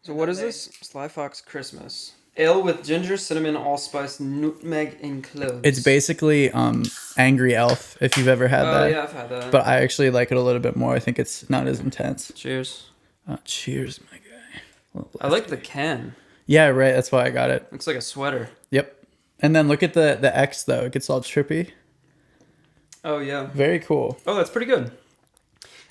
So what is this? Sly Fox Christmas. Ale with ginger, cinnamon, allspice, nutmeg, and cloves. It's basically Angry Elf, if you've ever had that. Oh, yeah, I've had that. But I actually like it a little bit more. I think it's not as intense. Cheers. Cheers, my guy. I like the can. Yeah, right. That's why I got it. Looks like a sweater. Yep. And then look at the X, though. It gets all trippy. Oh, yeah. Very cool. Oh, that's pretty good.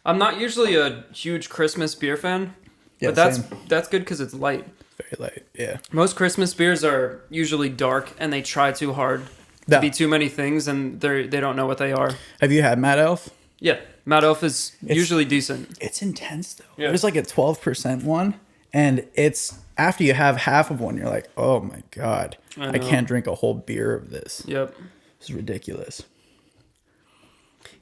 I'm not usually a huge Christmas beer fan, Yeah, but same. that's good because it's light. Very light, yeah. Most Christmas beers are usually dark, and they try too hard to be too many things, and they don't know what they are. Have you had Mad Elf? Yeah, Mad Elf is usually decent. It's intense, though. Yeah. There's like a 12% one, and it's after you have half of one, you're like, oh my God, I can't drink a whole beer of this. Yep. It's ridiculous.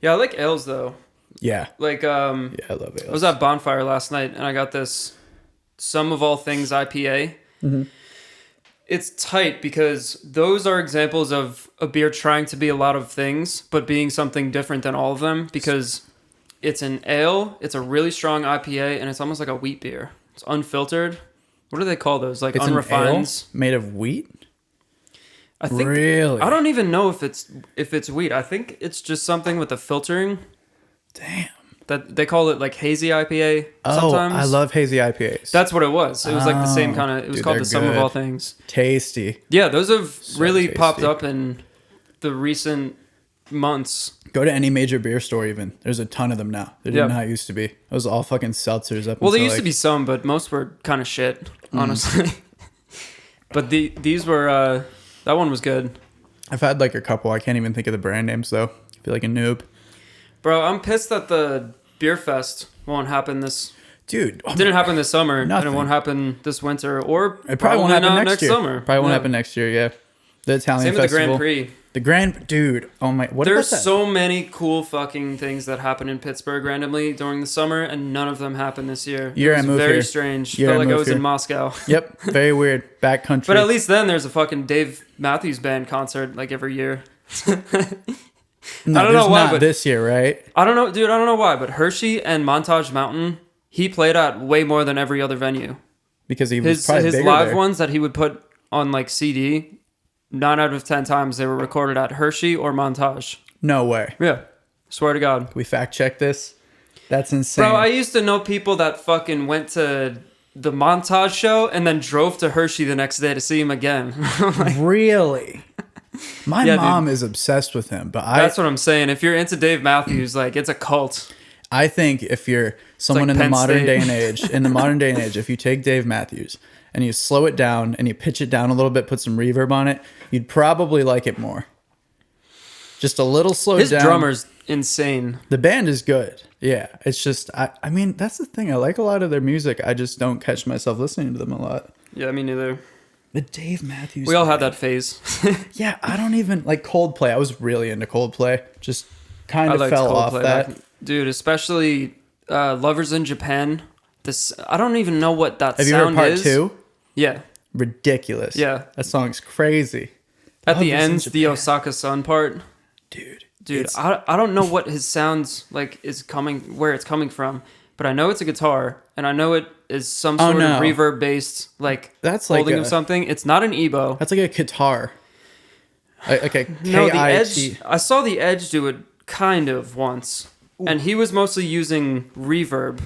Yeah, I like ales, though. Yeah. Like, Yeah, I love it. I was at Bonfire last night, and I got this Sum of All Things IPA. Mm-hmm. It's tight because those are examples of a beer trying to be a lot of things, but being something different than all of them, because it's an ale, it's a really strong IPA, and it's almost like a wheat beer. It's unfiltered. What do they call those? Like it's unrefined? An ale made of wheat? I think, really? I don't even know if it's wheat. I think it's just something with the filtering. Damn. That they call it like hazy IPA sometimes. I love hazy IPAs. That's what it was. It was like the same kind of... It was dude, called the Sum of good. All Things. Tasty. Yeah, those have really tasty. popped up in the recent months. Go to any major beer store even. There's a ton of them now. They didn't know how it used to be. It was all fucking seltzers up Well, there until used to be some, but most were kind of shit, honestly. But these were... that one was good. I've had like a couple. I can't even think of the brand names though. I feel like a noob. Bro, I'm pissed that the Beer Fest won't happen this... Dude. It didn't happen this summer, Nothing. and it won't happen this winter, or It probably won't happen not next year. summer. Probably won't happen next year, yeah. The Italian Same with the festival. Grand Prix. The Grand... Dude, oh my... What There's about that? so many cool fucking things that happen in Pittsburgh randomly during the summer, and none of them happened this year. Year It I was moved very here. strange. Year I Felt like I moved was here. in Moscow. Yep, very weird. Backcountry. But at least then there's a fucking Dave Matthews Band concert like every year. No, I don't know there's why, not but- this year, right? I don't know, dude. I don't know why, but Hershey and Montage Mountain, he played at way more than every other venue. Because he was probably His bigger live there. ones that he would put on like CD, 9 out of 10 times they were recorded at Hershey or Montage. No way. Yeah, swear to God. Can we fact check this? That's insane. Bro, I used to know people that fucking went to the Montage show and then drove to Hershey the next day to see him again. Like, really? My Yeah, mom is obsessed with him, but that's what I'm saying. If you're into Dave Matthews, like, it's a cult. I think if you're someone like in the Penn modern State. day and age, if you take Dave Matthews and you slow it down and you pitch it down a little bit, put some reverb on it, you'd probably like it more. Just a little slowed His down. drummer's insane. The band is good. Yeah. It's just, I mean, that's the thing. I like a lot of their music. I just don't catch myself listening to them a lot. Yeah, me neither. The Dave Matthews. We all had band. that phase. Yeah, I don't even like Coldplay. I was really into Coldplay. Just kind I of liked fell off Coldplay that. back- Dude, especially Lovers in Japan. I don't even know what that Have you heard sound part is. 2? Yeah. Ridiculous. Yeah. That song's crazy. At the Lovers in end, the Japan. Osaka Sun part. Dude, I don't know what his sounds like where it's coming from, but I know it's a guitar, and I know it is some sort of reverb based, like That's like holding a- of something. It's not an EBO. that's like a guitar. Like a No, the KIT. Edge. I saw the Edge do it kind of once, and he was mostly using reverb.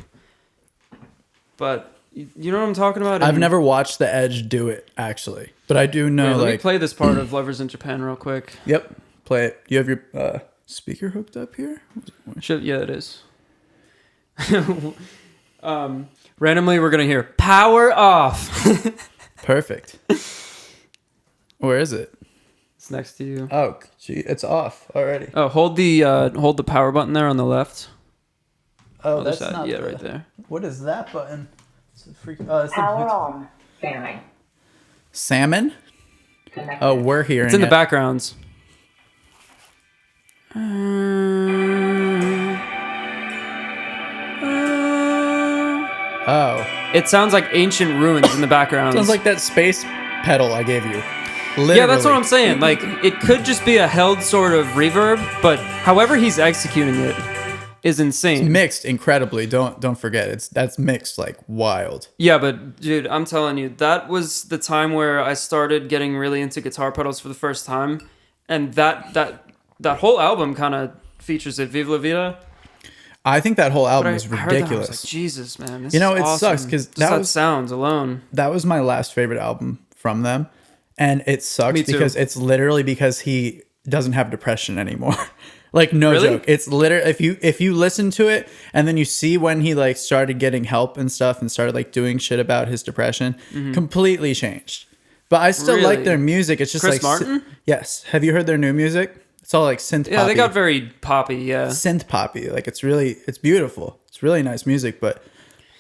But you know what I'm talking about? I've never watched the Edge do it actually, but I do know. Wait, let me like, play this part of Lovers in Japan real quick. Yep, play it. You have your speaker hooked up here? Yeah, it is. Randomly, we're gonna hear "Power Off." Perfect. Where is it? It's next to you. Oh, gee, it's off already. Oh, hold the power button there on the left. Oh, Other that's side. not Yeah, the- right there. What is that button? It's a freak. It's Power on. Family. Salmon. Connected. Oh, we're hearing It's in the it. backgrounds. Oh, It sounds like ancient ruins in the background. sounds like that space pedal I gave you. Literally. Yeah, that's what I'm saying. Like, it could just be a held sort of reverb, but however he's executing it, is insane. Mixed incredibly. Don't forget. That's mixed like wild. Yeah, but dude, I'm telling you, that was the time where I started getting really into guitar pedals for the first time, and that whole album kind of features it. Viva La Vida. I think that whole But album I is heard that, I was ridiculous. like, Jesus, man, this You know, is it awesome. sucks 'cause Just that was- sounds alone. That was my last favorite album from them, and it sucks Me too. because it's literally because he doesn't have depression anymore. Like, no Really? joke. It's literally if you listen to it and then you see when he like started getting help and stuff and started like doing shit about his depression, completely changed. But I still like Mm-hmm. Really? their music. It's just Chris like Martin? Yes. Have you heard their new music? It's all like synth poppy. Yeah, they got very poppy. Yeah, synth poppy. Like it's beautiful. It's really nice music, but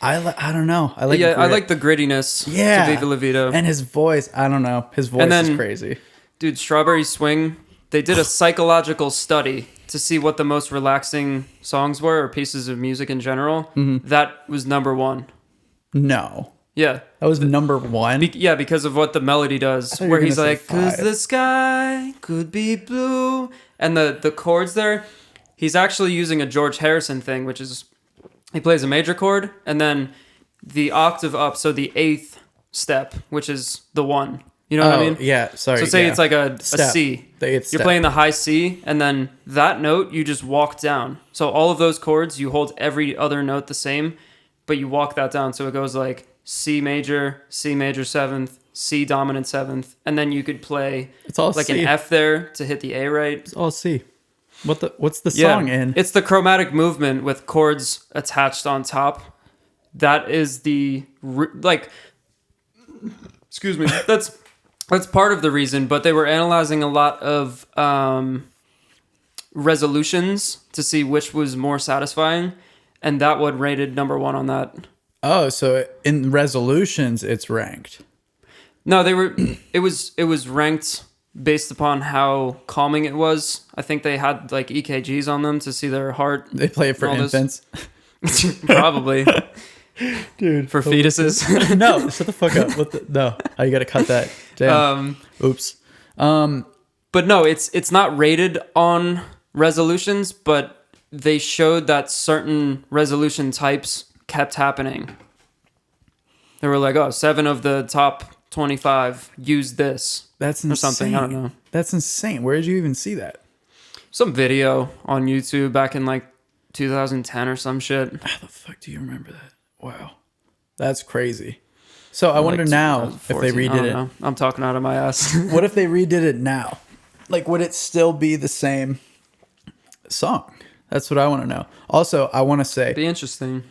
I don't know. I like I like the grittiness. yeah. to Viva La Vida. And his voice, I don't know. His voice then- is crazy. Dude, Strawberry Swing. They did a psychological study to see what the most relaxing songs were or pieces of music in general. That was number one. No. Yeah. That was number one. Yeah, because of what the melody does, thought you where were he's gonna say like, "'Cause 5." the sky could be blue," and the chords there, he's actually using a George Harrison thing, which is he plays a major chord and then the octave up, so the eighth step, which is the one. You know what I mean? Yeah, sorry. So say yeah. it's like a Step. C. The eighth You're step. playing the high C, and then that note you just walk down. So all of those chords, you hold every other note the same, but you walk that down. So it goes like C major 7th, C dominant 7th, and then you could play It's all like C. an F there to hit the A right. It's all C. What's the song in? It's the chromatic movement with chords attached on top. That is the excuse me. That's part of the reason, but they were analyzing a lot of resolutions to see which was more satisfying, and that one rated number one on that. Oh, so in resolutions it's ranked. No, they were. It was ranked based upon how calming it was. I think they had like EKGs on them to see their heart. They play it for All this- infants. Probably, Dude. for fetuses. No, shut the fuck up. No. Oh, you gotta cut that. Damn. Oops. But no, it's not rated on resolutions, but they showed that certain resolution types kept happening. They were like, 7 of the top 25 use this. That's or insane. something. I don't know. That's insane. Where did you even see that? Some video on YouTube back in like 2010 or some shit. How the fuck do you remember that? Wow. That's crazy. So I wonder Like now if they 2014. I redid don't it. know. I'm talking out of my ass. What if they redid it now? Like, would it still be the same song? That's what I want to know. Also, I want to say Be interesting.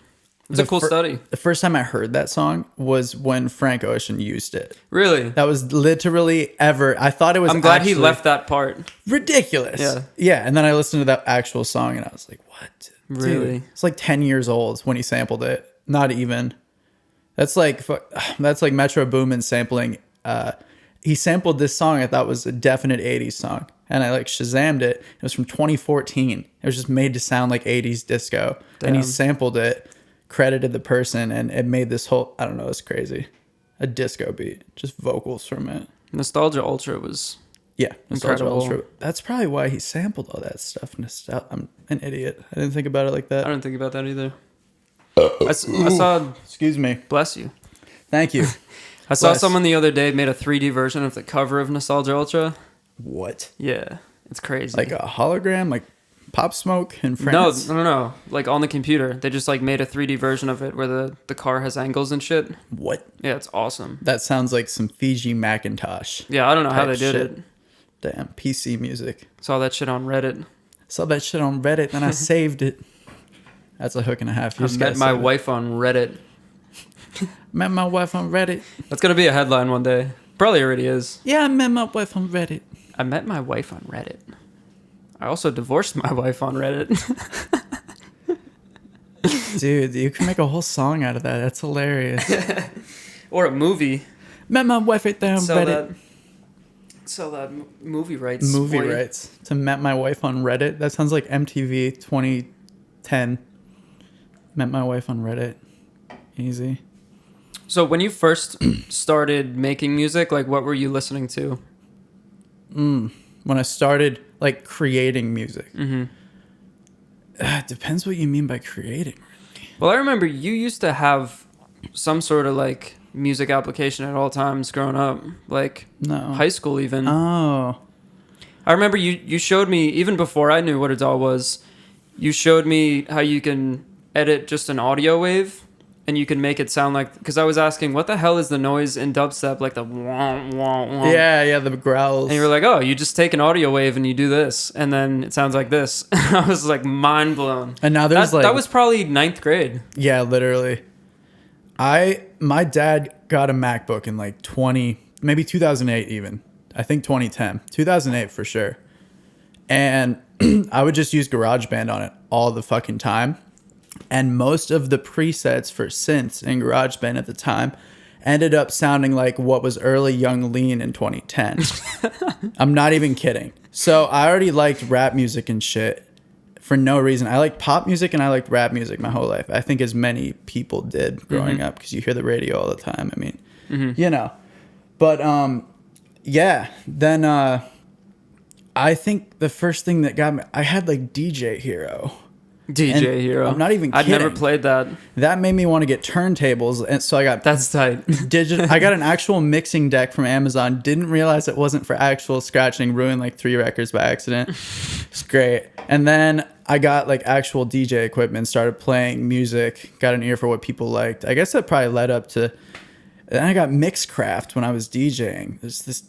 It's a cool study. the first time I heard that song was when Frank Ocean used it. Really? That was literally ever. I thought it was. I'm glad he actually left that part. ridiculous. Yeah. Yeah. And then I listened to that actual song and I was like, what? Dude, Really? it's like 10 years old when he sampled it. Not even. That's like Metro Boomin sampling. He sampled this song I thought was a definite 80s song. And I like Shazammed it. It was from 2014. It was just made to sound like 80s disco. And he Damn. sampled it, credited the person, and it made this whole, I don't know, it's crazy. A disco beat. Just vocals from it. Nostalgia Ultra was Yeah, Nostalgia Incredible. Ultra. That's probably why he sampled all that stuff. I'm an idiot. I didn't think about it like that. I didn't think about that either. I saw. Excuse me. Bless you. Thank you. I saw Bless. someone the other day made a 3D version of the cover of Nostalgia Ultra. What? Yeah, it's crazy. Like a hologram, like Pop Smoke in no, France? no. Like on the computer, they just like made a 3D version of it where the car has angles and shit. What? Yeah, it's awesome. That sounds like some Fiji Macintosh. Yeah, I don't know how they type did shit. it. Damn, PC music. Saw that shit on Reddit. Saw that shit on Reddit and I saved it. That's a hook and a half. You I just met gotta my save it. wife on Reddit. Met my wife on Reddit. That's gonna be a headline one day. Probably already is. Yeah, I met my wife on Reddit. I met my wife on Reddit. I also divorced my wife on Reddit. Dude, you can make a whole song out of that. That's hilarious. Or a movie. Met my wife right there on Sell Reddit. that movie rights. Movie boy. rights to Met My Wife on Reddit. That sounds like MTV 2010. Met My Wife on Reddit. Easy. So when you first started making music, like what were you listening to? When I started like creating music, it depends what you mean by creating. Well, I remember you used to have some sort of like music application at all times growing up, like No. high school even. Oh. I remember you showed me, even before I knew what a DAW was, you showed me how you can edit just an audio wave and you can make it sound like, because I was asking, what the hell is the noise in dubstep, like the wah, wah, wah. Yeah, the growls. And you were like, oh, you just take an audio wave and you do this, and then it sounds like this. I was like mind blown. And now there's that was probably 9th grade. Yeah, literally. My dad got a MacBook in like maybe 2008 even. I think 2010. 2008 for sure. And I would just use GarageBand on it all the fucking time. And most of the presets for synths in GarageBand at the time ended up sounding like what was early Young Lean in 2010. I'm not even kidding. So I already liked rap music and shit for no reason. I liked pop music and I liked rap music my whole life. I think as many people did growing up, because you hear the radio all the time. I mean, you know. But yeah, then I think the first thing that got me, I had like DJ Hero. DJ Hero. I'm not even I'd kidding. never played that. That made me want to get turntables, and so I got That's tight. I got an actual mixing deck from Amazon. Didn't realize it wasn't for actual scratching. Ruined like 3 records by accident. It's great. And then I got like actual DJ equipment. Started playing music. Got an ear for what people liked. I guess that probably led up to. Then I got Mixcraft when I was DJing. There's this.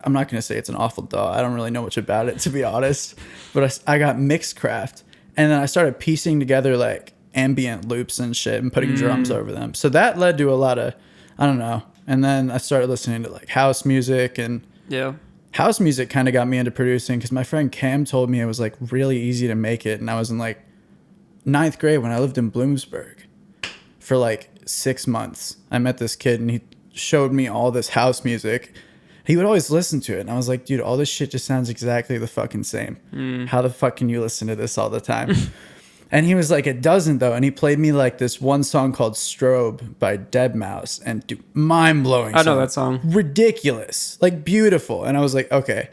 I'm not gonna say it's an awful DAW. I don't really know much about it, to be honest. But I got Mixcraft. And then I started piecing together like ambient loops and shit and putting drums over them. So that led to a lot of, I don't know. And then I started listening to like house music, and house music kind of got me into producing because my friend Cam told me it was like really easy to make it. And I was in like 9th grade when I lived in Bloomsburg for like 6 months. I met this kid and he showed me all this house music. He would always listen to it. And I was like, dude, all this shit just sounds exactly the fucking same. How the fuck can you listen to this all the time? And he was like, it doesn't though. And he played me like this one song called Strobe by Deadmau5. And dude, mind-blowing. I know that song. Ridiculous. Like beautiful. And I was like, okay,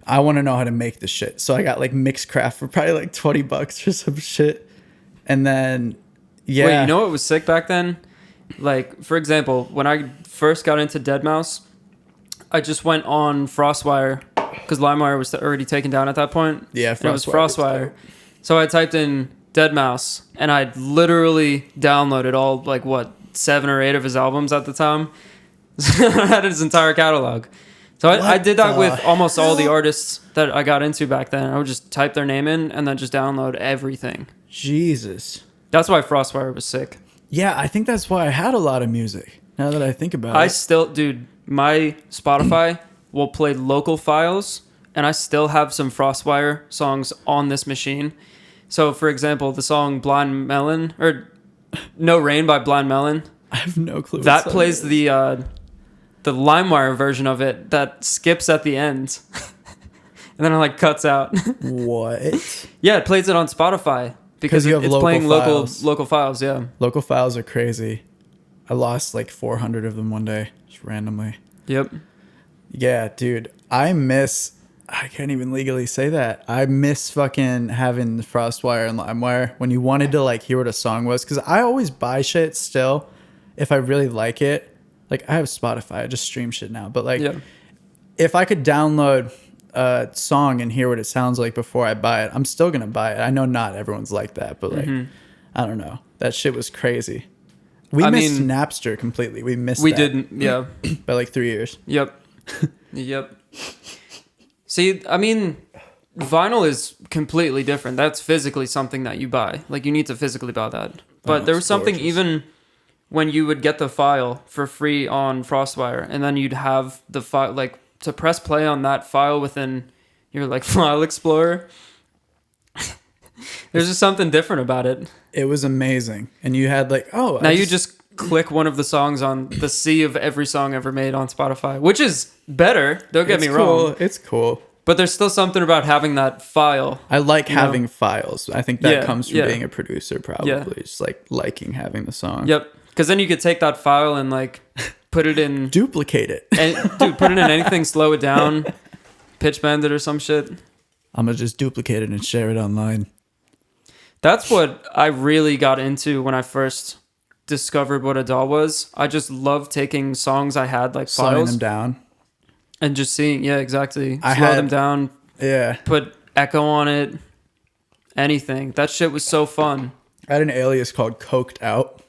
I want to know how to make this shit. So I got like Mixcraft for probably like $20 for some shit. And then, yeah. Wait, you know what was sick back then? Like, for example, when I first got into Deadmau5, I just went on FrostWire because LimeWire was already taken down at that point. Yeah, it was FrostWire. So I typed in Deadmau5 and I literally downloaded all like 7 or 8 of his albums at the time. I had his entire catalog. So I did that with almost all the artists that I got into back then. I would just type their name in and then just download everything. Jesus. That's why FrostWire was sick. Yeah, I think that's why I had a lot of music. Now that I think about it. I still, dude, my Spotify will play local files, and I still have some FrostWire songs on this machine. So, for example, the song Blind Melon, or No Rain by Blind Melon. I have no clue. That plays the LimeWire version of it that skips at the end. And then it like cuts out. What? Yeah, it plays it on Spotify. Because you have it's local playing files. local files, yeah. Local files are crazy. I lost like 400 of them one day, just randomly. Yep. Yeah, dude. I can't even legally say that. I miss fucking having the FrostWire and LimeWire when you wanted to like hear what a song was. Because I always buy shit still if I really like it. Like I have Spotify, I just stream shit now. But like if I could download a song and hear what it sounds like before I buy it, I'm still going to buy it. I know not everyone's like that, but like, I don't know. That shit was crazy. We missed Napster completely. We didn't, yeah. By like 3 years. Yep. See, I mean, vinyl is completely different. That's physically something that you buy. Like, you need to physically buy that. But there was something gorgeous. Even when you would get the file for free on FrostWire, and then you'd have the file, like, to press play on that file within your, like, file explorer. There's just something different about it. It was amazing. And you had like, you just click one of the songs on the sea of every song ever made on Spotify, which is better. Don't get me wrong. It's cool. But there's still something about having that file. I like having files. I think that comes from being a producer, probably. Just like liking having the song. Yep. Because then you could take that file and like put it in... Duplicate it. And, dude, put it in anything, slow it down, pitch bend it or some shit. I'm going to just duplicate it and share it online. That's what I really got into when I first discovered what a DAW was. I just loved taking songs I had, like Slowing files, them down. and just seeing, yeah, exactly. I Slow had- them down, Yeah. put echo on it, anything. That shit was so fun. I had an alias called Coked Out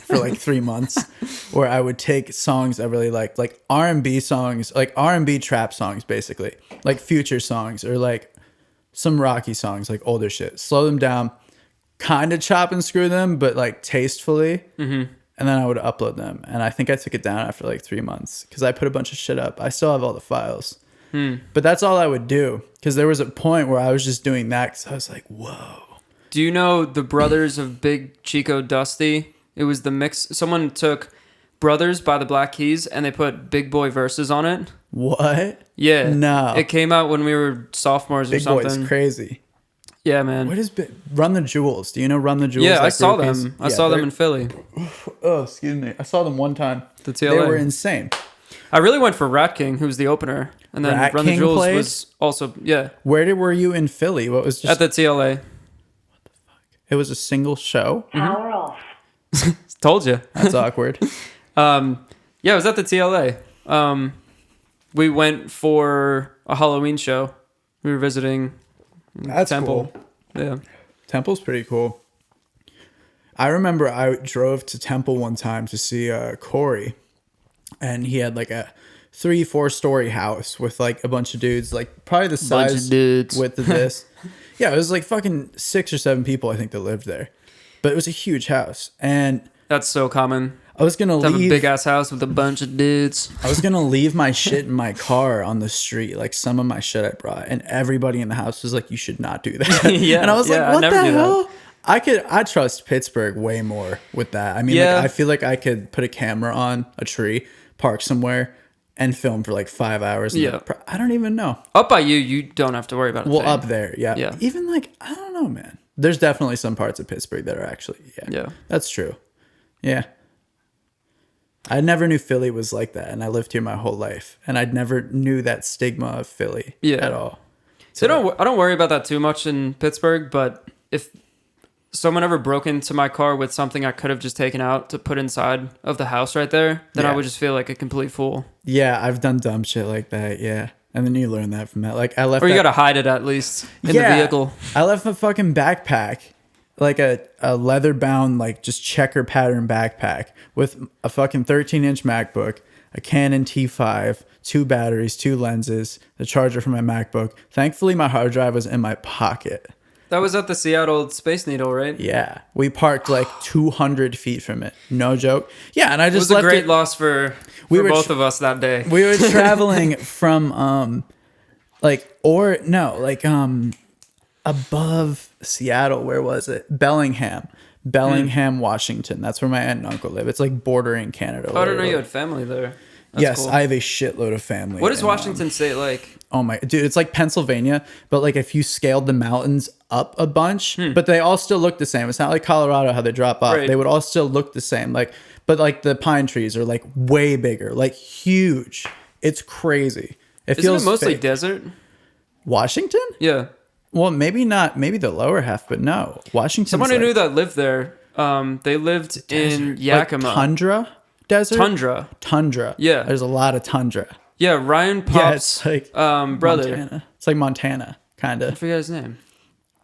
for like 3 months, where I would take songs I really liked, like R&B songs, like R&B trap songs, basically, like Future songs, or like some Rocky songs, like older shit. Slow them down, kind of chop and screw them, but like tastefully. Mm-hmm. And then I would upload them. And I think I took it down after like 3 months because I put a bunch of shit up. I still have all the files. But that's all I would do, because there was a point where I was just doing that because I was like, whoa. Do you know the brothers of Big Chico Dusty? It was the mix. Someone took Brothers by the Black Keys and they put Big Boy verses on it. What? Yeah. No. It came out when we were sophomores or Big something. Boy's crazy. Yeah, man. What is Run the Jewels? Do you know Run the Jewels? Yeah, I like saw groupies? them. I Yeah, saw them they're- in Philly. Oh, excuse me. I saw them one time. The They TLA. were insane. I really went for Rat King, who's the opener. And then Rat Run the King Jewels played? was also, yeah, Were you in Philly? What was just? at the TLA. It was a single show. Power off. Told you. That's awkward. Yeah, it was at the TLA. We went for a Halloween show. We were visiting That's Temple. cool. Yeah. Temple's pretty cool. I remember I drove to Temple one time to see Corey, and he had like a 3-4 story house with like a bunch of dudes, like probably the Bunch size of dudes. width of this. Yeah, it was like fucking 6 or 7 people I think that lived there, but it was a huge house, and That's so common. I was gonna To have a leave. big ass house with a bunch of dudes. I was gonna leave my shit in my car on the street, like some of my shit I brought, and everybody in the house was like, "You should not do that." Yeah, and I was yeah, I like, "What never the do that. hell?" I trust Pittsburgh way more with that. I mean, Yeah. like, I feel like I could put a camera on a tree, park somewhere, and film for like 5 hours. And Yeah. I don't even know. Up by you don't have to worry about it. Well, up there, yeah. Yeah. Even like, I don't know, man. There's definitely some parts of Pittsburgh that are actually, Yeah. That's true. Yeah. I never knew Philly was like that, and I lived here my whole life, and I never knew that stigma of Philly at all. So I don't worry about that too much in Pittsburgh, but if someone ever broke into my car with something I could have just taken out to put inside of the house right there, then I Yeah. would just feel like a complete fool. Yeah, I've done dumb shit like that, yeah. And then you learn that from that. Like, I left Or you that- gotta hide it at least in the vehicle. I left a fucking backpack, like a leather bound, like just checker pattern backpack with a fucking 13-inch MacBook, a Canon T5, 2 batteries, 2 lenses, the charger for my MacBook. Thankfully, my hard drive was in my pocket. That was at the Seattle Space Needle, right? Yeah, we parked like 200 feet from it. No joke. Yeah, and I It just was a left great it. loss for We were both tr- of us that day. We were traveling from above Seattle. Where was it? Bellingham, Washington. That's where my aunt and uncle live. It's like bordering Canada. Oh, I didn't know you had family there. That's Yes, cool. I have a shitload of family. What is in, Washington State like? Oh my dude, it's like Pennsylvania, but like if you scaled the mountains up a bunch, but they all still look the same. It's not like Colorado how they drop off. Right. They would all still look the same. Like, but like the pine trees are like way bigger, like huge. It's crazy. It Isn't feels it mostly fake. desert? Washington? Yeah. Well, maybe not. Maybe the lower half, but no. Washington. Someone I knew that lived there. They lived in Yakima. Tundra desert. Tundra. Yeah. There's a lot of tundra. Yeah, Ryan Yeah, Pop's it's like brother. Montana. It's like Montana, kind I of. forget his name.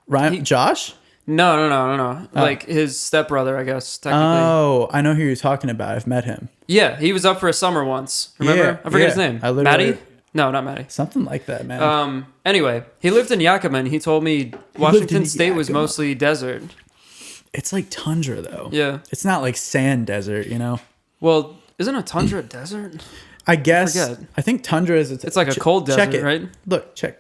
Ryan, Josh. No. Like his stepbrother, I guess, technically. Oh, I know who you're talking about. I've met him. Yeah, he was up for a summer once. Remember? Yeah, I forget his yeah. name. I literally- Maddie? No, not Maddie. Something like that, man. Anyway, he lived in Yakima, and he told me Washington in State was Yakima. mostly desert. It's like tundra, though. Yeah. It's not like sand desert, you know? Well, isn't a tundra a desert? I guess. forget. I think tundra is... It's like a cold check desert, it. right? Look, check.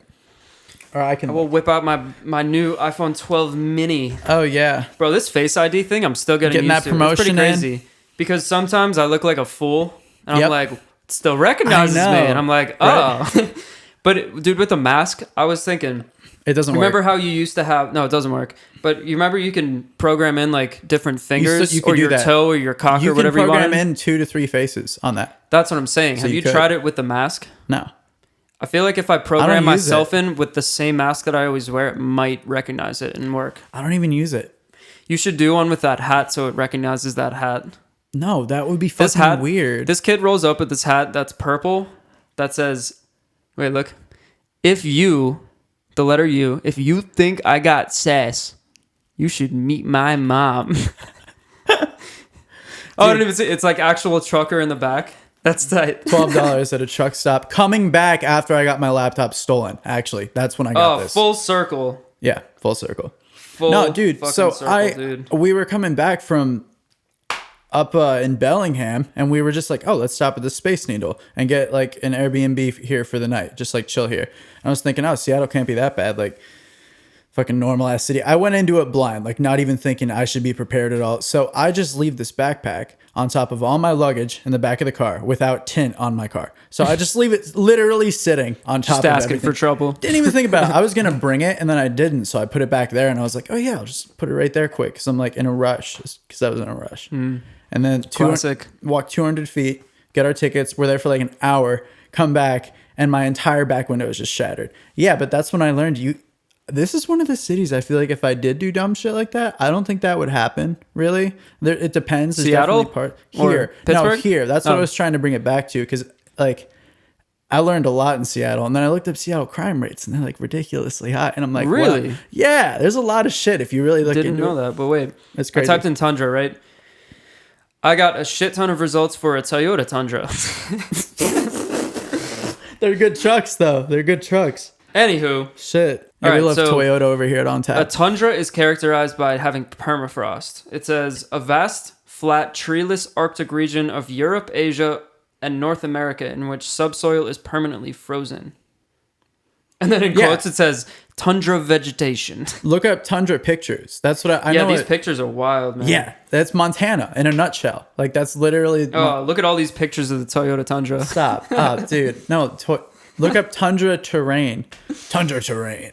Or I can... I will whip out my new iPhone 12 mini. Oh, yeah. Bro, this Face ID thing, I'm still getting Getting used that to. It's pretty promotion in? crazy. Because sometimes I look like a fool, and Yep. I'm like, it still recognizes me. I know. And I'm like, oh. Right. But, dude, with the mask, I was thinking... It doesn't Remember work. how you used to have... No, it doesn't work. But you remember you can program in, like, different fingers you could or do your that. toe or your cock You or can whatever you program want. in 2 to 3 faces on that. That's what I'm saying. Have you you could. tried it with the mask? No. I feel like if I I program don't use myself it. in with the same mask that I always wear, it might recognize it and work. I don't even use it. You should do one with that hat so it recognizes that hat. No, that would be This fucking hat, weird. This kid rolls up with this hat that's purple that says, wait, look. If you, the letter U, if you think I got sass, you should meet my mom. Oh, I didn't even see. It's like actual trucker in the back. That's tight. $12 at a truck stop. Coming back after I got my laptop stolen. Actually, that's when I got this. Full circle. Yeah, full circle. Full No, dude. fucking So circle, dude. we were coming back from up in Bellingham, and we were just like, oh, let's stop at the Space Needle and get like an Airbnb here for the night, just like chill here. And I was thinking, oh, Seattle can't be that bad. Like, fucking normal ass city. I went into it blind, like not even thinking I should be prepared at all. So I just leave this backpack on top of all my luggage in the back of the car without tint on my car. So I just leave it literally sitting on top Just of asking everything. for trouble. Didn't even think about it. I was going to bring it and then I didn't. So I put it back there and I was like, oh yeah, I'll just put it right there quick. Cause I'm like in a rush because I was in a rush. And then Classic. walk 200 feet, get our tickets. We're there for like an hour, come back and my entire back window is just shattered. Yeah. But that's when I learned this is one of the cities I feel like if I did do dumb shit like that, I don't think that would happen. Really, it depends. There's Seattle definitely or here. Pittsburgh? No, here. That's what Oh. I was trying to bring it back to because like I learned a lot in Seattle, and then I looked up Seattle crime rates, and they're like ridiculously high. And I'm like, Really? what? Yeah, there's a lot of shit if you really look Didn't into know it. that, but wait. That's I crazy. typed in Tundra, right? I got a shit ton of results for a Toyota Tundra. They're good trucks, though. They're good trucks. Anywho, Shit. Yeah, All we right, love so Toyota over here at On a Tap. tundra is characterized by having permafrost. It says a vast, flat, treeless Arctic region of Europe, Asia, and North America in which subsoil is permanently frozen. And then in Yeah. quotes it says tundra vegetation. Look up tundra pictures. That's what I Yeah, know. these pictures are wild, man. Yeah, that's Montana in a nutshell. Like that's literally. Oh, look at all these pictures of the Toyota Tundra. Stop. Oh, dude. No. Look up tundra terrain. Tundra terrain.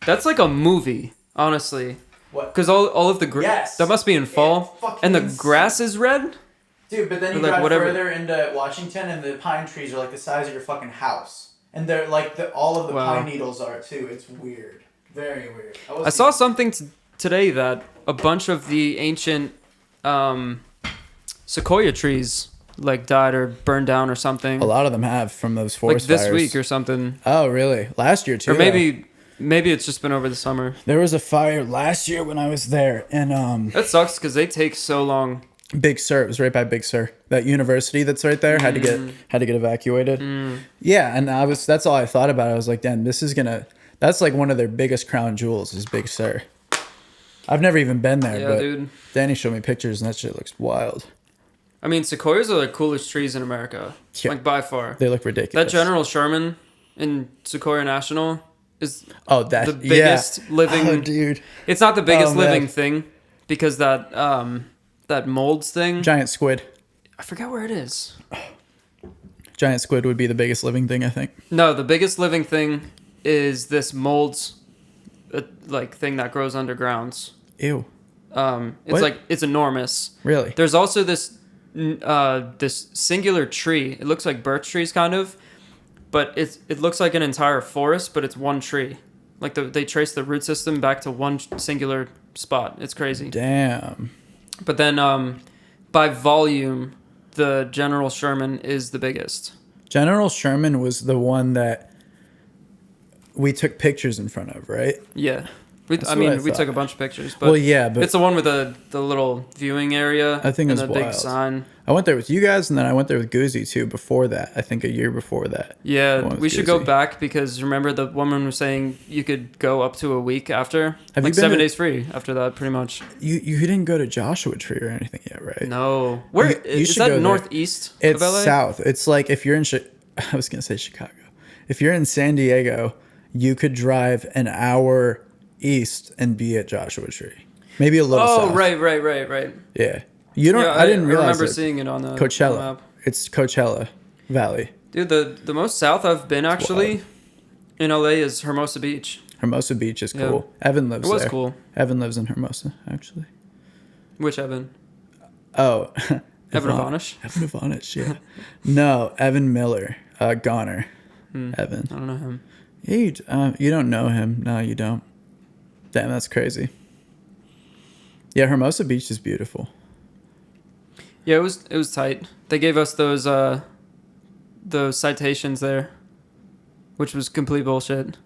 That's like a movie, honestly. What? Because all of the Yes. that must be in fall, fucking and the insane. grass is red. Dude, but then you Or, like, drive whatever. further into Washington, and the pine trees are like the size of your fucking house, and they're like all of the Wow. pine needles are too. It's weird, very weird. I saw something today that a bunch of the ancient sequoia trees like died or burned down or something. a lot of them have from those Like forest this fires. week or something. Oh, really? Last year too. Or maybe it's just been over the summer. there was a fire last year when I was there, and That sucks because they take so long. Big Sur. It was right by Big Sur. That university that's right there had to get evacuated. Yeah, and that's all I thought about. I was like, damn, that's like one of their biggest crown jewels is Big Sur. I've never even been there, Yeah, but dude. Danny showed me pictures and that shit looks wild. I mean, sequoias are the coolest trees in America. Yeah. Like by far. They look ridiculous. That General Sherman in Sequoia National is Oh, that the biggest living. Oh, dude. It's not the biggest Oh, man. living thing because that molds thing. Giant squid. I forget where it is. Giant squid would be the biggest living thing, I think. No, the biggest living thing is this molds, like thing that grows undergrounds. Ew. It's What? like it's enormous. Really? There's also this singular tree. It looks like birch trees, kind of, but it looks like an entire forest, but it's one tree. Like they trace the root system back to one singular spot. It's crazy. Damn. But then, by volume, the General Sherman is the biggest. General Sherman was the one that we took pictures in front of, right? Yeah. That's what I We thought. took a bunch of pictures, but Well, yeah, but it's the one with the little viewing area. I think and it's the big wild. sign. I went there with you guys, and then I went there with Goozy too. Before that, I think a year before that. I Yeah, went with we should go Goozy. back because remember the woman was saying you could go up to a week after, Have like you been 7 to- days free after that, pretty much. You didn't go to Joshua Tree or anything yet, right? No, where You is should go that? there. Northeast It's of LA? south. It's like if you're in I was gonna say Chicago. If you're in San Diego, you could drive an hour east and be at Joshua Tree. Maybe a little Oh, south. right. Yeah. You don't. Yeah, I didn't I realize remember it. seeing it on the Coachella. map. It's Coachella Valley. Dude, the most south I've been actually in LA is Hermosa Beach. Hermosa Beach is Yeah. cool. Evan lives It was there. cool. Evan lives in Hermosa, actually. Which Evan? Oh. Evan Ivanish? Evan Ivanish, yeah. No, Evan Miller, Goner. Evan. I don't know him. Yeah, you don't know him. No, you don't. Damn, that's crazy. Yeah, Hermosa Beach is beautiful. Yeah, it was tight. They gave us those citations there, which was complete bullshit.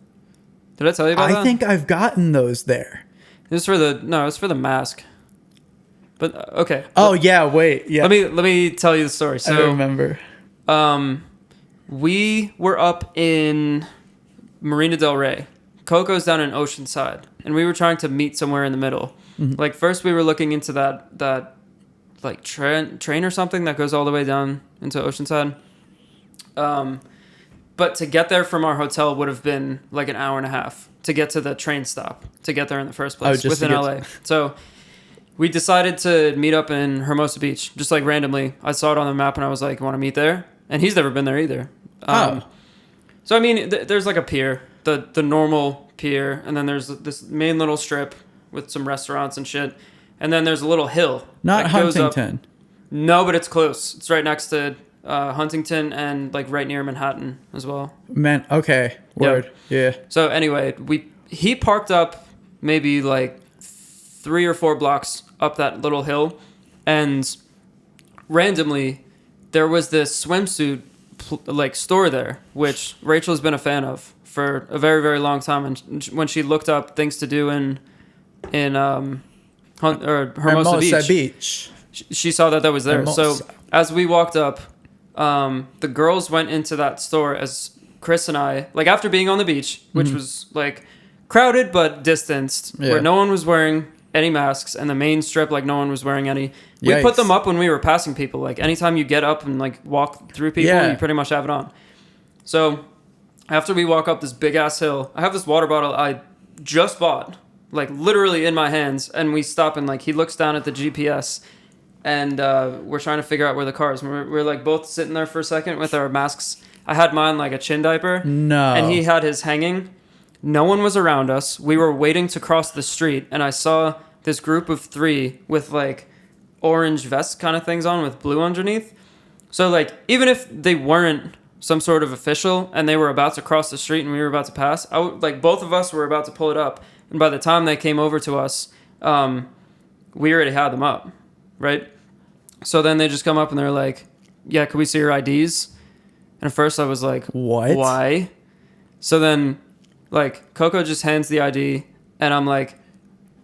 Did I tell you about that? I think I've gotten those there. It was for the mask. But okay. Oh yeah, wait. Yeah. Let me tell you the story. So I remember. We were up in Marina Del Rey. Coco's down in Oceanside, and we were trying to meet somewhere in the middle. Mm-hmm. Like first we were looking into that like train or something that goes all the way down into Oceanside. But to get there from our hotel would have been like an hour and a half to get to the train stop to get there in the first place within LA. So we decided to meet up in Hermosa Beach, just like randomly. I saw it on the map and I was like, "You want to meet there?" And he's never been there either. So I mean, there's like a pier, the normal pier, and then there's this main little strip with some restaurants and shit, and then there's a little hill. Not that goes up. Huntington. No, but it's close. It's right next to Huntington and like right near Manhattan as well. Man, okay. Word. Yeah. So anyway, he parked up maybe like 3 or 4 blocks up that little hill, and randomly there was this swimsuit like store there, which Rachel's been a fan of for a very, very long time. And when she looked up things to do in Hermosa Beach, she saw that was there. Hermosa. So as we walked up, the girls went into that store as Chris and I, like after being on the beach, which was like crowded but distanced, where no one was wearing any masks, and the main strip, like no one was wearing any. We put them up when we were passing people. Like anytime you get up and like walk through people, you pretty much have it on. So after we walk up this big ass hill, I have this water bottle I just bought, like literally in my hands, and we stop and like he looks down at the GPS, and we're trying to figure out where the car is. We're like both sitting there for a second with our masks. I had mine like a chin diaper, and he had his hanging. No one was around us. We were waiting to cross the street, and I saw this group of 3 with like orange vest kind of things on with blue underneath. So like even if they weren't some sort of official and they were about to cross the street and we were about to pass, like both of us were about to pull it up, and by the time they came over to us, we already had them up, right? So then they just come up and they're like, "Yeah, can we see your IDs?" And at first I was like, "What? Why?" So then like Coco just hands the ID, and I'm like,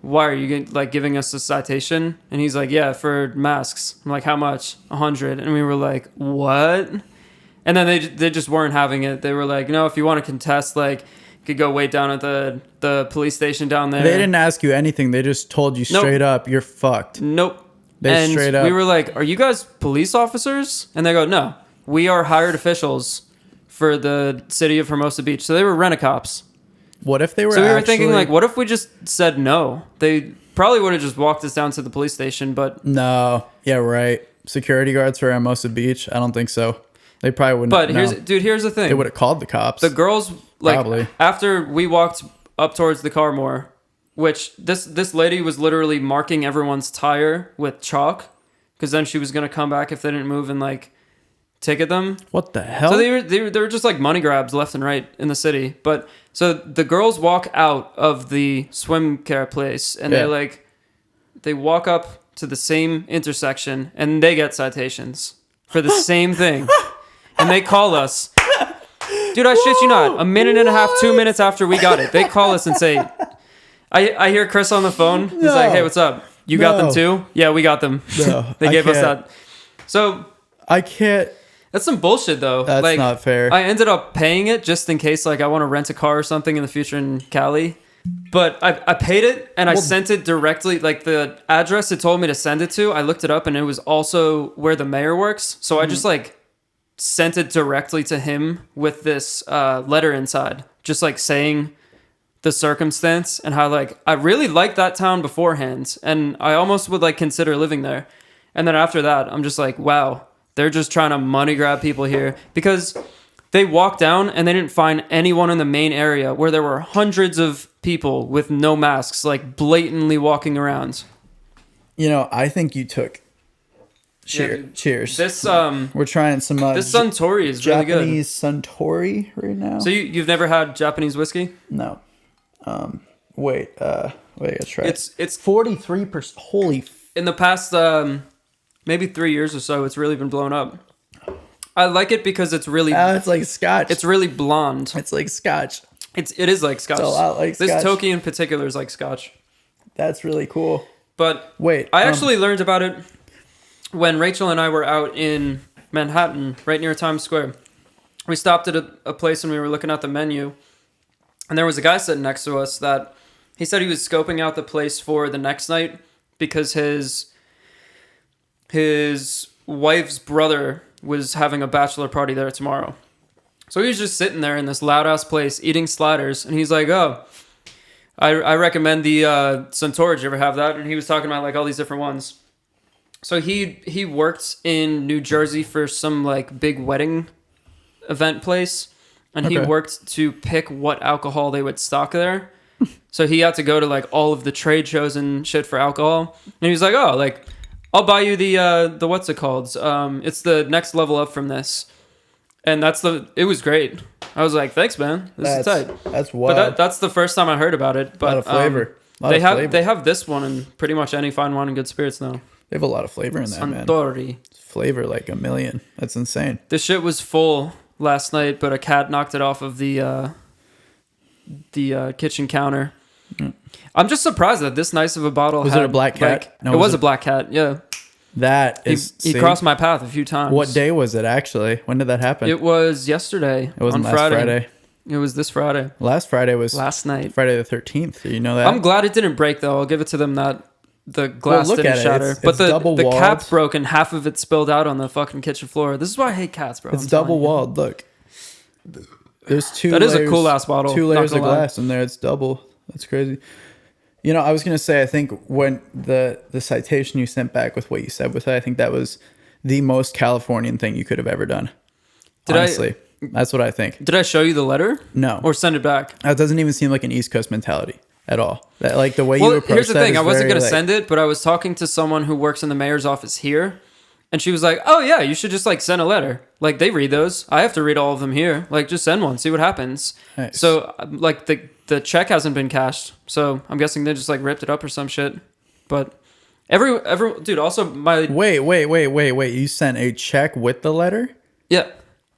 "Why are you like giving us a citation?" And he's like, "Yeah, for masks." I'm like, "How much?" 100. And we were like, "What?" And then they just weren't having it. They were like, "No, if you want to contest, like, you could go wait down at the police station down there." They didn't ask you anything. They just told you straight up, "You're fucked." Nope. They straight up. We were like, "Are you guys police officers?" And they go, "No, we are hired officials for the city of Hermosa Beach." So they were rent-a-cops. What if they were? So we were thinking, like, what if we just said no? They probably would have just walked us down to the police station, but no. Yeah, right. Security guards for Hermosa Beach? I don't think so. They probably wouldn't. But here's the thing. They would have called the cops. The girls, like, Probably. after we walked up towards the car more, which this lady was literally marking everyone's tire with chalk, because then she was gonna come back if they didn't move and like ticket them. What the hell? So they were just like money grabs left and right in the city. But so the girls walk out of the swim care place, and they walk up to the same intersection, and they get citations for the same thing. And they call us. Dude, I shit you not. A minute and a half, 2 minutes after we got it, they call us and say, I hear Chris on the phone. He's like, "Hey, what's up? You got them too?" "Yeah, we got them." No, They gave us that. So I can't. that's some bullshit, though. That's like, not fair. I ended up paying it just in case, like, I want to rent a car or something in the future in Cali. But I paid it, and I sent it directly. Like, the address it told me to send it to, I looked it up, and it was also where the mayor works. So I just, like, sent it directly to him with this letter inside. Just, like, saying the circumstance and how, like, I really liked that town beforehand. And I almost would, like, consider living there. And then after that, I'm just like, wow. They're just trying to money grab people here, because they walked down and they didn't find anyone in the main area where there were hundreds of people with no masks, like blatantly walking around. You know, I think you took Cheers. This We're trying some this Suntory is really good. Japanese Suntory right now. So you've never had Japanese whiskey? No. Wait, let's try it. It's 43%. Holy in the past maybe 3 years or so, it's really been blown up. I like it because it's really it's like scotch. it's really blonde. It's like scotch. It is like scotch. It's a lot like this scotch. Toki in particular is like scotch. That's really cool. But Wait, I actually learned about it when Rachel and I were out in Manhattan, right near Times Square. We stopped at a place and we were looking at the menu, and there was a guy sitting next to us that he said he was scoping out the place for the next night because his wife's brother was having a bachelor party there tomorrow. So he was just sitting there in this loud ass place eating sliders, and he's like, "Oh, I recommend the Suntory. Did you ever have that?" And he was talking about like all these different ones. So he worked in New Jersey for some like big wedding event place, and he worked to pick what alcohol they would stock there. So he had to go to like all of the trade shows and shit for alcohol, and he was like, "Oh, like I'll buy you the what's it called? It's the next level up from this." And it was great. I was like, "Thanks, man. This is tight." That's wild. But that's the first time I heard about it. But a lot of flavor. They have this one in pretty much any fine wine and good spirits now. They have a lot of flavor in that, Suntory. man. Flavor like a million. That's insane. The shit was full last night, but a cat knocked it off of the kitchen counter. Mm. I'm just surprised that this nice of a bottle was it a black cat? Like, no, it was a black cat. Yeah. That is. He crossed my path a few times. What day was it actually? When did that happen? It was yesterday. It wasn't on last Friday. It was this Friday. Last Friday was last night. Friday the 13th. You know that? I'm glad it didn't break though. I'll give it to them that the glass didn't shatter. But the cap broke and half of it spilled out on the fucking kitchen floor. This is why I hate cats, bro. It's double walled. Look. There's two That layers, is a cool ass bottle. 2 layers of glass in there. It's double. That's crazy. You know, I was gonna say, I think when the citation you sent back with what you said with it, I think that was the most Californian thing you could have ever done. Honestly, that's what I think. Did I show you the letter? No. Or send it back? That doesn't even seem like an East Coast mentality at all. That like the way you approach. Here's the thing. I wasn't gonna like, send it, but I was talking to someone who works in the mayor's office here, and she was like, "Oh yeah, you should just like send a letter. Like they read those. I have to read all of them here. Like just send one, see what happens." Nice. So like the check hasn't been cashed, so I'm guessing they just like ripped it up or some shit. But every dude, also my wait. You sent a check with the letter? Yeah.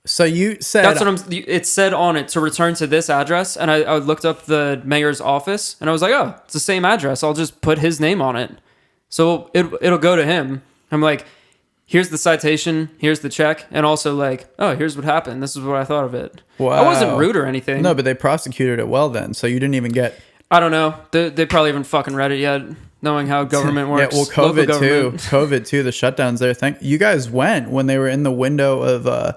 So you said that's what it said on it to return to this address, and I looked up the mayor's office, and I was like, "Oh, it's the same address. I'll just put his name on it, so it'll go to him." I'm like, "Here's the citation, here's the check, and also like, oh, here's what happened. This is what I thought of it." Wow. I wasn't rude or anything. No, but they prosecuted it well then, so you didn't even get. I don't know. They probably haven't fucking read it yet, knowing how government works. Yeah, well, COVID too. The shutdowns there. You guys went when they were in the window of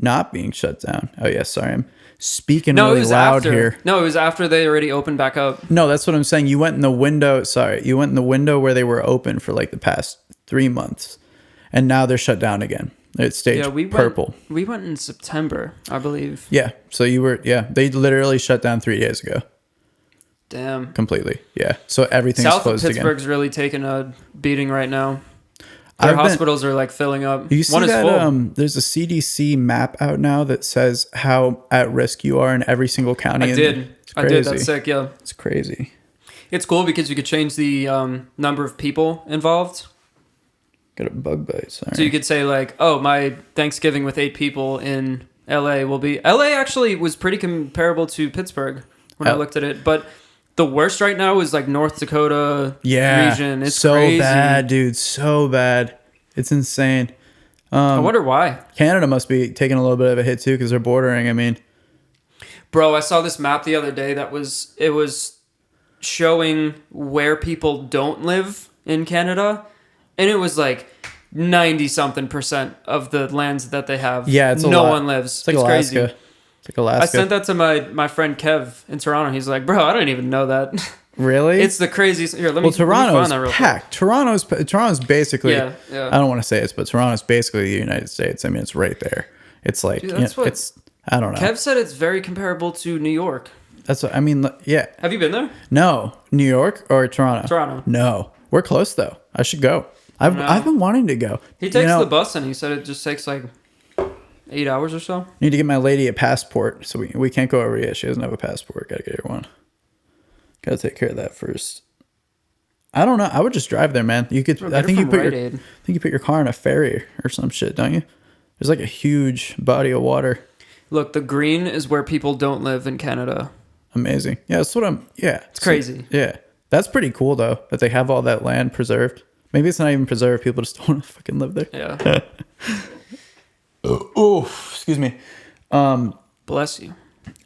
not being shut down. Oh yeah, sorry, I'm speaking really loud here. No, it was after they already opened back up. No, that's what I'm saying. You went in the window. Sorry, you went in the window where they were open for like the past 3 months, and now they're shut down again. It's stage purple. We went in September, I believe. Yeah, so you were. Yeah, they literally shut down 3 days ago. Damn. Completely. Yeah. So everything's South closed of Pittsburgh's again. really taking a beating right now. Their hospitals are like filling up. You see there's a CDC map out now that says how at risk you are in every single county. I did. That's sick. Yeah. It's crazy. It's cool because you could change the number of people involved. Got a bug bite. Sorry. So you could say like, oh, my Thanksgiving with 8 people in LA will be. LA actually was pretty comparable to Pittsburgh when I looked at it, but the worst right now is like North Dakota region. It's so crazy. bad, dude. So bad. It's insane. I wonder why. Canada must be taking a little bit of a hit too because they're bordering. I mean, bro, I saw this map the other day that was showing where people don't live in Canada, and it was like 90-something% of the lands that they have. Yeah, it's no one lives. It's like Alaska. Crazy. It's like Alaska. I sent that to my friend Kev in Toronto. He's like, bro, I don't even know that. Really? It's the craziest. Here, let me Toronto's find that real packed. Toronto's basically. Yeah. I don't want to say this, but Toronto's basically the United States. I mean, it's right there. It's like, dude, it's. I don't know. Kev said it's very comparable to New York. That's what I mean. Yeah. Have you been there? No, New York or Toronto? Toronto. No, we're close though. I should go. I've been wanting to go. He takes the bus, and he said it just takes like 8 hours or so. Need to get my lady a passport, so we can't go over yet. She doesn't have a passport. Gotta get her one. Gotta take care of that first. I don't know. I would just drive there, man. You could. I think you put your car in a ferry or some shit, don't you? There's like a huge body of water. Look, the green is where people don't live in Canada. Amazing. Yeah, that's what I'm. Yeah, it's crazy. Yeah, that's pretty cool though that they have all that land preserved. Maybe it's not even preserved. People just don't want to fucking live there. Yeah. Oh, excuse me. Bless you.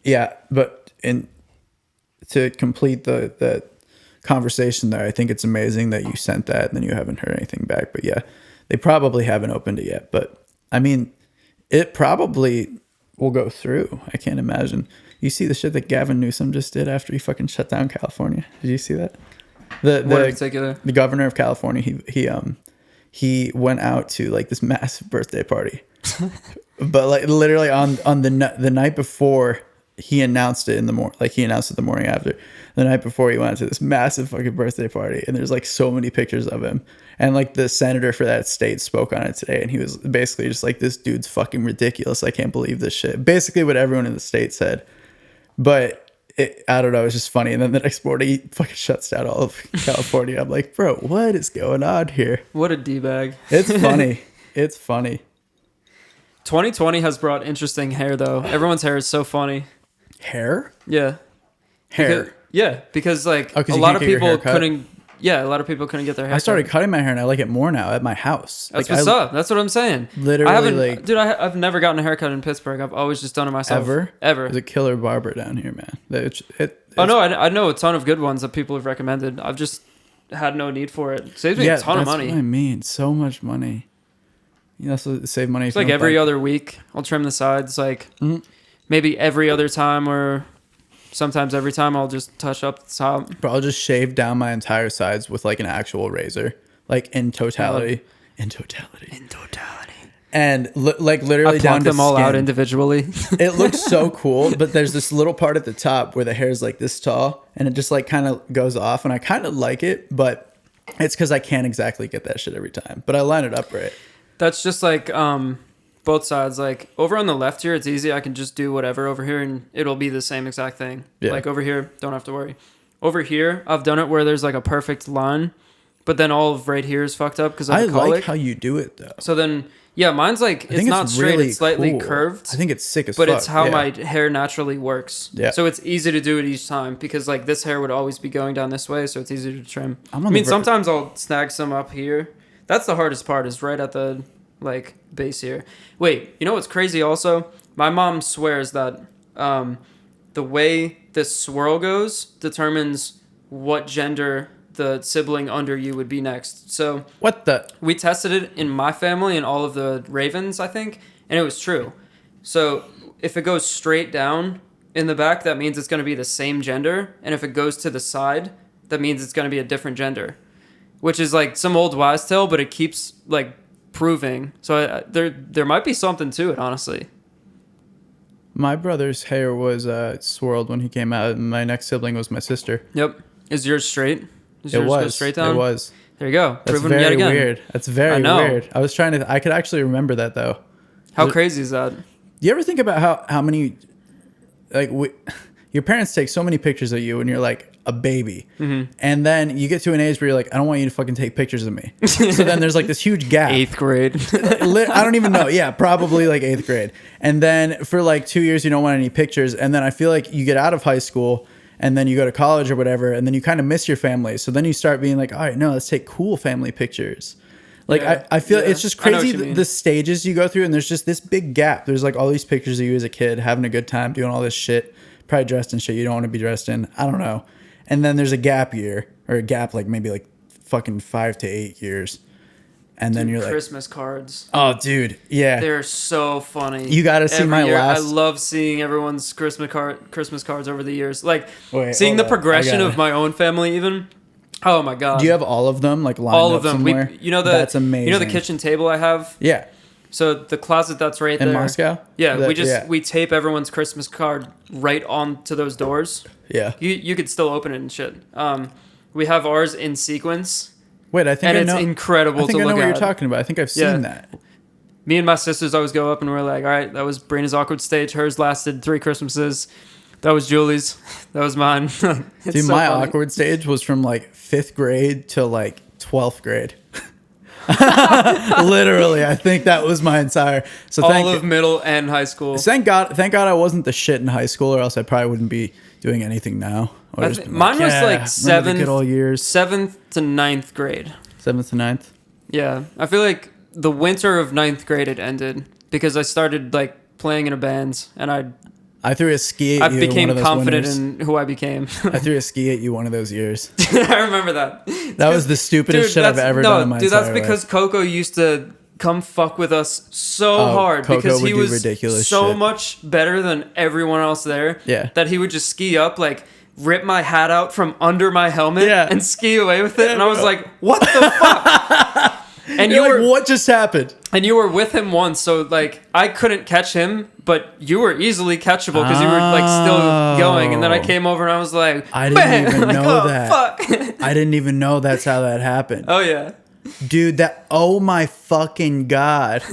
Yeah, but to complete the conversation there, I think it's amazing that you sent that and then you haven't heard anything back. But yeah, they probably haven't opened it yet. But I mean, it probably will go through. I can't imagine. You see the shit that Gavin Newsom just did after he fucking shut down California? Did you see that? What in particular? The governor of California, he went out to like this massive birthday party. But like literally on the night before he announced it in the morning, like he announced it the morning after. The night before he went to this massive fucking birthday party, and there's like so many pictures of him. And like the senator for that state spoke on it today, and he was basically just like, "This dude's fucking ridiculous. I can't believe this shit." Basically, what everyone in the state said. But I don't know. It's just funny. And then the next morning, he fucking shuts down all of California. I'm like, bro, what is going on here? What a d-bag. It's funny. It's funny. 2020 has brought interesting hair, though. Everyone's hair is so funny. Hair? Yeah. Hair. Because like a lot of people couldn't. Yeah, a lot of people couldn't get their hair. I started cutting my hair, and I like it more now at my house. That's what's up. That's what I'm saying. Literally, I've never gotten a haircut in Pittsburgh. I've always just done it myself. Ever. There's a killer barber down here, man. I know a ton of good ones that people have recommended. I've just had no need for it. Saves me a ton of money. That's what I mean. So much money. You also save money. It's like every other week, I'll trim the sides. Like maybe every other time, or sometimes every time, I'll just touch up the top. But I'll just shave down my entire sides with like an actual razor, like in totality. And like literally down to them all skin. out individually. It looks so cool, but there's this little part at the top where the hair is like this tall, and it just like kind of goes off, and I kind of like it, but it's because I can't exactly get that shit every time. But I line it up right. That's just like both sides. Like over on the left here, it's easy. I can just do whatever over here, and it'll be the same exact thing. Yeah. Like over here, don't have to worry. Over here, I've done it where there's like a perfect line, but then all of right here is fucked up because I like how you do it though. So then, yeah, mine's like it's not straight; really it's slightly curved. I think it's sick as fuck. But it's how my hair naturally works. Yeah. So it's easy to do it each time because like this hair would always be going down this way, so it's easier to trim. Sometimes I'll snag some up here. That's the hardest part, is right at the like base here. Wait, you know what's crazy also? My mom swears that the way this swirl goes determines what gender the sibling under you would be next. So we tested it in my family and all of the Ravens, I think, and it was true. So if it goes straight down in the back, that means it's going to be the same gender, and if it goes to the side, that means it's going to be a different gender, which is like some old wives' tale, but it keeps like proving. So there might be something to it, honestly. My brother's hair was swirled when he came out, and my next sibling was my sister. Yep. Is yours straight? It was straight down. It was. There you go. That's very yet again. Weird. That's very weird. I was trying to. I could actually remember that though. How crazy is that? Do you ever think about how many, like, your parents take so many pictures of you when you're like a baby, and then you get to an age where you're like, I don't want you to fucking take pictures of me. So then there's like this huge gap. 8th grade. I don't even know. Yeah, probably like 8th grade. And then for like 2 years, you don't want any pictures. And then I feel like you get out of high school, and then you go to college or whatever, and then you kind of miss your family. So then you start being like, all right, no, let's take cool family pictures. Like, yeah, I feel it's just crazy the stages you go through, and there's just this big gap. There's like all these pictures of you as a kid having a good time, doing all this shit, probably dressed in shit you don't want to be dressed in. I don't know. And then there's a gap year, or a gap like maybe like fucking 5 to 8 years. And then you're like, Christmas cards. Oh, dude. Yeah. They're so funny. You got to see my last. I love seeing everyone's Christmas cards over the years. Like seeing the progression of my own family even. Oh my God. Do you have all of them like lined all of up them? Somewhere? That's amazing. You know the kitchen table I have? Yeah. So the closet that's right there. In Moscow? Yeah. We tape everyone's Christmas card right onto those doors. Yeah. You could still open it and shit. We have ours in sequence. Wait, I think and I it's know. incredible I think to I know look what at. you're talking about. I think I've Yeah. seen that. Me and my sisters always go up and we're like, all right, that was Brina's awkward stage. Hers lasted 3 Christmases. That was Julie's. That was mine. It's Dude, so my funny. awkward stage was from like 5th grade to like 12th grade. Literally, I think that was my entire. So All of middle and high school. thank God I wasn't the shit in high school, or else I probably wouldn't be doing anything now. I would've just been Mine was yeah, like remember the good old years. 7th to 9th grade. 7th to 9th. Yeah. I feel like the winter of 9th grade it ended because I started like playing in a band and I threw a ski at I you. became one of those confident winters. in who I became. I threw a ski at you one of those years. I remember that. That was the stupidest shit I've ever done in my entire that's because life. Coco used to come fuck with us so Oh, hard Coco because would he do was ridiculous so shit. much better than everyone else there. Yeah. That he would just ski up, like rip my hat out from under my helmet Yeah. and ski away with it. Yeah, And I was bro. like, what the fuck? And you You're were like, what just happened? and you were with him once, so like I couldn't catch him, but you were easily catchable because you were like still going. And then I came over and I was like, I didn't "Man," even like, know oh, that. Fuck. I didn't even know that's how that happened. Oh yeah. Dude, oh my fucking God.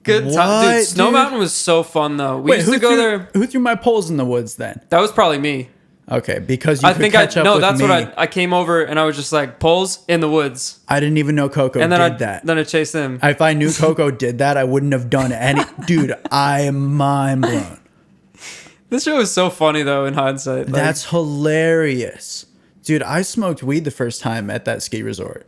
Good time. What, Dude, Snow dude? Mountain was so fun though. We Wait, used to go there. Who threw my poles in the woods then? That was probably me. Okay, because you I could think catch up no, with that's me. what I came over and I was just like poles in the woods. I didn't even know Coco And then did I that. then I chased him. If I knew Coco did that, I wouldn't have done any. Dude, I am mind blown. This show was so funny though in hindsight. Like, That's hilarious. Dude, I smoked weed the first time at that ski resort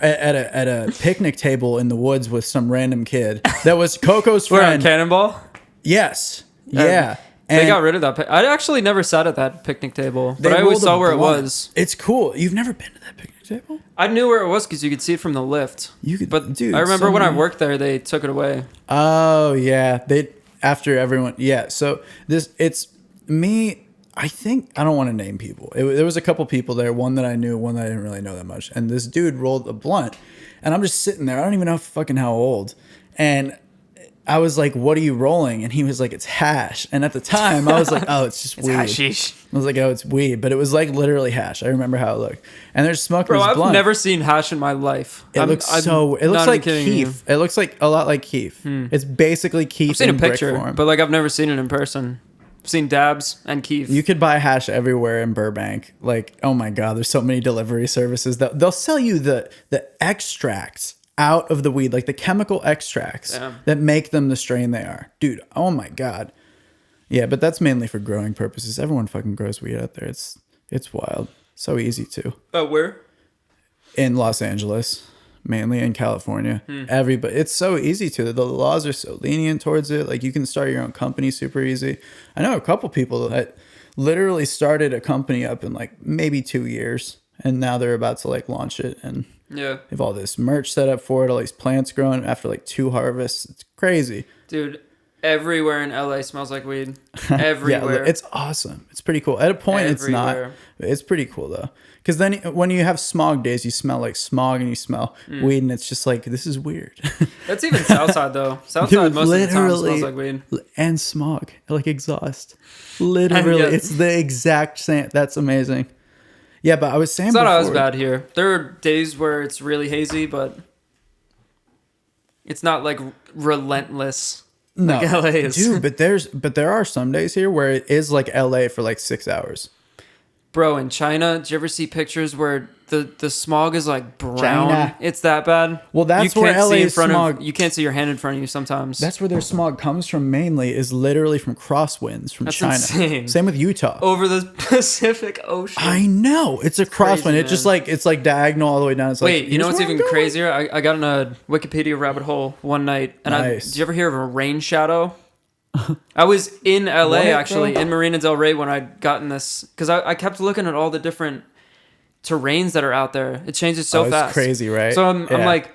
at a picnic table in the woods with some random kid that was Coco's we're on friend. Cannonball. Yes. Yeah. They And got rid of that. I actually never sat at that picnic table, but they I always rolled a saw where it blunt. was. It's cool. You've never been to that picnic table? I knew where it was because you could see it from the lift. You could, But dude, I remember so when I many- worked there, they took it away. Oh yeah, after everyone. Yeah, so it's me. I think I don't want to name people. There was a couple people there. One that I knew, one that I didn't really know that much. And this dude rolled a blunt, and I'm just sitting there. I don't even know fucking how old. And I was like, "What are you rolling?" And he was like, "It's hash." And at the time, I was like, "Oh, it's just weed." Hashish. I was like, "Oh, it's weed," but it was like literally hash. I remember how it looked. And they're smoking Bro, this I've blunt. never seen hash in my life. It looks so. It looks not like even kidding you. keef. It looks like a lot like keef. It's basically keef I've seen a in brick picture, form. but like I've never seen it in person. I've seen dabs and keef. You could buy hash everywhere in Burbank. Like, oh my God, there's so many delivery services that they'll sell you the extracts out of the weed, like the chemical extracts Damn. that make them the strain they are. Dude, oh my God. Yeah, but that's mainly for growing purposes. Everyone fucking grows weed out there. It's wild. So easy to. Where? In Los Angeles, mainly in California. Everybody, it's so easy to. The laws are so lenient towards it. Like you can start your own company super easy. I know a couple people that literally started a company up in like maybe 2 years, and now they're about to like launch it, and Yeah. they have all this merch set up for it, all these plants growing after like 2 harvests. It's crazy. Dude, everywhere in LA smells like weed. Yeah, Everywhere. it's awesome. It's pretty cool. At a point, it's not. Everywhere. It's pretty cool though. Because then when you have smog days, you smell like smog and you smell weed, and it's just like, this is weird. That's even Southside though. Southside Dude, most of the time literally. smells like weed. And smog, like exhaust. Literally, Yeah. it's the exact same. That's amazing. Yeah, but I was saying It's not before, as bad here. There are days where it's really hazy, but it's not like relentless. No, like LA is. dude, but there are some days here where it is like LA for like 6 hours. Bro, in China, did you ever see pictures where the smog is like brown? China. It's that bad. Well, that's you where can't see LA in is front smog. of you can't see your hand in front of you sometimes. That's where their smog comes from mainly, is literally from crosswinds from That's China. insane. Same with Utah. over the Pacific Ocean. I know. It's a crosswind. crazy, It's just man. like it's like diagonal all the way down. It's Wait, like, you know here's what's where I'm even going. crazier? I got in a Wikipedia rabbit hole one night, and Nice. did you ever hear of a rain shadow? I was in LA What, actually, bro? in Marina Del Rey when I'd gotten this, because I kept looking at all the different terrains that are out there. It changes so Oh, it's fast. crazy, right? So I'm Yeah. like,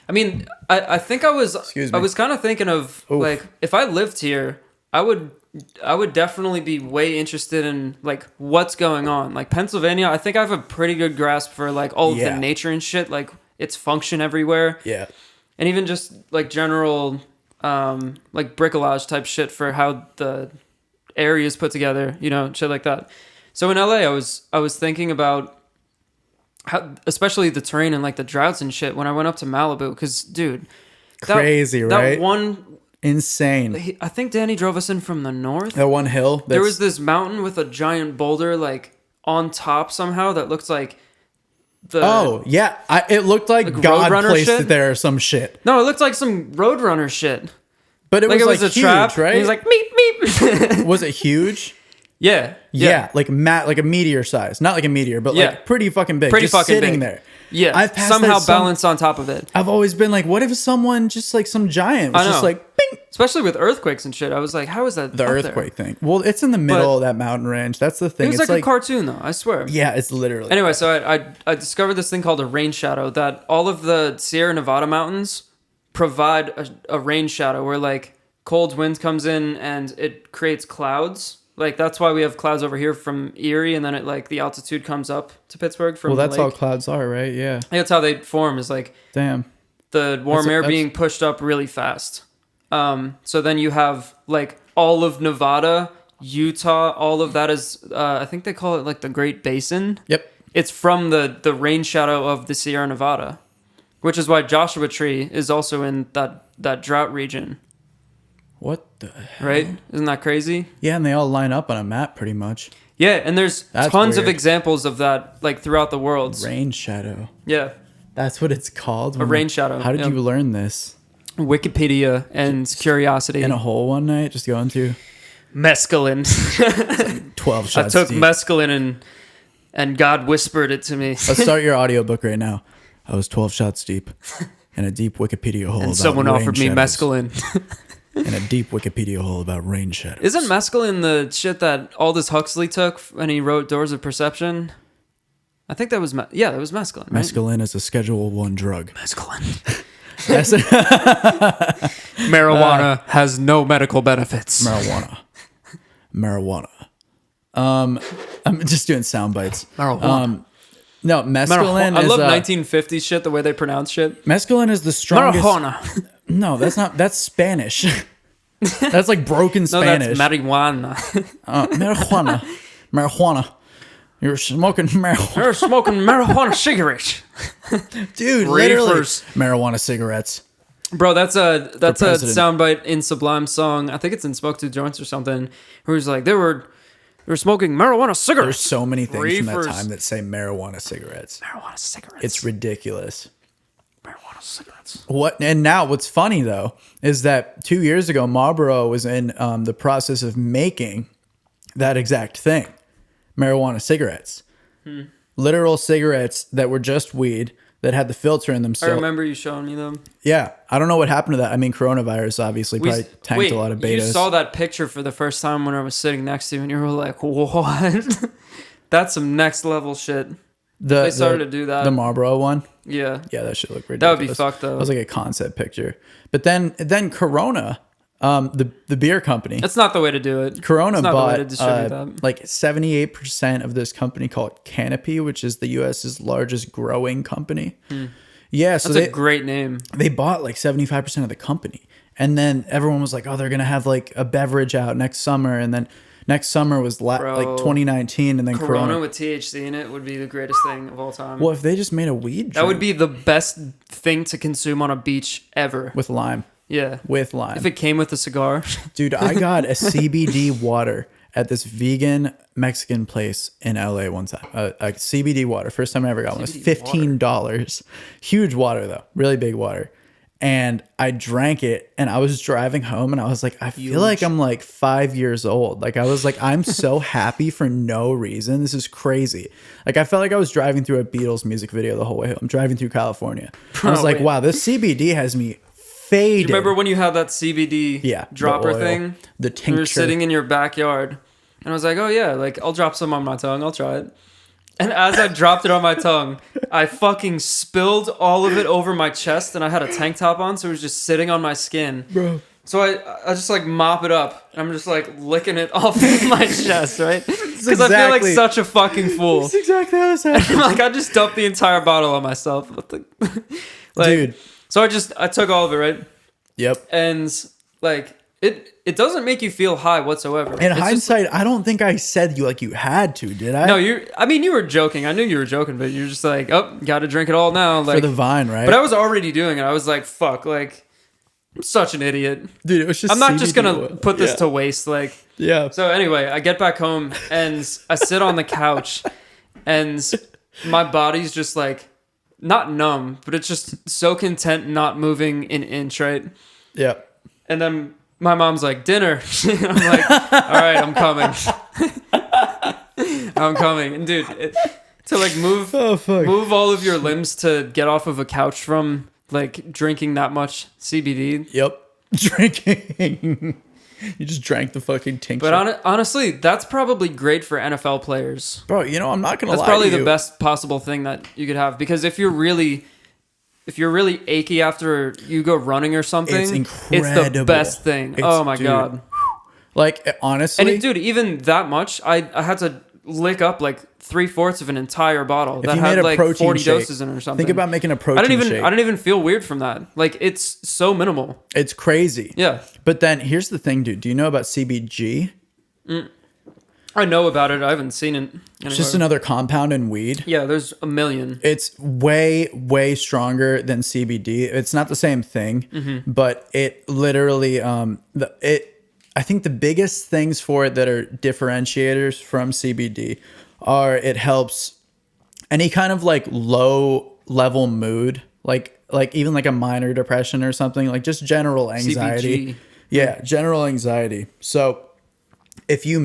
I mean, I think I was Excuse I me. was kind of thinking of Oof. like, if I lived here, I would definitely be way interested in like what's going on. Like Pennsylvania, I think I have a pretty good grasp for like all of Yeah. the nature and shit, like its function everywhere, Yeah. and even just like general like bricolage type shit for how the area is put together, you know, shit like that. So in LA, I was thinking about especially the terrain and like the droughts and shit when I went up to Malibu. Because, dude, Crazy, right? That one, Insane. I think Danny drove us in from the north. That one hill. There was this mountain with a giant boulder like on top somehow that looks like the. Oh yeah, it looked like God Roadrunner placed shit? it there or some shit. No, it looked like some Roadrunner shit. But it was like a huge, trap, right? And he's like meep meep. Was it huge? Yeah. Like a meteor size, not like a meteor, but Yeah. like pretty fucking big. Pretty just fucking sitting big. there. Yeah. I've passed somehow that balanced on top of it. I've always been like, what if someone just like some giant was I know. just like, bing, Especially with earthquakes and shit. I was like, how is that the up earthquake thing? Well, it's in the middle of that mountain range. That's the there? thing. It was It's like a cartoon though, I swear. yeah, it's literally. Anyway, so I discovered this thing called a rain shadow that all of the Sierra Nevada mountains provide a rain shadow where like cold wind comes in and it creates clouds. Like that's why we have clouds over here from Erie, and then it like the altitude comes up to Pittsburgh from. Well, that's the all lake. clouds are, right? Yeah. I think that's how they form. Is like Damn. the warm air that's- being pushed up really fast. So then you have like all of Nevada, Utah, all of that is I think they call it like the Great Basin. Yep. It's from the rain shadow of the Sierra Nevada, which is why Joshua Tree is also in that drought region. What the hell? Right? Isn't that crazy? Yeah, and they all line up on a map pretty much. Yeah, and there's That's tons of weird. examples of that like throughout the world. Rain shadow. Yeah. That's what it's called. A rain shadow. How did yeah. you learn this? Wikipedia and curiosity. In a hole one night, just going through Mescaline. 12 I shots took deep. mescaline and God whispered it to me. Let's start your audiobook right now. I was 12 shots deep in a deep Wikipedia hole. And about someone rain offered me shadows. mescaline. In a deep Wikipedia hole about rain shadows. Isn't mescaline the shit that Aldous Huxley took when he wrote Doors of Perception? I think that was that was mescaline. Right? Mescaline is a Schedule 1 drug. Mescaline. That's Marijuana has no medical benefits. Marijuana. I'm just doing sound bites. Marijuana. No, mescaline I is love 1950s shit, the way they pronounce shit. mescaline is the strongest. Marijuana. No, that's not. That's Spanish. That's like broken No, Spanish. that's marijuana. Marijuana. You're smoking marijuana, They're smoking marijuana cigarettes. dude. Literally, Reefers. marijuana cigarettes. Bro, that's a president. soundbite in Sublime's song. I think it's in Smoke Two Joints or something. Where he's like, they were smoking marijuana There's cigarettes. so many things from that Reefers. time that say marijuana cigarettes. Marijuana cigarettes. It's ridiculous. marijuana cigarettes. What's funny though is that 2 years ago Marlboro was in the process of making that exact thing, marijuana cigarettes, literal cigarettes that were just weed that had the filter in them. I So remember you showing me them. yeah, I don't know what happened to that. I mean, coronavirus obviously probably tanked a lot of betas. You saw that picture for the first time when I was sitting next to you, and you were like, "What? That's some next level shit." They started to do that. The Marlboro one. Yeah. Yeah, that should look ridiculous. That would be fucked though. That was like a concept picture. But then Corona, the beer company. That's not the way to do it. Corona It's not bought the way to distribute that. like 78% of this company called Canopy, which is the U.S.'s largest growing company. Yeah, so That's a great name. they bought like 75% of the company. And then everyone was like, oh, they're going to have like a beverage out next summer. And then next summer was like 2019. And then Corona with THC in it would be the greatest thing of all time. Well, if they just made a weed drink That would be the best thing to consume on a beach ever. with lime. Yeah. With lime. If it came with a cigar. Dude, I got a CBD water at this vegan Mexican place in LA one time. A CBD water. First time I ever got one. It was $15. Huge water though. Really big water. And I drank it and I was driving home and I was like, I feel like I'm like 5 years old. Like I was like, I'm so happy for no reason. This is crazy. Like I felt like I was driving through a Beatles music video the whole way home. I'm driving through California. I was like, wait. wow, this CBD has me faded. You remember when you had that CBD the dropper oil, thing? the We tincture. were sitting in your backyard. And I was like, oh yeah, like I'll drop some on my tongue. I'll try it. And as I dropped it on my tongue, I fucking spilled all of it over my chest, and I had a tank top on, so it was just sitting on my skin. Bro. So I just like mop it up, and I'm just like licking it off of my chest, right? Because I feel like exactly- such a fucking fool. That's exactly how this happened. Like I just dumped the entire bottle on myself. What the, like, Dude. So I took all of it, right? Yep. And like It doesn't make you feel high whatsoever. In It's just- hindsight, I don't think I said you had to, did I? no, you were joking. I knew you were joking, but you're just like, oh, got to drink it all now. Like for the vine, right? But I was already doing it. I was like, fuck, like I'm such an idiot. Dude, it was just I'm not just CBD gonna oil. put this to waste. Like, Yeah. so anyway, I get back home and I sit on the couch, and my body's just like not numb, but it's just so content not moving an inch, right? Yeah. And then my mom's like, dinner. I'm like, all right, I'm coming. I'm coming. And dude, to like move all of your limbs to get off of a couch from like drinking that much CBD. Yep. Drinking. You just drank the fucking tincture. But honestly, that's probably great for NFL players. Bro, you know, I'm not going to lie That's probably to you. the best possible thing that you could have, because if you're really achy after you go running or something, It's it's the incredible. best thing. Oh my dude, God. Like, honestly. And dude, even that much, I had to lick up like 3/4 of an entire bottle that you had made a like protein 40 shake, doses in it or something. think about making a protein shake. I didn't even feel weird from that. Like, it's so minimal. It's crazy. Yeah. But then here's the thing, dude. Do you know about CBG? I know about it. I haven't seen it. It's just another compound in weed. Yeah, there's a million. It's way, way stronger than CBD. It's not the same thing, but it literally, I think the biggest things for it that are differentiators from CBD are it helps any kind of like low level mood, like even like a minor depression or something, like just general anxiety. CBG. Yeah, general anxiety. So if you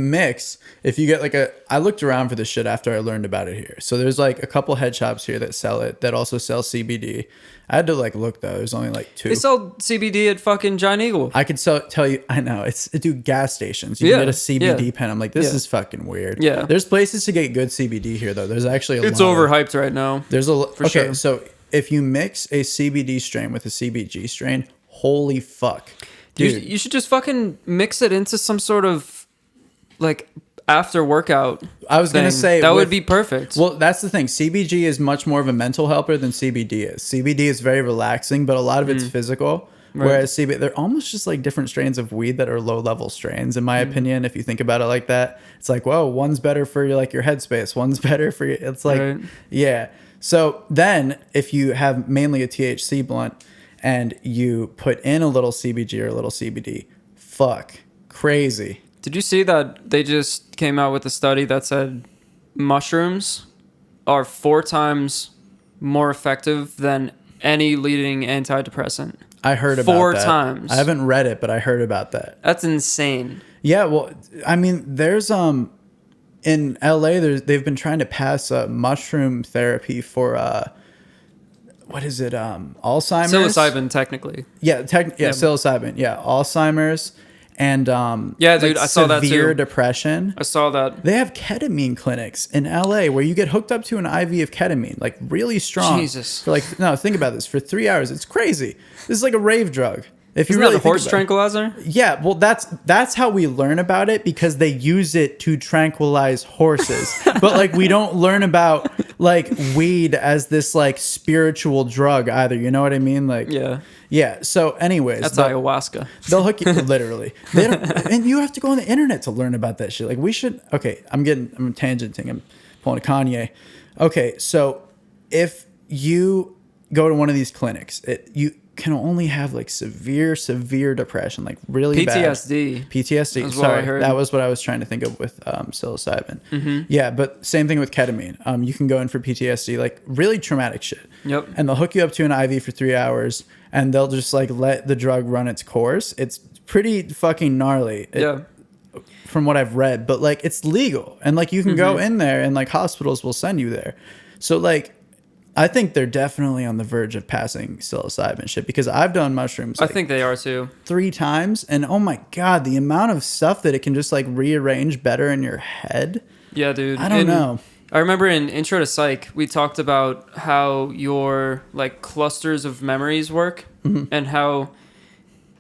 get like I looked around for this shit after I learned about it here. So there's like a couple head shops here that sell it, that also sell CBD. I had to like look though. There's only like 2. They sell CBD at fucking Giant Eagle. I could tell you, I know it's gas stations. You can get a CBD pen. I'm like, this is fucking weird. Yeah. There's places to get good CBD here though. There's actually It's lot of- overhyped right now. There's okay. sure. So if you mix a CBD strain with a CBG strain, holy fuck, dude. You should just fucking mix it into some sort of like after workout. I was gonna thing. say that with- would be perfect. Well, that's the thing. CBG is much more of a mental helper than CBD is. CBD is very relaxing, but a lot of it's physical. Right. Whereas CBD, they're almost just like different strains of weed that are low level strains, in my opinion. If you think about it like that, it's like, whoa, one's better for your, like your headspace. One's better for your, it's like, Right. yeah. So then if you have mainly a THC blunt and you put in a little CBG or a little CBD, fuck, crazy. Did you see that they just came out with a study that said mushrooms are 4 times more effective than any leading antidepressant? I heard about 4 that. times. I haven't read it, but I heard about that. That's insane. Yeah, well, I mean, there's in LA, they've been trying to pass mushroom therapy for what is it? Alzheimer's. Psilocybin, technically. Yeah, psilocybin. Yeah, Alzheimer's and Yeah, dude, I saw that severe too. depression. I saw that. They have ketamine clinics in LA where you get hooked up to an IV of ketamine, like really strong. Jesus. For like, no, think about this. For 3 hours, it's crazy. This is like a rave drug. If you Isn't really that a think horse about it. tranquilizer? Yeah, well, that's how we learn about it, because they use it to tranquilize horses. But like, we don't learn about like weed as this like spiritual drug either. You know what I mean? Like, yeah. So, anyways, That's ayahuasca. they'll hook you literally. They don't, and you have to go on the internet to learn about that shit. Like, we should. Okay, I'm tangenting. I'm pulling a Kanye. Okay, so if you go to one of these clinics, you can only have like severe depression, like really PTSD. bad PTSD. That's what I Sorry, heard. that was what I was trying to think of with psilocybin. Mm-hmm. Yeah, but same thing with ketamine. You can go in for PTSD, like really traumatic shit. Yep. And they'll hook you up to an IV for 3 hours, and they'll just like let the drug run its course. It's pretty fucking gnarly. Yeah. From what I've read, but like it's legal, and like you can go Mm-hmm. in there, and like hospitals will send you there. So like, I think they're definitely on the verge of passing psilocybin shit, because I've done mushrooms I like think they are too. 3 times, and oh my god, the amount of stuff that it can just like rearrange better in your head. Yeah, dude. I don't know. I remember in Intro to Psych, we talked about how your like clusters of memories work, and how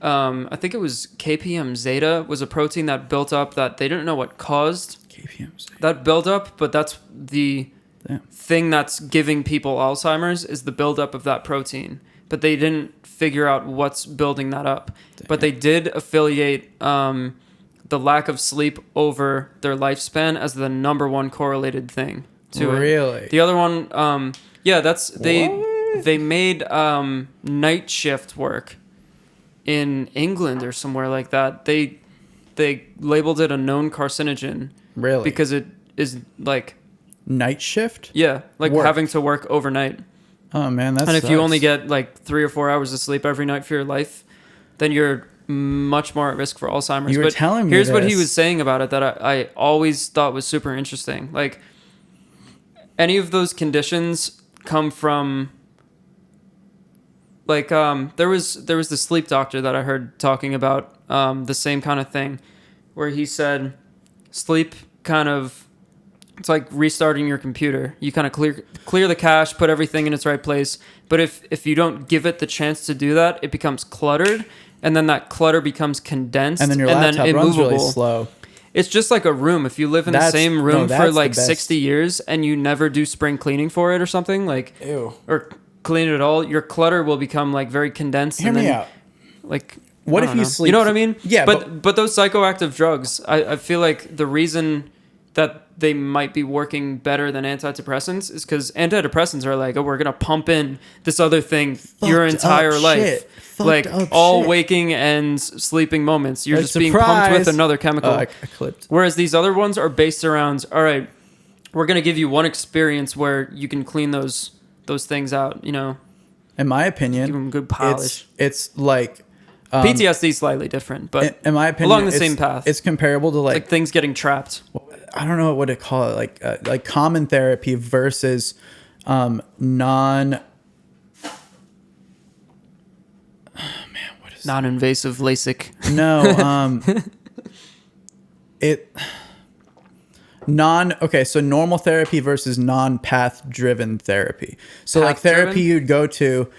I think it was KPM zeta was a protein that built up that they didn't know what caused KPMs. that buildup, but that's the Damn. thing that's giving people Alzheimer's is the buildup of that protein. But they didn't figure out what's building that up. But they did affiliate the lack of sleep over their lifespan as the number one correlated thing to it. Really? The other one, they made night shift work in England or somewhere like that. They labeled it a known carcinogen. Really? Because it is like night shift? Yeah, like work. having to work overnight. Oh man, that's and if you only get like 3 or 4 hours of sleep every night for your life, then you're much more at risk for Alzheimer's. You were telling me here's what he this. was saying about it that I always thought was super interesting. Like any of those conditions come from like there was the sleep doctor that I heard talking about the same kind of thing, where he said sleep kind of, it's like restarting your computer. You kind of clear the cache, put everything in its right place. But if you don't give it the chance to do that, it becomes cluttered, and then that clutter becomes condensed, and then your laptop runs really slow. It's just like a room. If you live in the same room for like 60 years and you never do spring cleaning for it or something, like, ew, or clean it at all, your clutter will become like very condensed. Hear me out. Like, what if you sleep? You know what I mean? Yeah. But those psychoactive drugs, I feel like the reason that they might be working better than antidepressants is because antidepressants are like, oh, we're gonna pump in this other thing your entire life, like all waking and sleeping moments. You're just being pumped with another chemical. I clipped. Whereas these other ones are based around, all right, we're gonna give you one experience where you can clean those things out. You know, in my opinion, give them good polish. It's like PTSD is slightly different, but in my opinion, along the same path. It's comparable to like things getting trapped. I don't know what to call it, like common therapy versus non-invasive LASIK. No, so normal therapy versus non-path driven therapy. So like therapy you'd go to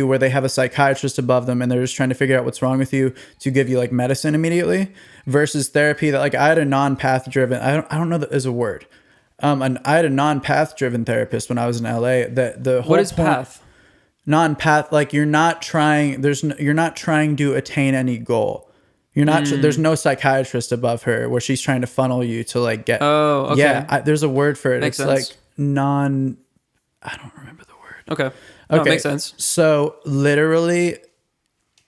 where they have a psychiatrist above them and they're just trying to figure out what's wrong with you to give you like medicine immediately, versus therapy that like I had a non-path driven, I don't know that is a word. I had a non-path driven therapist when I was in LA. The whole what is path? Non-path, like you're not trying to attain any goal. You're not. There's no psychiatrist above her where she's trying to funnel you to like get. Oh, okay. Yeah, there's a word for it. Makes it's sense. like non. I don't remember the word. Okay. No, it makes sense. So literally,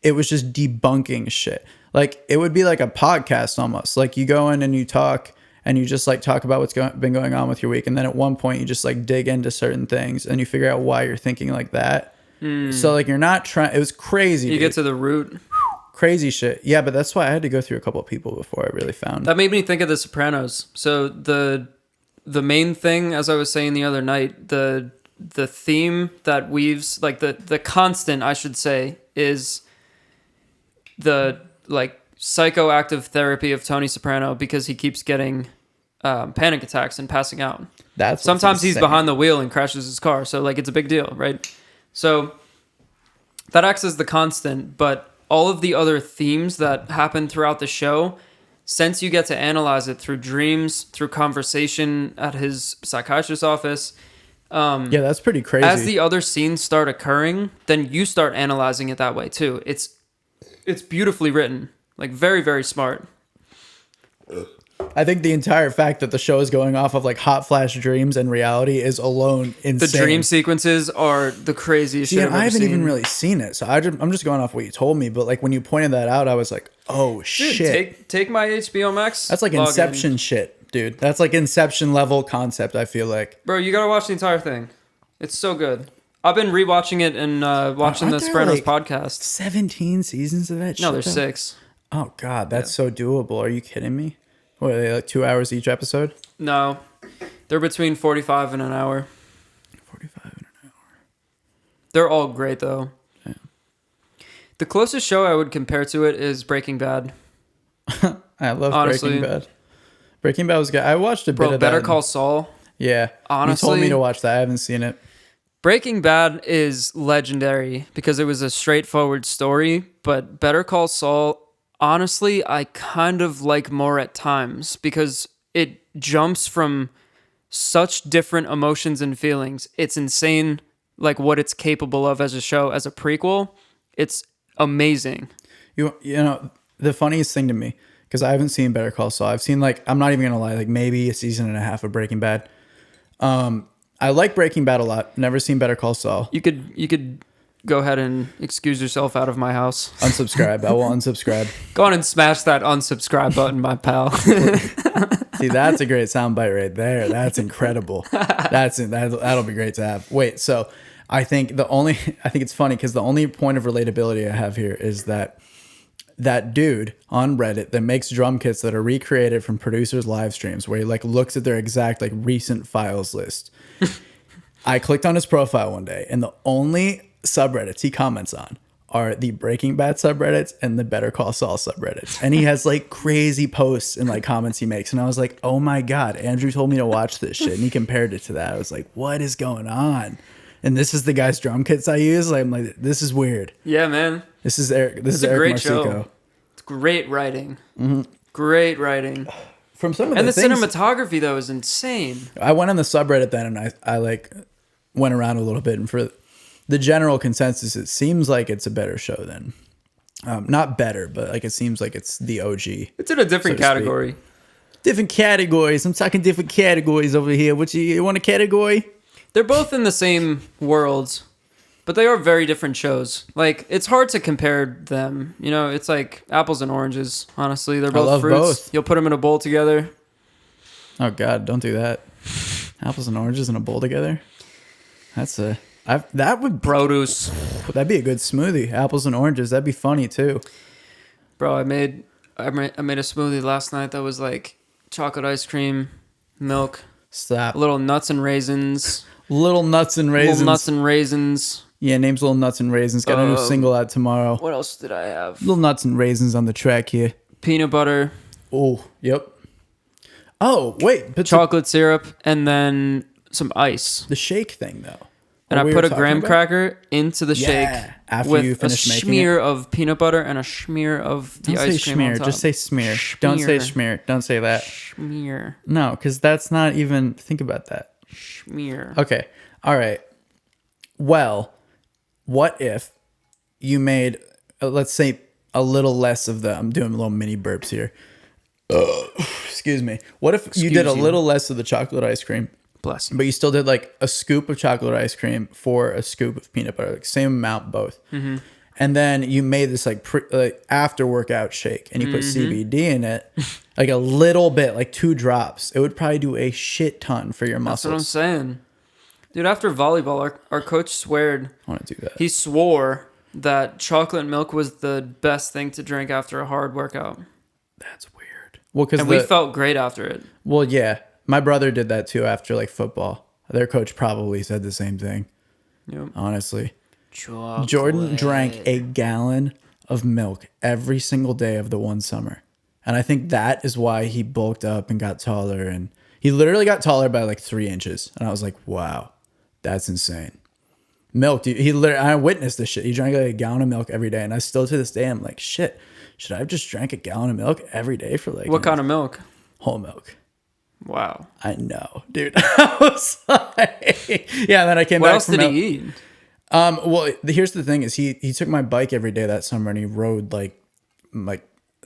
it was just debunking shit. Like it would be like a podcast almost. Like you go in and you talk and you just like talk about what's been going on with your week, and then at one point you just like dig into certain things and you figure out why you're thinking like that. So like you're not trying. It was crazy. You get to the root. Crazy shit. Yeah, but that's why I had to go through a couple of people before I really found. That made me think of The Sopranos. So the main thing, as I was saying the other night, the theme that weaves, like the constant, I should say, is the like psychoactive therapy of Tony Soprano, because he keeps getting panic attacks and passing out. Sometimes he's behind the wheel and crashes his car, so like it's a big deal, right? So that acts as the constant, but all of the other themes that happen throughout the show, since you get to analyze it through dreams, through conversation at his psychiatrist's office. Yeah, that's pretty crazy. As the other scenes start occurring, then you start analyzing it that way too. It's beautifully written, like very, very smart. I think the entire fact that the show is going off of like hot flash dreams and reality is alone insane. The dream sequences are the craziest shit I've ever I haven't seen. even really seen it, so I'm just going off what you told me. But like when you pointed that out, I was like, oh Dude, shit! Take my HBO Max. That's like Inception shit, dude. That's like Inception level concept. I feel like, bro, you gotta watch the entire thing. It's so good. I've been rewatching it and watching the Sopranos podcast. 17 seasons of that shit? No, there's 6. Oh god, that's so doable. Are you kidding me? What are they, like 2 hours each episode? No, they're between 45 and an hour. 45 and an hour. They're all great though. Yeah. The closest show I would compare to it is Breaking Bad. I love Breaking Bad. Breaking Bad was good. I watched a bit of that. Better Call Saul. Yeah. Honestly, you told me to watch that. I haven't seen it. Breaking Bad is legendary because it was a straightforward story, but Better Call Saul, honestly, I kind of like more at times because it jumps from such different emotions and feelings. It's insane, like what it's capable of as a show, as a prequel, it's amazing. You know, the funniest thing to me, because I haven't seen Better Call Saul. I've seen like, I'm not even gonna lie, like maybe a season and a half of Breaking Bad. I like Breaking Bad a lot. Never seen Better Call Saul. You could go ahead and excuse yourself out of my house. Unsubscribe. I will unsubscribe. Go on and smash that unsubscribe button, my pal. See, that's a great soundbite right there. That's incredible. That'll be great to have. Wait, so I think it's funny because the only point of relatability I have here is that dude on Reddit that makes drum kits that are recreated from producers' live streams, where he like looks at their exact like recent files list. I clicked on his profile one day, and the only subreddits he comments on are the Breaking Bad subreddits and the Better Call Saul subreddits. And he has like crazy posts and like comments he makes. And I was like, oh my God, Andrew told me to watch this shit. And he compared it to that. I was like, what is going on? And this is the guy's drum kits I use. I'm like, this is weird. Yeah, man. This is Eric. This is a Eric great Marcico. show. It's great writing. Mm-hmm. Great writing. From some of and the things, cinematography though is insane. I went on the subreddit then, and I like went around a little bit, and for the general consensus, it seems like it's a better show than, not better, but like it seems like it's the OG. It's in a different category. Different categories. I'm talking different categories over here. What you want a category? They're both in the same world, but they are very different shows. Like, it's hard to compare them. You know, it's like apples and oranges, honestly. They're both fruits. Both. You'll put them in a bowl together. Oh, God, don't do that. Apples and oranges in a bowl together? That would... Produce. That'd be a good smoothie. Apples and oranges. That'd be funny, too. Bro, I made a smoothie last night that was like chocolate ice cream, milk. Stop. Little nuts and raisins. Little nuts and raisins. Little nuts and raisins. Yeah, name's Little Nuts and Raisins. Got a new single out tomorrow. What else did I have? Little Nuts and Raisins on the track here. Peanut butter. Oh, yep. Oh, wait. But chocolate syrup and then some ice. The shake thing, though. And I put a graham cracker into the shake after you with a smear of peanut butter and a smear of the ice cream on top. Just say smear. Don't say smear. Don't say that. Smear. No, because that's not even... Think about that. Smear. Okay. All right. Well, what if you made, let's say, a little less of the... I'm doing little mini burps here. Excuse me. What if you did a little less of the chocolate ice cream? Bless. But you still did like a scoop of chocolate ice cream for a scoop of peanut butter, like same amount both. Mm-hmm. And then you made this like after workout shake, and you put CBD in it, like a little bit, like 2 drops. It would probably do a shit ton for your muscles. That's what I'm saying, dude. After volleyball, our coach sweared. I want to do that. He swore that chocolate milk was the best thing to drink after a hard workout. That's weird. Well, because we felt great after it. Well, yeah. My brother did that too after like football. Their coach probably said the same thing. Yep. Honestly. Chocolate. Jordan drank a gallon of milk every single day of the one summer. And I think that is why he bulked up and got taller. And he literally got taller by like 3 inches. And I was like, wow, that's insane. Milk, dude, I witnessed this shit. He drank like a gallon of milk every day. And I still to this day, I'm like, shit, should I have just drank a gallon of milk every day for like... What kind of milk? Whole milk. Wow. I know, dude. I was like, yeah, and then I came back. What else did he eat? Well, here's the thing is he took my bike every day that summer, and he rode like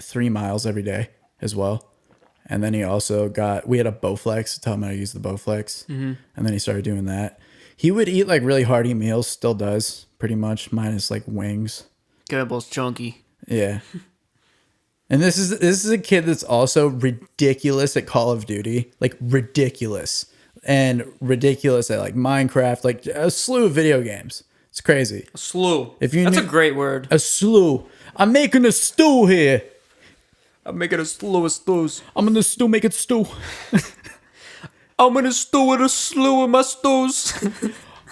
3 miles every day as well. And then he also we had a Bowflex, tell him how to use the Bowflex. Mm-hmm. And then he started doing that. He would eat like really hearty meals, still does pretty much, minus like wings. Goebbels chunky. Yeah. And this is a kid that's also ridiculous at Call of Duty, like ridiculous, and ridiculous at like Minecraft, like a slew of video games. It's crazy. A slew. That's a great word. A slew. I'm making a stew here. I'm making a slew of stews. I'm gonna stew, make it stew. I'm gonna stew with a slew of my stews.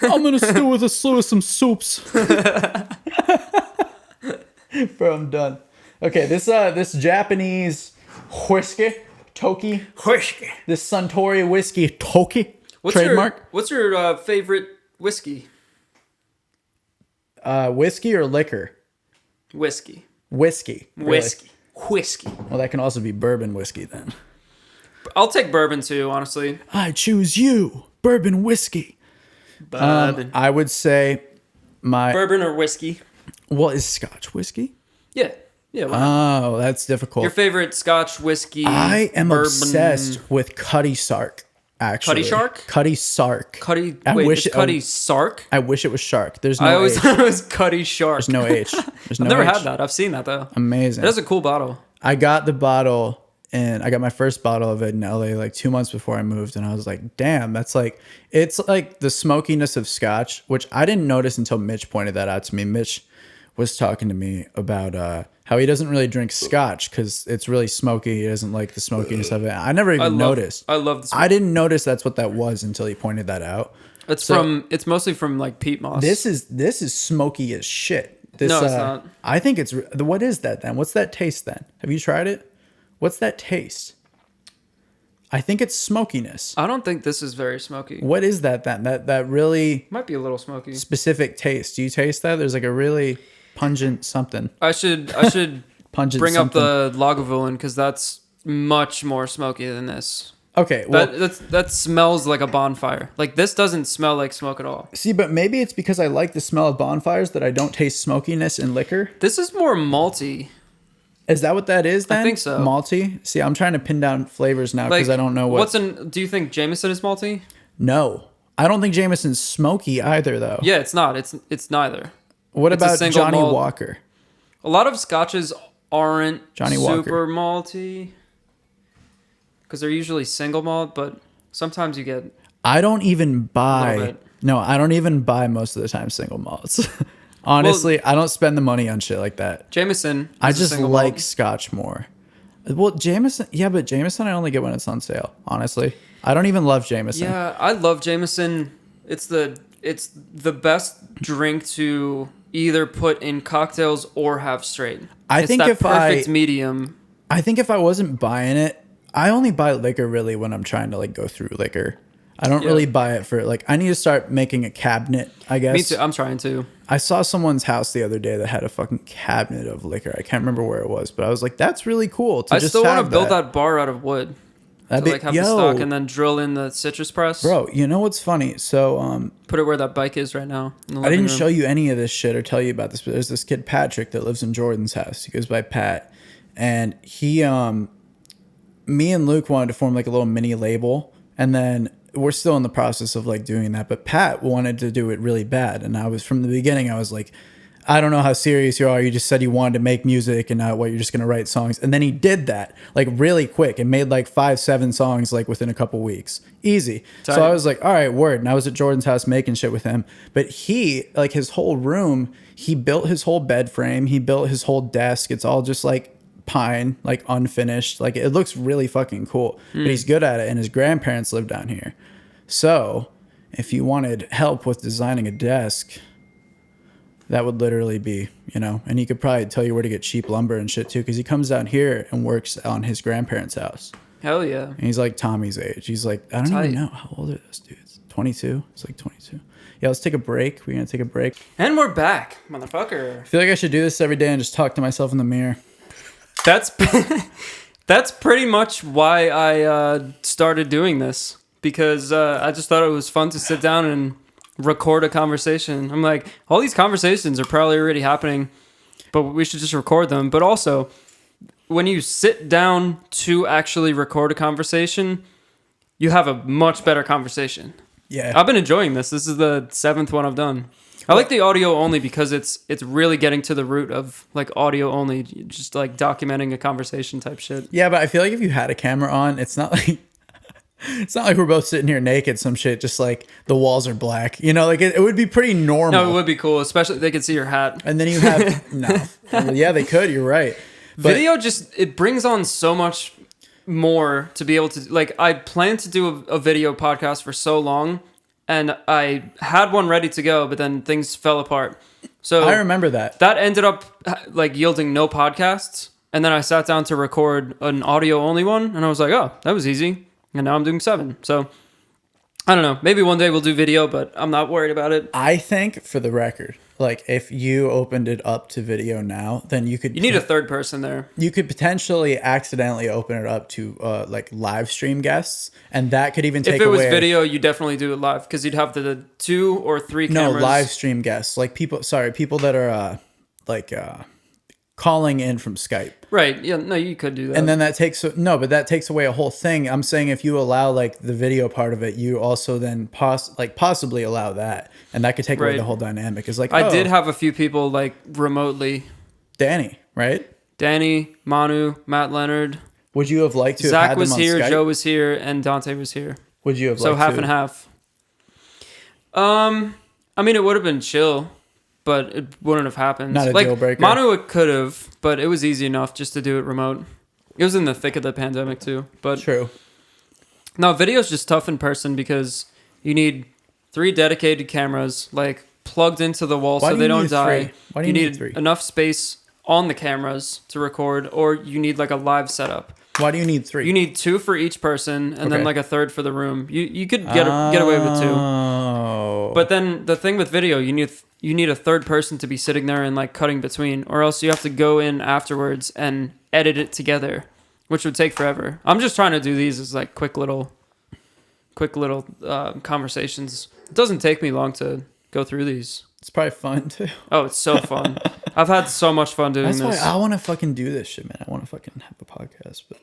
I'm gonna stew with a slew of some soups. Bro, I'm done. Okay, this Japanese whiskey, Toki. Whiskey. This Suntory whiskey, Toki. Trademark. What's your favorite whiskey? Whiskey or liquor? Whiskey. Whiskey. Really? Whiskey. Well, that can also be bourbon whiskey then. I'll take bourbon too, honestly. I choose you, bourbon whiskey. Bourbon. I would say my Bourbon or whiskey? is Scotch whiskey? Yeah. Yeah. Why not? Oh, that's difficult. Your favorite Scotch whiskey? I am bourbon, obsessed with Cutty Sark. Actually, Cutty Shark? Cutty Sark. Cutty. I Wait, wish it's Cutty Sark. I wish it was shark. There's no I always H. thought it was Cutty Shark. There's no H. There's no I've never H. had that. I've seen that though. Amazing. It has a cool bottle. I got the bottle and I got my first bottle of it in LA like 2 months before I moved. And I was like, damn, that's like, it's like the smokiness of Scotch, which I didn't notice until Mitch pointed that out to me. Mitch was talking to me about how he doesn't really drink Scotch because it's really smoky. He doesn't like the smokiness of it. I never even noticed. I love the smoke. I didn't notice that's what that was until he pointed that out. It's mostly from like peat moss. This is smoky as shit. This, No, it's not. I think it's. What is that then? What's that taste then? Have you tried it? What's that taste? I think it's smokiness. I don't think this is very smoky. What is that then? That really Might be a little smoky. specific taste. Do you taste that? There's like a really pungent something. I should Pungent bring something. up the Lagavulin because that's much more smoky than this. Okay, well, That smells like a bonfire. Like this doesn't smell like smoke at all. see, but maybe it's because I like the smell of bonfires that I don't taste smokiness in liquor. This is more malty. Is that what that is then? I think so. Malty? See, I'm trying to pin down flavors now Like because I don't know what. Do you think Jameson is malty? No. I don't think Jameson's smoky either, though. Yeah, it's not. It's neither. What it's a about single Johnny malt. Walker? A lot of scotches aren't Johnny Walker. super malty because they're usually single malt, but sometimes you get I don't even little buy. bit. No, I don't even buy most of the time single malts. Honestly, I don't spend the money on shit like that. Jameson. I is a just single like malt. Scotch more. Well, Jameson, yeah, but Jameson I only get when it's on sale. Honestly, I don't even love Jameson. Yeah, I love Jameson. It's the best drink to either put in cocktails or have straight. I think that if perfect medium. I think if I wasn't buying it, I only buy liquor really when I'm trying to like go through liquor. I don't Yeah. really buy it for like I need to start making a cabinet, I guess. Me too. I'm trying to. I saw someone's house the other day that had a fucking cabinet of liquor. I can't remember where it was, but I was like, that's really cool to I just still want have to build that bar out of wood. That'd To like have the stock and then drill in the citrus press. Bro, you know what's funny? So Put it where that bike is right now. In the I living didn't room. show you any of this shit or tell you about this, but there's this kid Patrick that lives in Jordan's house. He goes by Pat. And he me and Luke wanted to form like a little mini label, and then we're still in the process of like doing that, but Pat wanted to do it really bad. And I was from the beginning, I was like, I don't know how serious you are. You just said you wanted to make music and not what you're just going to write songs. And then he did that like really quick and made like 5-7 songs like within a couple weeks. Easy. Tight. So I was like, all right, word. And I was at Jordan's house making shit with him. But he, like his whole room, he built his whole bed frame. He built his whole desk. It's all just like pine, like unfinished. Like it looks really fucking cool. But he's good at it. And his grandparents live down here. So if you wanted help with designing a desk, that would literally be, you know, and he could probably tell you where to get cheap lumber and shit too, because he comes down here and works on his grandparents' house. Hell yeah. And he's like Tommy's age. He's like, I don't Tight. even know. How old are those dudes? 22? It's like 22. Yeah, let's take a break. We're going to take a break. And we're back, motherfucker. I feel like I should do this every day and just talk to myself in the mirror. That's that's pretty much why I started doing this, because I just thought it was fun to sit down and record a conversation. I'm like, all these conversations are probably already happening, but we should just record them. But also, when you sit down to actually record a conversation, you have a much better conversation. Yeah. I've been enjoying this. This is the 7th one I've done. I like the audio only because it's really getting to the root of like audio only, just like documenting a conversation type shit. Yeah, but I feel like if you had a camera on, it's not like we're both sitting here naked, some shit, just like the walls are black. You know, like it would be pretty normal. No, it would be cool, especially if they could see your hat. And then you have no. Well, yeah, they could. You're right. But Video just it brings on so much more to be able to like. I planned to do a video podcast for so long, and I had one ready to go, but then things fell apart. So I remember that. that ended up like yielding no podcasts, and then I sat down to record an audio only one, and I was like, oh, that was easy. And now I'm doing 7. So I don't know. Maybe one day we'll do video, but I'm not worried about it. I think, for the record, like if you opened it up to video now, then you could. You need a third person there. You could potentially accidentally open it up to like live stream guests, and that could even take away. If it was video, you definitely do it live because you'd have the 2 or 3 cameras. No, live stream guests, like people that are calling in from Skype. Right. Yeah. No, you could do that. And then that takes away a whole thing. I'm saying if you allow like the video part of it, you also then possibly allow that, and that could take away the whole dynamic. It's like I did have a few people like remotely. Danny, right? Danny, Manu, Matt Leonard. Would you have liked to? Zach have had was them on here, Skype? Joe was here, and Dante was here. Would you have so liked half to? and half? I mean, it would have been chill, but it wouldn't have happened. Not a deal breaker. Manu, it could have, but it was easy enough just to do it remote. It was in the thick of the pandemic too. But True. No, video's just tough in person because you need 3 dedicated cameras, like plugged into the wall so they don't die. Why do you need 3? Enough space on the cameras to record, or you need like a live setup. Why do you need 3? You need 2 for each person, and then like a third for the room. You could get away with 2. Oh. But then the thing with video, you need a third person to be sitting there and like cutting between, or else you have to go in afterwards and edit it together, which would take forever. I'm just trying to do these as like quick little conversations. It doesn't take me long to go through these. It's probably fun too. Oh, it's so fun. I've had so much fun doing That's this. why I want to fucking do this shit, man. I want to fucking have a podcast, but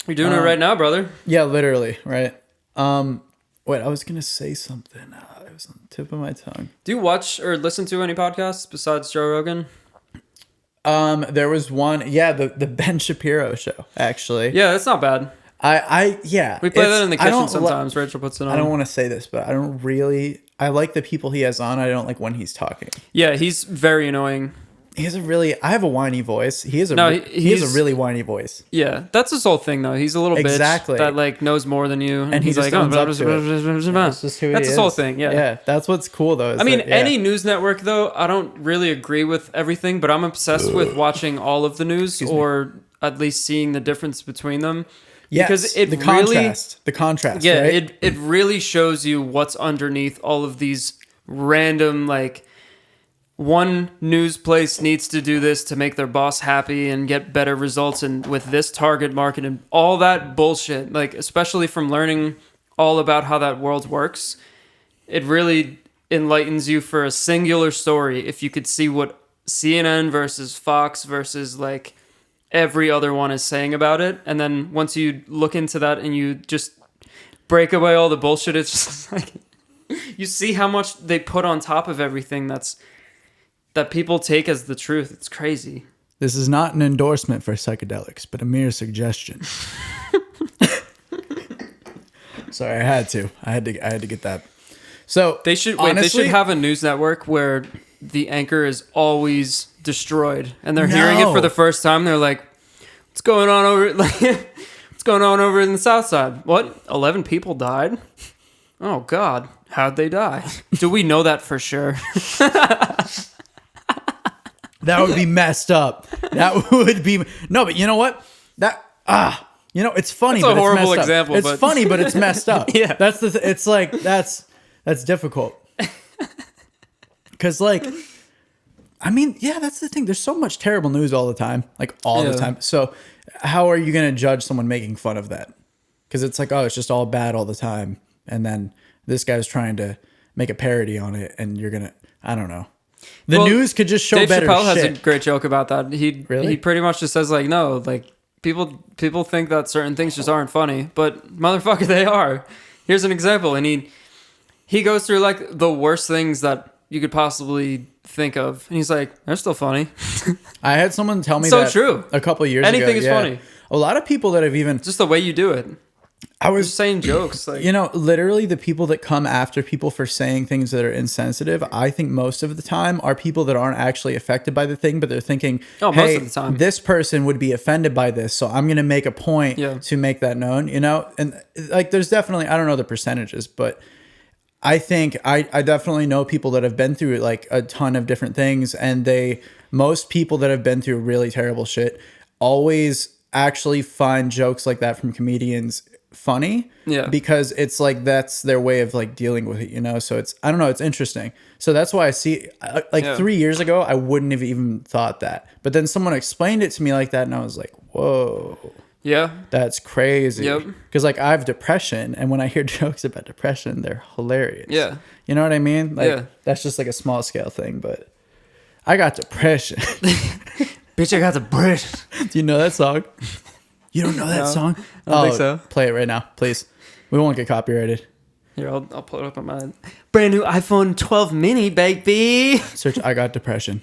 You're doing it right now, brother. yeah, literally, right? Wait, I was gonna say something. It was on the tip of my tongue. Do you watch or listen to any podcasts besides Joe Rogan? There was one, the Ben Shapiro show, actually. Yeah, that's not bad. Yeah. We play that in the kitchen sometimes. Rachel puts it on. I don't want to say this, but I like the people he has on. I don't like when he's talking. Yeah, he's very annoying. I have a whiny voice. He has a really whiny voice. Yeah, that's his whole thing though. He's a little Exactly. bitch that like knows more than you, and he he's just like, owns up to it. That's just who he that's his is. whole thing. Yeah. Yeah, that's what's cool though. I mean, any news network though, I don't really agree with everything, but I'm obsessed with watching all of the news, or at least seeing the difference between them. Yes, because it the contrast. Yeah, right? it really shows you what's underneath all of these random like. One news place needs to do this to make their boss happy and get better results, and with this target market and all that bullshit, like especially from learning all about how that world works, it really enlightens you for a singular story if you could see what CNN versus Fox versus like every other one is saying about it. And then once you look into that and you just break away all the bullshit, it's just like you see how much they put on top of everything that people take as the truth. It's crazy. This is not an endorsement for psychedelics, but a mere suggestion. Sorry, I had to get that. So they should honestly, they should have a news network where the anchor is always destroyed and they're hearing it for the first time. They're like, what's going on over in the South Side? What? 11 people died? Oh God. How'd they die? Do we know that for sure? That would be messed up. That would be no, but you know what? It's funny. That's a but horrible it's messed example. Up. It's funny, but it's messed up. Yeah, that's it's like that's difficult. Because like, I mean, yeah, that's the thing. There's so much terrible news all the time, like all the time. So how are you going to judge someone making fun of that? Because it's like, oh, it's just all bad all the time, and then this guy's trying to make a parody on it, and you're gonna, I don't know. The news could just show Dave better Chappelle shit. has a great joke about that. He pretty much just says like, no, like people think that certain things just aren't funny, but motherfucker, they are. Here's an example, and he goes through like the worst things that you could possibly think of, and he's like, they're still funny. I had someone tell me so true. A couple of years ago. Anything is funny. A lot of people that have even just the way you do it. I was just saying jokes, like, literally the people that come after people for saying things that are insensitive, I think most of the time are people that aren't actually affected by the thing, but they're thinking, hey, most of the time, this person would be offended by this, so I'm going to make a point to make that known, and like there's definitely, I don't know the percentages, but I think I definitely know people that have been through like a ton of different things, and most people that have been through really terrible shit always actually find jokes like that from comedians funny. Yeah. Because it's like that's their way of like dealing with it, you know. So it's I don't know, it's interesting. So that's why I see like Yeah. 3 years ago I wouldn't have even thought that, but then someone explained it to me like that, and I was like, whoa. Yeah. That's crazy. Yep. Because like I have depression, and when I hear jokes about depression, they're hilarious. Yeah. You know what I mean? Like Yeah. that's just like a small scale thing, but I got depression. Bitch, I got the bread. Do you know that song? You don't know that No, song? I don't think so. Play it right now, please. We won't get copyrighted. Here, I'll pull it up on my brand new iPhone 12 mini, baby. Search I got depression.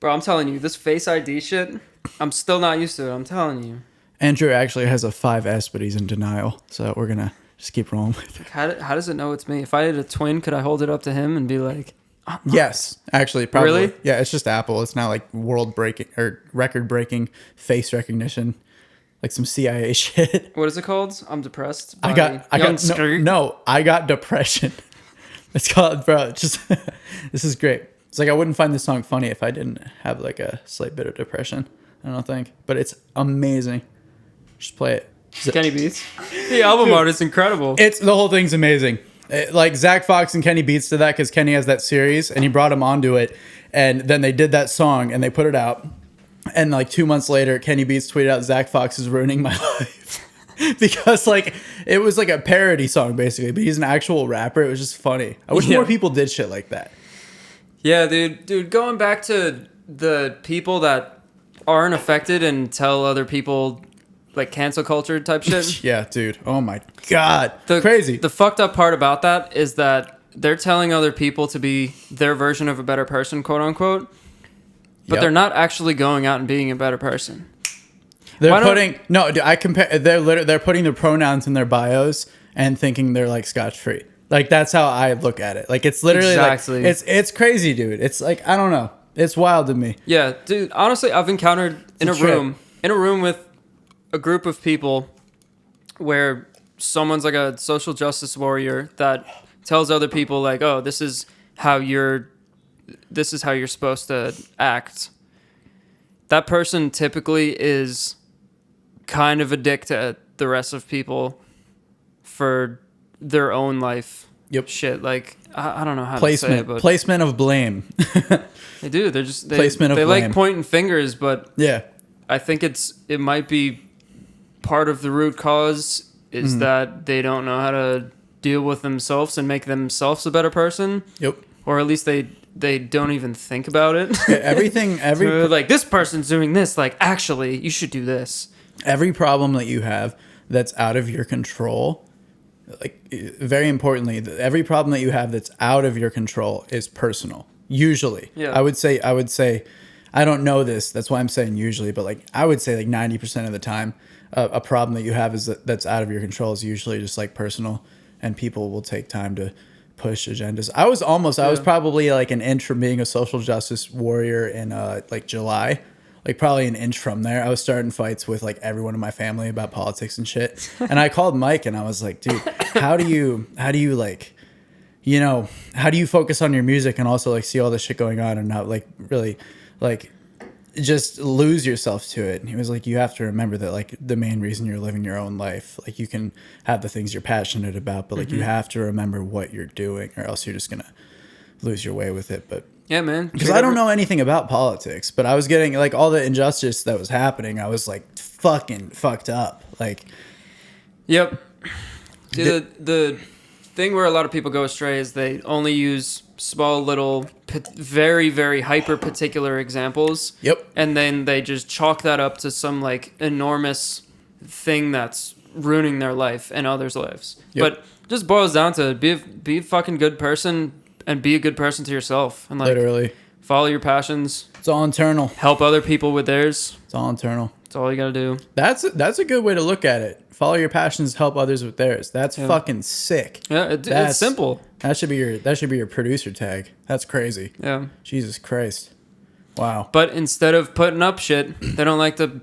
Bro, I'm telling you, this Face ID shit, I'm still not used to it. I'm telling you. Andrew actually has a 5S, but he's in denial. So we're going to just keep rolling with it. How does it know it's me? If I had a twin, could I hold it up to him and be like, Yes, actually, probably. Really? Yeah, it's just Apple. It's not like world breaking or record breaking face recognition, like some CIA shit. what is it called? I'm depressed. I got I got depression. It's called, bro. Just this is great. It's like I wouldn't find this song funny if I didn't have like a slight bit of depression. I don't think, but it's amazing. Just play it. Kenny Beats. The album art is incredible. It's the whole thing's amazing. Like Zach Fox and Kenny Beats did that because Kenny has that series and he brought him onto it, and then they did that song and they put it out, and like 2 months later Kenny Beats tweeted out Zach Fox is ruining my life because like it was like a parody song basically, but he's an actual rapper. It was just funny. I wish more people did shit like that. Yeah, dude, going back to the people that aren't affected and tell other people like cancel culture type shit. Yeah, dude. Oh my god. Crazy. The fucked up part about that is that they're telling other people to be their version of a better person, quote unquote, but they're not actually going out and being a better person. They're putting they're putting the pronouns in their bios and thinking they're like scotch free. Like that's how I look at it. Like it's literally exactly. Like it's crazy, dude. It's like I don't know. It's wild to me. Yeah, dude. Honestly, I've encountered in a room with a group of people where someone's like a social justice warrior that tells other people like, oh, this is how you're supposed to act. That person typically is kind of a dick to the rest of people for their own life. Yep. Shit. Like I don't know how to say it, but placement of blame. they do. They're just placement of they blame. like pointing fingers, but yeah, I think it might be part of the root cause is that they don't know how to deal with themselves and make themselves a better person. Yep. Or at least they don't even think about it. Yeah, like this person's doing this, like actually you should do this. Every problem that you have that's out of your control, like very importantly, every problem that you have that's out of your control is personal. Usually. Yeah. I would say I don't know this, that's why I'm saying usually, but like I would say like 90% of the time a problem that you have is that's out of your control is usually just like personal, and people will take time to push agendas. I was probably like an inch from being a social justice warrior in like July, like probably an inch from there. I was starting fights with like everyone in my family about politics and shit. And I called Mike and I was like, dude, how do you like, you know, how do you focus on your music and also like see all this shit going on and not like really like just lose yourself to it? And he was like, you have to remember that like the main reason you're living your own life, like you can have the things you're passionate about, but like you have to remember what you're doing or else you're just gonna lose your way with it. But yeah, man, because I don't know anything about politics, but I was getting like all the injustice that was happening, I was like fucking fucked up. Like yep. See, the thing where a lot of people go astray is they only use small little very very hyper particular examples. Yep. And then they just chalk that up to some like enormous thing that's ruining their life and others' lives. Yep. But it just boils down to be a fucking good person and be a good person to yourself and like literally follow your passions. It's all internal. Help other people with theirs. It's all internal. That's all you gotta do. That's a good way to look at it. Follow your passions, help others with theirs. That's fucking sick. Yeah, it's simple. That should be your producer tag. That's crazy. Yeah. Jesus Christ. Wow. But instead of putting up shit, they don't like to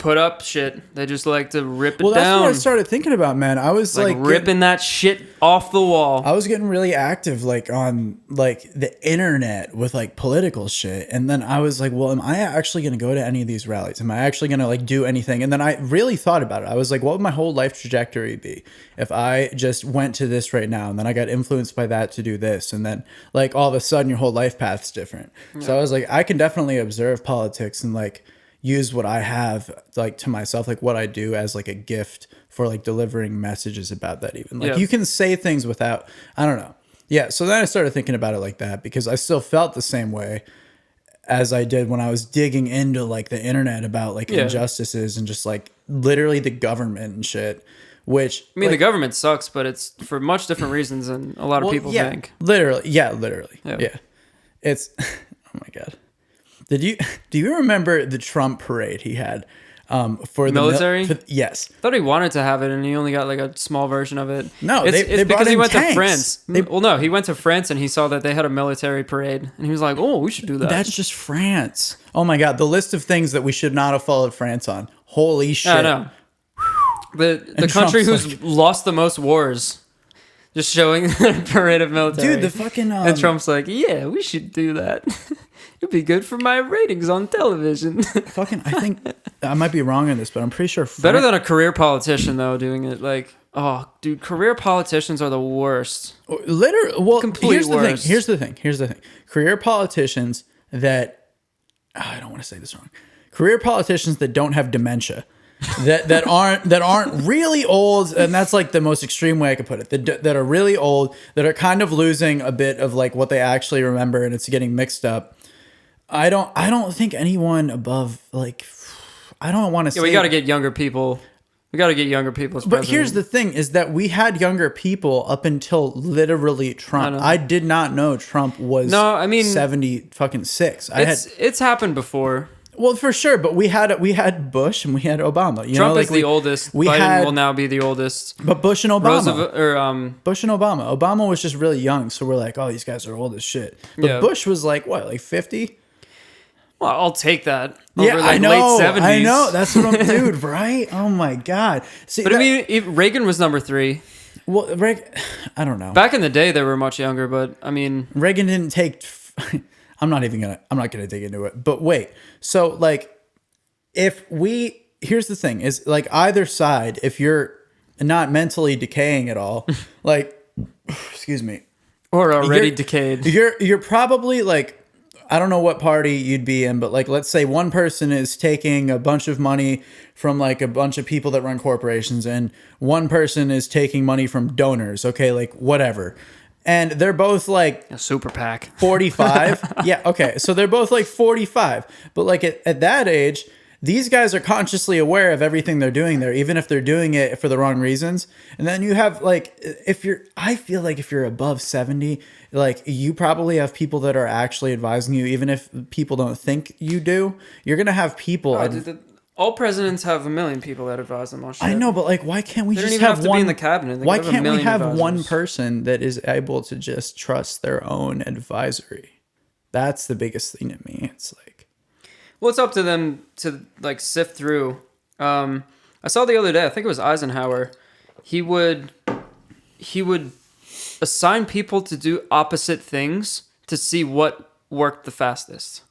put up shit. They just like to rip it Well, that's down. what I started thinking about, man. I was like ripping that shit off the wall. I was getting really active, like on like the internet with like political shit, and then I was like, well, am I actually going to go to any of these rallies? Am I actually going to like do anything? And then I really thought about it. I was like, what would my whole life trajectory be if I just went to this right now, and then I got influenced by that to do this, and then like all of a sudden your whole life path's different. Yeah. So I was like, I can definitely observe politics and like use what I have like to myself, like what I do as like a gift for like delivering messages about that. Even like you can say things without, I don't know. Yeah. So then I started thinking about it like that, because I still felt the same way as I did when I was digging into like the internet about like injustices and just like literally the government and shit. Which I mean, like, the government sucks, but it's for much different reasons than a lot of people think. Literally. Yeah. It's, oh my God. Do you remember the Trump parade he had for the military? Yes. I thought he wanted to have it, and he only got like a small version of it. No, it's they because he went tanks. to France. Well, no, he went to France and he saw that they had a military parade, and he was like, "Oh, we should do that." That's just France. Oh my God, the list of things that we should not have followed France on. Holy shit! I know. The country who's like, lost the most wars, just showing the parade of military. Dude, the fucking and Trump's like, "Yeah, we should do that." It'd be good for my ratings on television. Fucking, I think I might be wrong on this, but I'm pretty sure. Better than a career politician though, doing it. Like, oh, dude, career politicians are the worst. Literally, well, complete worst. Here's the thing. Career politicians that I don't want to say this wrong. Career politicians that don't have dementia, that aren't really old, and that's like the most extreme way I could put it. That are really old, that are kind of losing a bit of like what they actually remember, and it's getting mixed up. I don't think anyone above like I don't want to say. We got to get younger people. We got to get younger people as president. But here's the thing: is that we had younger people up until literally Trump. I did not know Trump was 76. It's happened before. Well, for sure, but we had Bush and we had Obama. Trump is the oldest. Biden will now be the oldest. But Bush and Obama. Bush and Obama. Obama was just really young, so we're like, oh, these guys are old as shit. But Bush was like what, like 50? Well, I'll take that. Over I know. Late 70s. I know. That's what I'm, dude. Right? Oh my God. See, but I mean, Reagan was number 3. Well, I don't know. Back in the day, they were much younger, but I mean, Reagan didn't take. I'm not gonna dig into it. But wait. So like, here's the thing: is like either side, if you're not mentally decaying at all, like, excuse me, or already decayed, you're probably like. I don't know what party you'd be in, but like, let's say one person is taking a bunch of money from like a bunch of people that run corporations, and one person is taking money from donors. Okay, like whatever. And they're both like a super PAC 45. Yeah. Okay. So they're both like 45, but like at that age, these guys are consciously aware of everything they're doing there, even if they're doing it for the wrong reasons. And then you have like, I feel like if you're above 70, like you probably have people that are actually advising you, even if people don't think you do. You're going to have people. All presidents have a million people that advise them on shit. I know, but like, why can't we they just don't even have have to one be in the cabinet? Why can't we have one person that is able to just trust their own advisory? That's the biggest thing to me. It's like, well, it's up to them to like sift through. I saw the other day, I think it was Eisenhower. He would assign people to do opposite things to see what worked the fastest.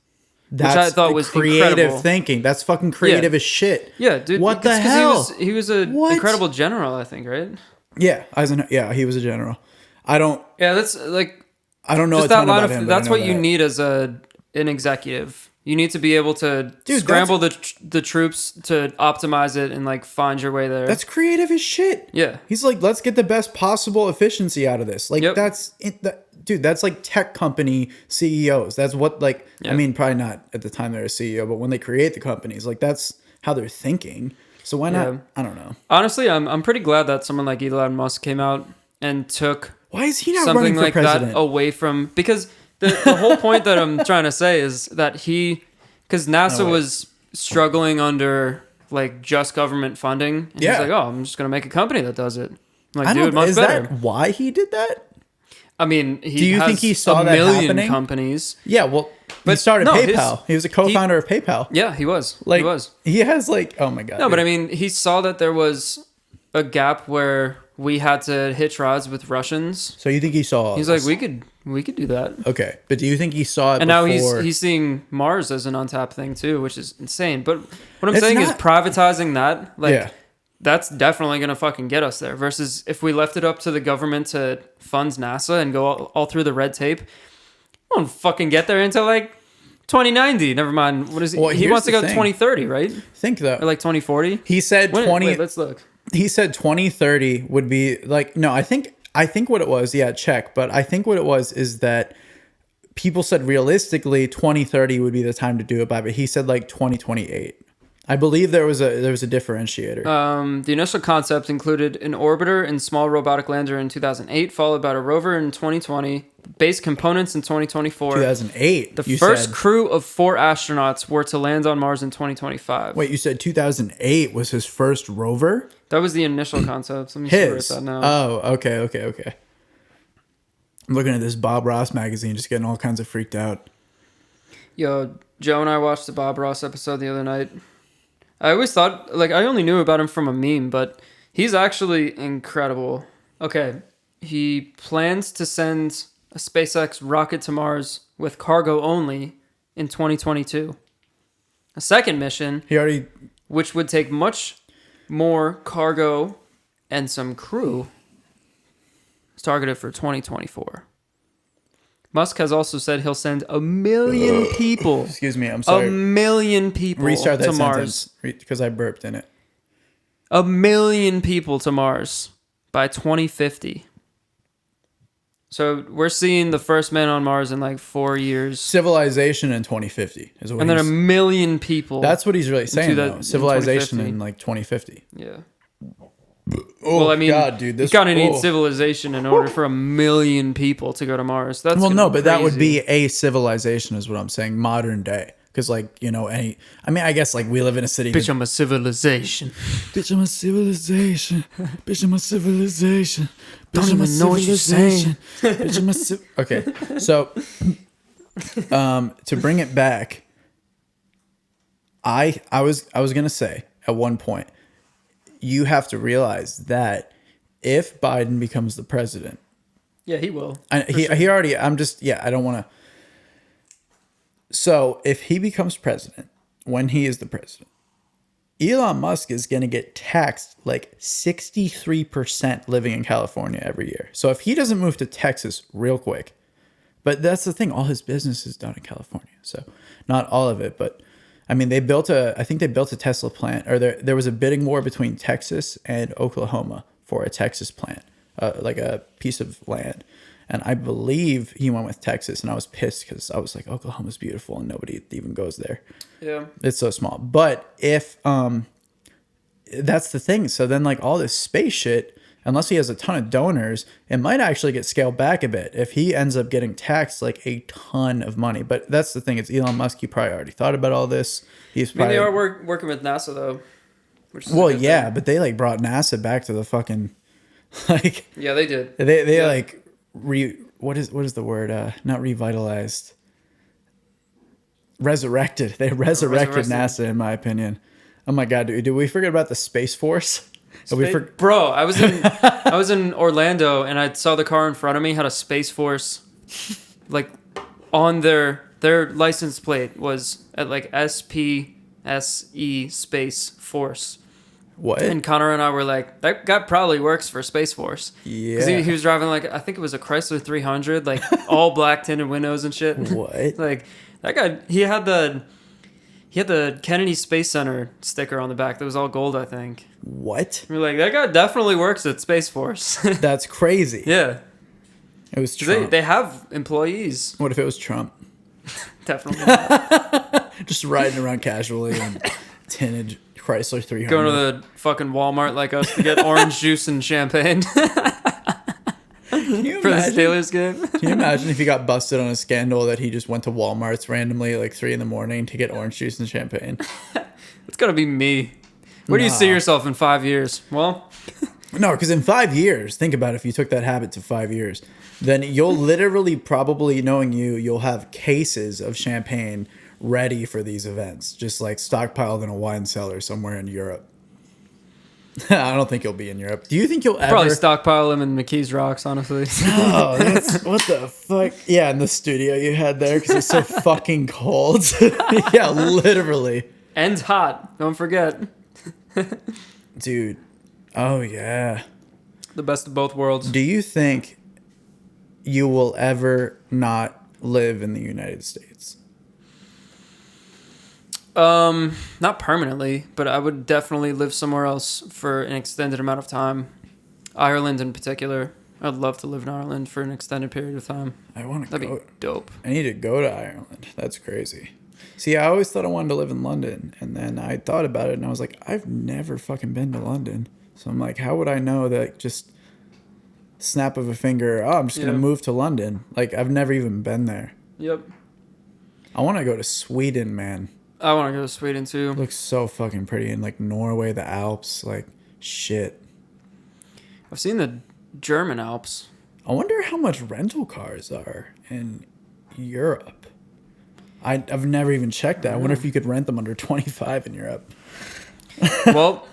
That's which I thought was creative incredible. Thinking. That's fucking creative as shit. Yeah, dude. What the hell? He was an incredible general, I think, right? Yeah, Eisenhower. Yeah, he was a general. Yeah, that's like. I don't know just a ton that line about him. That's what you need as an executive. You need to be able to scramble the troops to optimize it and like find your way there. That's creative as shit. Yeah, he's like, let's get the best possible efficiency out of this. Like that's it. Dude, that's like tech company CEOs. That's what like, I mean, probably not at the time they're a CEO, but when they create the companies, like that's how they're thinking. So why not? I don't know. Honestly, I'm pretty glad that someone like Elon Musk came out and took why is he not something running for like president? That away from, because the whole point that I'm trying to say is that because NASA was struggling under like just government funding. And he's like, oh, I'm just going to make a company that does it. I'm like, dude, much is better. That why he did that? I mean, he Do you has think he saw a that million happening? companies. Yeah, well, he But started no, PayPal. He was a co-founder of PayPal. Yeah, he was. Like, he was. He has like, oh my god. No, but I mean, he saw that there was a gap where we had to hitch rides with Russians. So you think he saw? All He's this? like, we could do that. Okay, but do you think he saw it? And before? now he's seeing Mars as an untapped thing too, which is insane. But what I'm It's saying is not- privatizing that, like, Yeah. that's definitely gonna fucking get us there. Versus if we left it up to the government to fund NASA and go all through the red tape, we won't fucking get there until like 2090. Never mind. What is he? Well, He here's wants to the go thing. 2030, right? Think though. Or like 2040. He said When- 20. Wait, let's look. He said 2030 would be like no. I think what it was. Yeah, check. But I think what it was is that people said realistically 2030 would be the time to do it by, but he said like 2028. I believe there was a differentiator. The initial concept included an orbiter and small robotic lander in 2008, followed by a rover in 2020, base components in 2024. 2008. The you first said. crew of 4 astronauts were to land on Mars in 2025. Wait, you said 2008 was his first rover? That was the initial concept. Let me see where it's His. at now. Oh, okay. I'm looking at this Bob Ross magazine, just getting all kinds of freaked out. Yo, Joe and I watched the Bob Ross episode the other night. I always thought, like, I only knew about him from a meme, but he's actually incredible. Okay, he plans to send a SpaceX rocket to Mars with cargo only in 2022. A second mission, He already. which would take much more cargo and some crew, is targeted for 2024. Musk has also said he'll send 1 million people. Excuse me. I'm 1 sorry. million people Restart that to Mars. sentence because I burped in it. 1 million people to Mars by 2050. So we're seeing the first man on Mars in like 4 years. Civilization in 2050 is what. And then 1 he's, million people. that's what he's really saying. that- Though. in Civilization 2050. in like 2050. Yeah. Oh Well, I mean, God, dude, you kind of need civilization in order for 1 million people to go to Mars. That's Well, gonna no, be but that would crazy. be a civilization, is what I'm saying. Modern day, because like I mean, I guess like we live in a city. Bitch, I'm a civilization. Bitch, I'm a civilization. Bitch, I'm a civilization. Don't even know what you're saying. Bitch, I'm a okay, so to bring it back, I was gonna say at one point, you have to realize that if Biden becomes the president, Yeah, he will. he already. I don't want to. So if he becomes president, when he is the president, Elon Musk is going to get taxed like 63% living in California every year. So if he doesn't move to Texas real quick, but that's the thing, all his business is done in California. So not all of it, but I mean, I think they built a Tesla plant, or there was a bidding war between Texas and Oklahoma for a Texas plant, like a piece of land. And I believe he went with Texas, and I was pissed because I was like, Oklahoma's beautiful and nobody even goes there. Yeah. It's so small. But if that's the thing, so then like all this space shit, unless he has a ton of donors, it might actually get scaled back a bit if he ends up getting taxed like a ton of money. But that's the thing, it's Elon Musk. He probably already thought about all this. He's I mean, probably they are working with NASA, though. Which is a well, good yeah, thing. but they like brought NASA back to the fucking like Yeah, they did. they Yeah. like what is the word? Not revitalized. Resurrected. They resurrected NASA, in my opinion. Oh my God, dude! Did we forget about the Space Force? Bro, I was in Orlando and I saw the car in front of me had a Space Force, like on their license plate was at like SPSE Space Force. What? And Connor and I were like, that guy probably works for Space Force. Yeah. Because he was driving like, I think it was a Chrysler 300, like all black tinted windows and shit. What? Like that guy, he had the Kennedy Space Center sticker on the back that was all gold, I think. What? We're like, that guy definitely works at Space Force. That's crazy. Yeah. It was 'Cause Trump. They have employees. What if it was Trump? Definitely not. Just riding around casually in tinted Chrysler 300. Going to the fucking Walmart like us to get orange juice and champagne for Can you the imagine? Steelers game. Can you imagine if he got busted on a scandal that he just went to Walmart's randomly at like 3 a.m. to get orange juice and champagne? It's gonna be me. Where do you see Nah. yourself in 5 years? Well, No, because in 5 years, think about it, if you took that habit to 5 years, then you'll literally probably, knowing you, you'll have cases of champagne ready for these events, just like stockpiled in a wine cellar somewhere in Europe. I don't think you'll be in Europe. Do you think you'll ever... Probably stockpile them in McKee's Rocks, honestly. Oh, that's... What the fuck? Yeah, in the studio you had there because it's so fucking cold. Yeah, literally. And hot. Don't forget. Dude. Oh, yeah. The best of both worlds. Do you think you will ever not live in the United States? Not permanently, but I would definitely live somewhere else for an extended amount of time. Ireland in particular. I'd love to live in Ireland for an extended period of time. I want to That'd go. be dope. I need to go to Ireland. That's crazy. See, I always thought I wanted to live in London, and then I thought about it, and I was like, I've never fucking been to London. So I'm like, how would I know that just snap of a finger, oh, I'm just going to move to London? Like, I've never even been there. Yep. I want to go to Sweden, man. I want to go to Sweden too. It looks so fucking pretty. And like Norway, the Alps, like shit. I've seen the German Alps. I wonder how much rental cars are in Europe. I've never even checked that. I wonder if you could rent them under 25 in Europe. Well,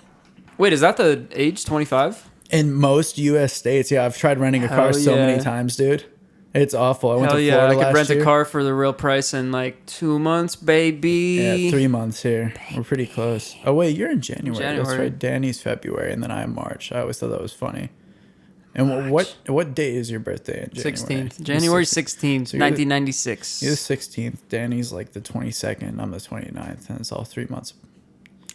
wait, is that the age 25? In most U.S. states, yeah. I've tried renting a car so many times, dude. It's awful. I went to Florida last year. I could rent a car for the real price in like 2 months, baby. Yeah, 3 months here. We're pretty close. Oh, wait, you're in January. That's right. Danny's February, and then I'm March. I always thought that was funny. And what date is your birthday in January? 16th. January 16th, so 1996. You're the 16th. Danny's like the 22nd. I'm the 29th, and it's all 3 months.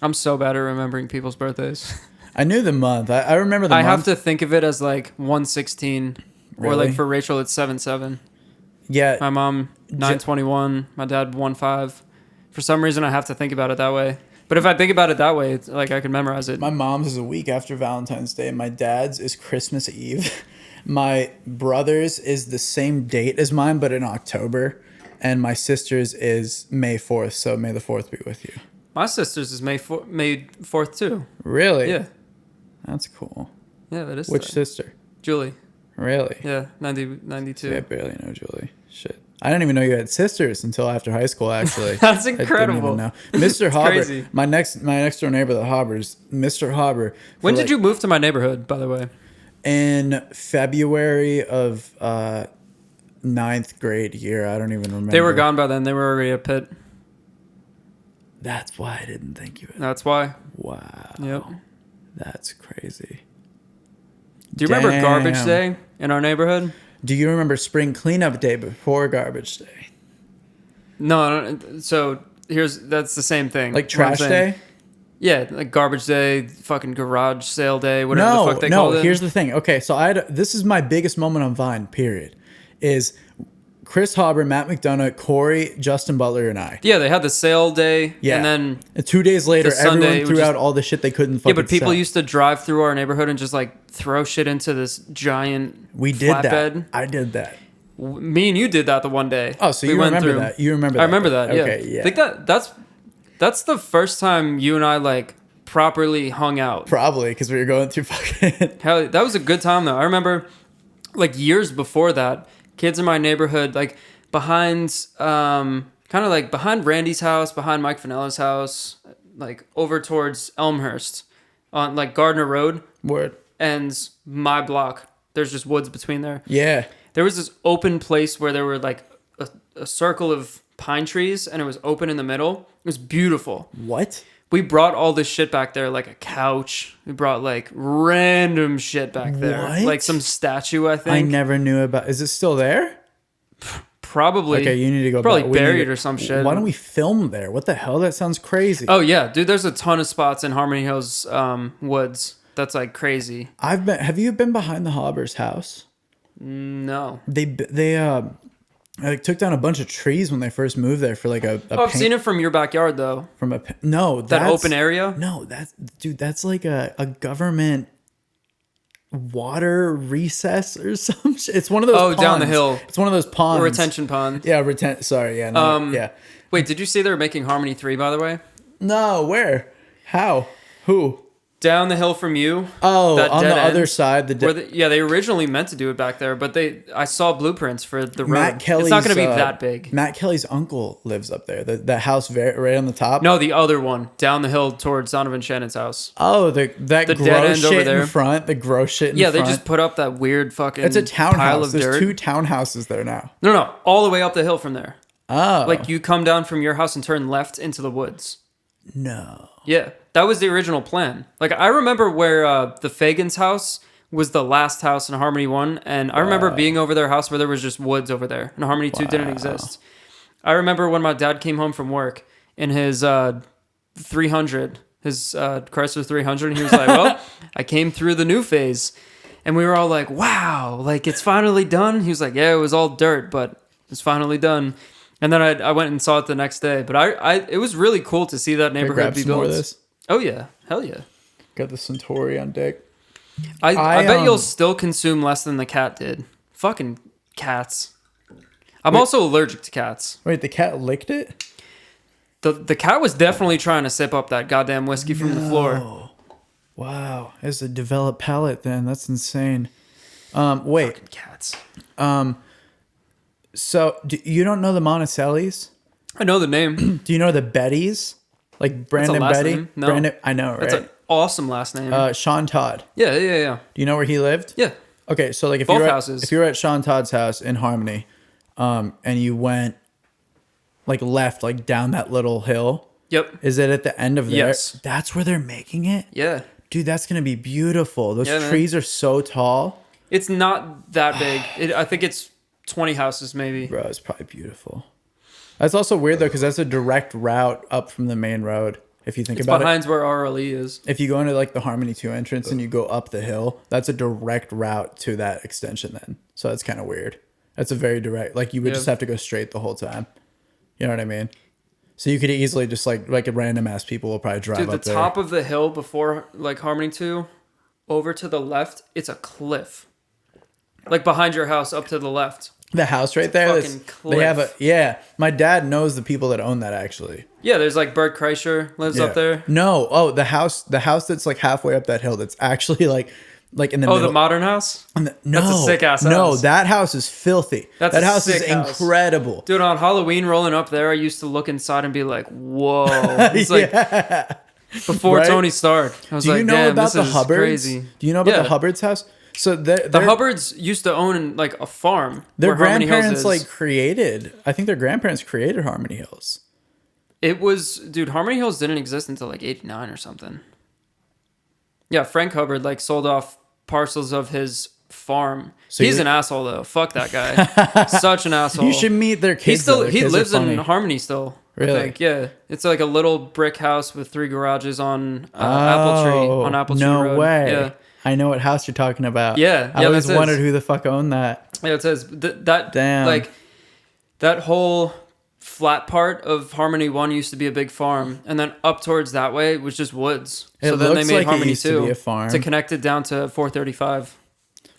I'm so bad at remembering people's birthdays. I knew the month. I remember the month. I have to think of it as like 116. Really? Or like for Rachel, it's 7/7. Yeah. My mom 9/21. My dad 1/5. For some reason, I have to think about it that way. But if I think about it that way, it's like I can memorize it. My mom's is a week after Valentine's Day. My dad's is Christmas Eve. My brother's is the same date as mine, but in October. And my sister's is May 4th. So May the 4th be with you. My sister's is May 4th too. Really? Yeah. That's cool. Yeah, that is. Which sister? Julie. Really? Yeah, 92. See, I barely know Julie. Shit. I didn't even know you had sisters until after high school, actually. That's incredible. I didn't even know. Mr. Hubbard, crazy. my next door neighbor, the Hubbers, Mr. Hubbard. When did you move to my neighborhood, by the way? In February of 9th grade year. I don't even remember. They were gone by then. They were already at Pitt. That's why I didn't think you. That's why. Wow. Yep. That's crazy. Do you remember Garbage Day in our neighborhood? Do you remember Spring Cleanup Day before Garbage Day? No. So that's the same thing. Like Trash Day? Yeah, like Garbage Day, fucking Garage Sale Day, whatever the fuck they call it. No, here's the thing. Okay, so this is my biggest moment on Vine, period, is Chris Hauber, Matt McDonough, Corey, Justin Butler, and I. Yeah, they had the sale day, yeah. and then... And 2 days later, Sunday, everyone threw out all the shit they couldn't fucking Yeah, but people sell. used to drive through our neighborhood and just, like, throw shit into this giant We did flatbed. that. I did that. Me and you did that the one day. Oh, so you remember that. You remember that. I remember that, yeah. Okay, yeah. I think that's the first time you and I, like, properly hung out. Probably, because we were going through fucking... Hell, that was a good time, though. I remember, like, years before that, kids in my neighborhood, like... behind Randy's house, behind Mike Finella's house, like over towards Elmhurst on like Gardner Road. Word. And my block. There's just woods between there. Yeah. There was this open place where there were like a circle of pine trees and it was open in the middle. It was beautiful. What? We brought all this shit back there, like a couch. We brought like random shit back there. What? Like some statue, I think. I never knew about... Is it still there? Probably. Okay, you need to go probably back. Buried or some shit. Why don't we film there? What the hell? That sounds crazy. Oh yeah, dude. There's a ton of spots in Harmony Hills woods. That's like crazy. Have you been behind the Hauber's house? No. They took down a bunch of trees when they first moved there for like a I've seen it from your backyard though. That open area. No, that's like a government water recess or some shit. It's one of those ponds. Down the hill. It's one of those ponds. A retention pond. Yeah, sorry, yeah. No, yeah. Wait, did you say they were making Harmony 3, by the way? No, where? How? Who? down the hill from you. Oh, that on the dead other end, side, they originally meant to do it back there, but I saw blueprints for the road. Matt Kelly's, it's not going to be that big. Matt Kelly's uncle lives up there. The house right on the top. No, the other one down the hill towards Donovan Shannon's house. Oh, that dead gross end shit over there. in front. The gross shit in Yeah, front. they just put up that weird fucking It's a pile townhouse. of There's dirt. 2 townhouses there now. No, all the way up the hill from there. Oh, Like you come down from your house and turn left into the woods. no. Yeah, that was the original plan. Like I remember where the Fagan's house was the last house in Harmony 1, and I remember being over their house where there was just woods over there, and Harmony 2 didn't exist. I remember when my dad came home from work in his 300, his Chrysler 300, and he was like, well, I came through the new phase. And we were all like, wow, like it's finally done. He was like, yeah, it was all dirt, but it's finally done. And then I went and saw it the next day. But it was really cool to see that Can I neighborhood grab be some more built. of this? Oh, yeah. Hell yeah. Got the Centauri on deck. I bet you'll still consume less than the cat did. Fucking cats. I'm also allergic to cats. Wait, the cat licked it? The cat was definitely trying to sip up that goddamn whiskey from the floor. Wow, it's a developed palate then. That's insane. Wait. Fucking cats. So you don't know the Monticellis? I know the name. Do you know the Bettys? Like Brandon last Betty? name? No. Brandon, I know, right? That's an awesome last name. Sean Todd. Yeah. Do you know where he lived? Yeah. Okay, so like if Both you were houses. if you were at Sean Todd's house in Harmony, and you went like left, like down that little hill, Yep. is it at the end of there? Yes. That's where they're making it? Yeah. Dude, that's gonna be beautiful. Those Yeah, man. trees are so tall. It's not that big. I think it's 20 houses maybe. Bro, it's probably beautiful. That's also weird though, because that's a direct route up from the main road. If you think It's about it, behind where RLE is. if you go into like the Harmony 2 entrance and you go up the hill, that's a direct route to that extension then. So that's kind of weird. That's a very direct, like you would just have to go straight the whole time. You know what I mean? So you could easily just like a random ass people will probably drive Dude, the up there. top of the hill before like Harmony 2, over to the left, it's a cliff. Like behind your house up to the left. The house right there. Fucking They have cliff. yeah. My dad knows the people that own that actually. Yeah, there's like Bert Kreischer lives Yeah. up there. No, oh the house that's like halfway up that hill. That's actually like in the Oh, middle. the modern house? No, That's a sick-ass No, house. that house is filthy. That's that a house is sick house. incredible. Dude, on Halloween rolling up there, I used to look inside and be like, whoa. It's like before Right? Tony Stark. I was Do like, you know damn, about this the is Hubbards? crazy. Do you know about Yeah. the Hubbard's house? So The Hubbards used to own like a farm. their where Harmony Hills grandparents is. like created. I think their grandparents created Harmony Hills. It was, dude, Harmony Hills didn't exist until like 89 or something. Yeah, Frank Hubbard like sold off parcels of his farm. So He's you- an asshole though. Fuck that guy. Such an asshole. You should meet their kids. He still though. Their he kids are lives in funny. Harmony still. Really? I think. Yeah. It's like a little brick house with 3 garages on Apple Tree no Road. way. Yeah. I know what house you're talking about. Yeah, I yeah, always that's it. wondered who the fuck owned that. Yeah, it says that Damn. like that whole flat part of Harmony 1 used to be a big farm, and then up towards that way was just woods. It So then they looks made like it Harmony used 2 to be a farm. to connect it down to 435.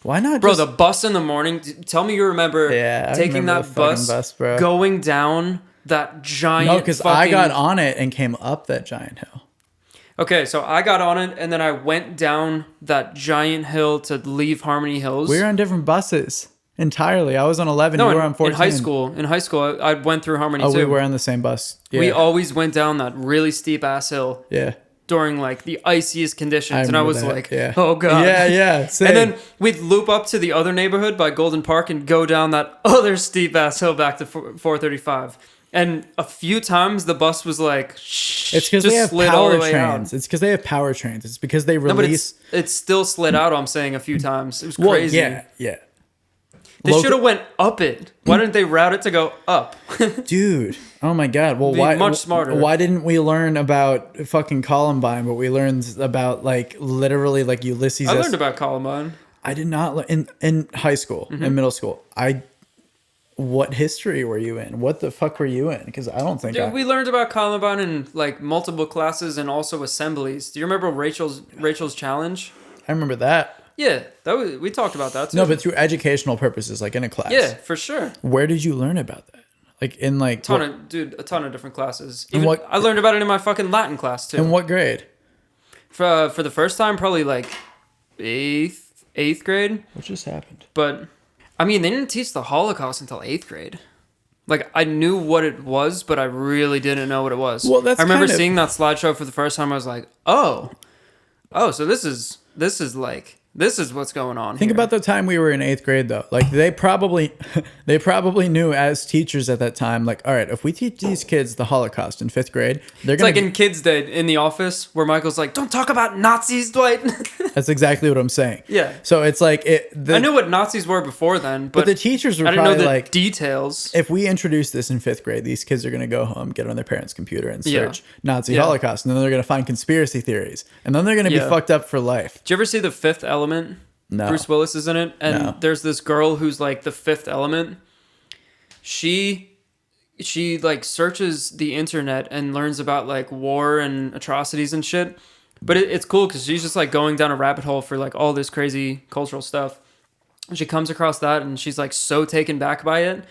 Why not? Bro, just, the bus in the morning. Tell me you remember Yeah, I taking remember that the fucking bus, bus, bro. going down that giant. no, because I fucking- got on it and came up that giant hill. Okay, so I got on it, and then I went down that giant hill to leave Harmony Hills. We were on different buses entirely. I was on 11. no, you were in, on 14. in high school. In high school, I went through Harmony Oh, too. we were on the same bus. Yeah. We always went down that really steep ass hill Yeah. during like the iciest conditions, and I remember was that, like, yeah. "Oh god!" Yeah. Same. And then we'd loop up to the other neighborhood by Golden Park and go down that other steep ass hill back to 435. And a few times the bus was like, "Shh!" it's because just they have slid all power the way trains. out. It's because they have power trains. It's because they No, but release. it's still slid out. I'm saying a few times. It was well, crazy. yeah. They Local- should have went up it. Why didn't they route it to go up? Dude, oh my god. Well, Be why much smarter. Why didn't we learn about fucking Columbine, but we learned about like literally like Ulysses I S. learned about Columbine. I did not in high school, Mm-hmm. in middle school. What history were you in? What the fuck were you in? Because I don't think Dude, we learned about Columbine in like multiple classes and also assemblies. Do you remember Rachel's challenge? I remember that. Yeah, we talked about that too. No, but through educational purposes, like in a class. yeah, for sure. Where did you learn about that? Like in like A ton of different classes. In Even what- I learned about it in my fucking Latin class too. in what grade? For the first time, probably like eighth grade. What just happened? But I mean, they didn't teach the Holocaust until 8th grade. Like, I knew what it was, but I really didn't know what it was. Well, that's I remember kind of- seeing that slideshow for the first time. I was like, oh, so this is what's going on. Think here. about the time we were in 8th grade, though. Like they probably knew as teachers at that time. Like, all right, if we teach these kids the Holocaust in 5th grade, they're It's gonna. like in Kids Day in the office where Michael's like, "Don't talk about Nazis, Dwight." That's exactly what I'm saying. Yeah. So it's like I knew what Nazis were before then, but the teachers were I didn't know probably the like, details. if we introduce this in 5th grade, these kids are going to go home, get on their parents' computer and Yeah. search Nazi Yeah. Holocaust. And then they're going to find conspiracy theories. And then they're going to be Yeah. fucked up for life. Did you ever see The Fifth Element? No. Bruce Willis is in it, and No. there's this girl who's like the fifth element. She like searches the internet and learns about like war and atrocities and shit. But it's cool because she's just like going down a rabbit hole for like all this crazy cultural stuff. And she comes across that and she's like so taken back by it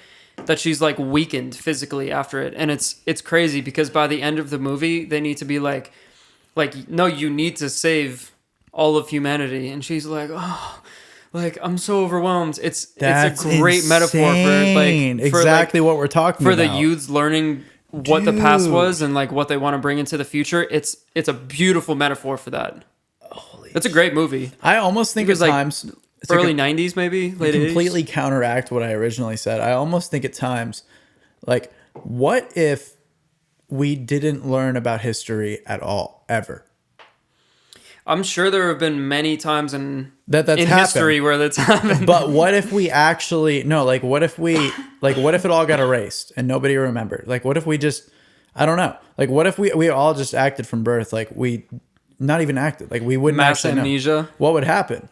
that she's like weakened physically after it. And it's crazy because by the end of the movie, they need to be like, no, you need to save all of humanity. And she's like, oh, like I'm so overwhelmed. It's a great metaphor for exactly what we're talking for about. the youths learning what the past was and like what they want to bring into the future. It's a beautiful metaphor for that. It's a great movie. I almost think It was, at like, times it's Early like 90s, maybe late completely 80s. counteract what I originally said. I almost think at times, like, what if we didn't learn about history at all, ever? I'm sure there have been many times in That's in happened. history where that's happened. But what if we actually what if it all got erased and nobody remembered? Like, what if we just, I don't know. Like, what if we all just acted from birth? Like, we not even acted. Like, we wouldn't Mass actually know. amnesia. What would happen?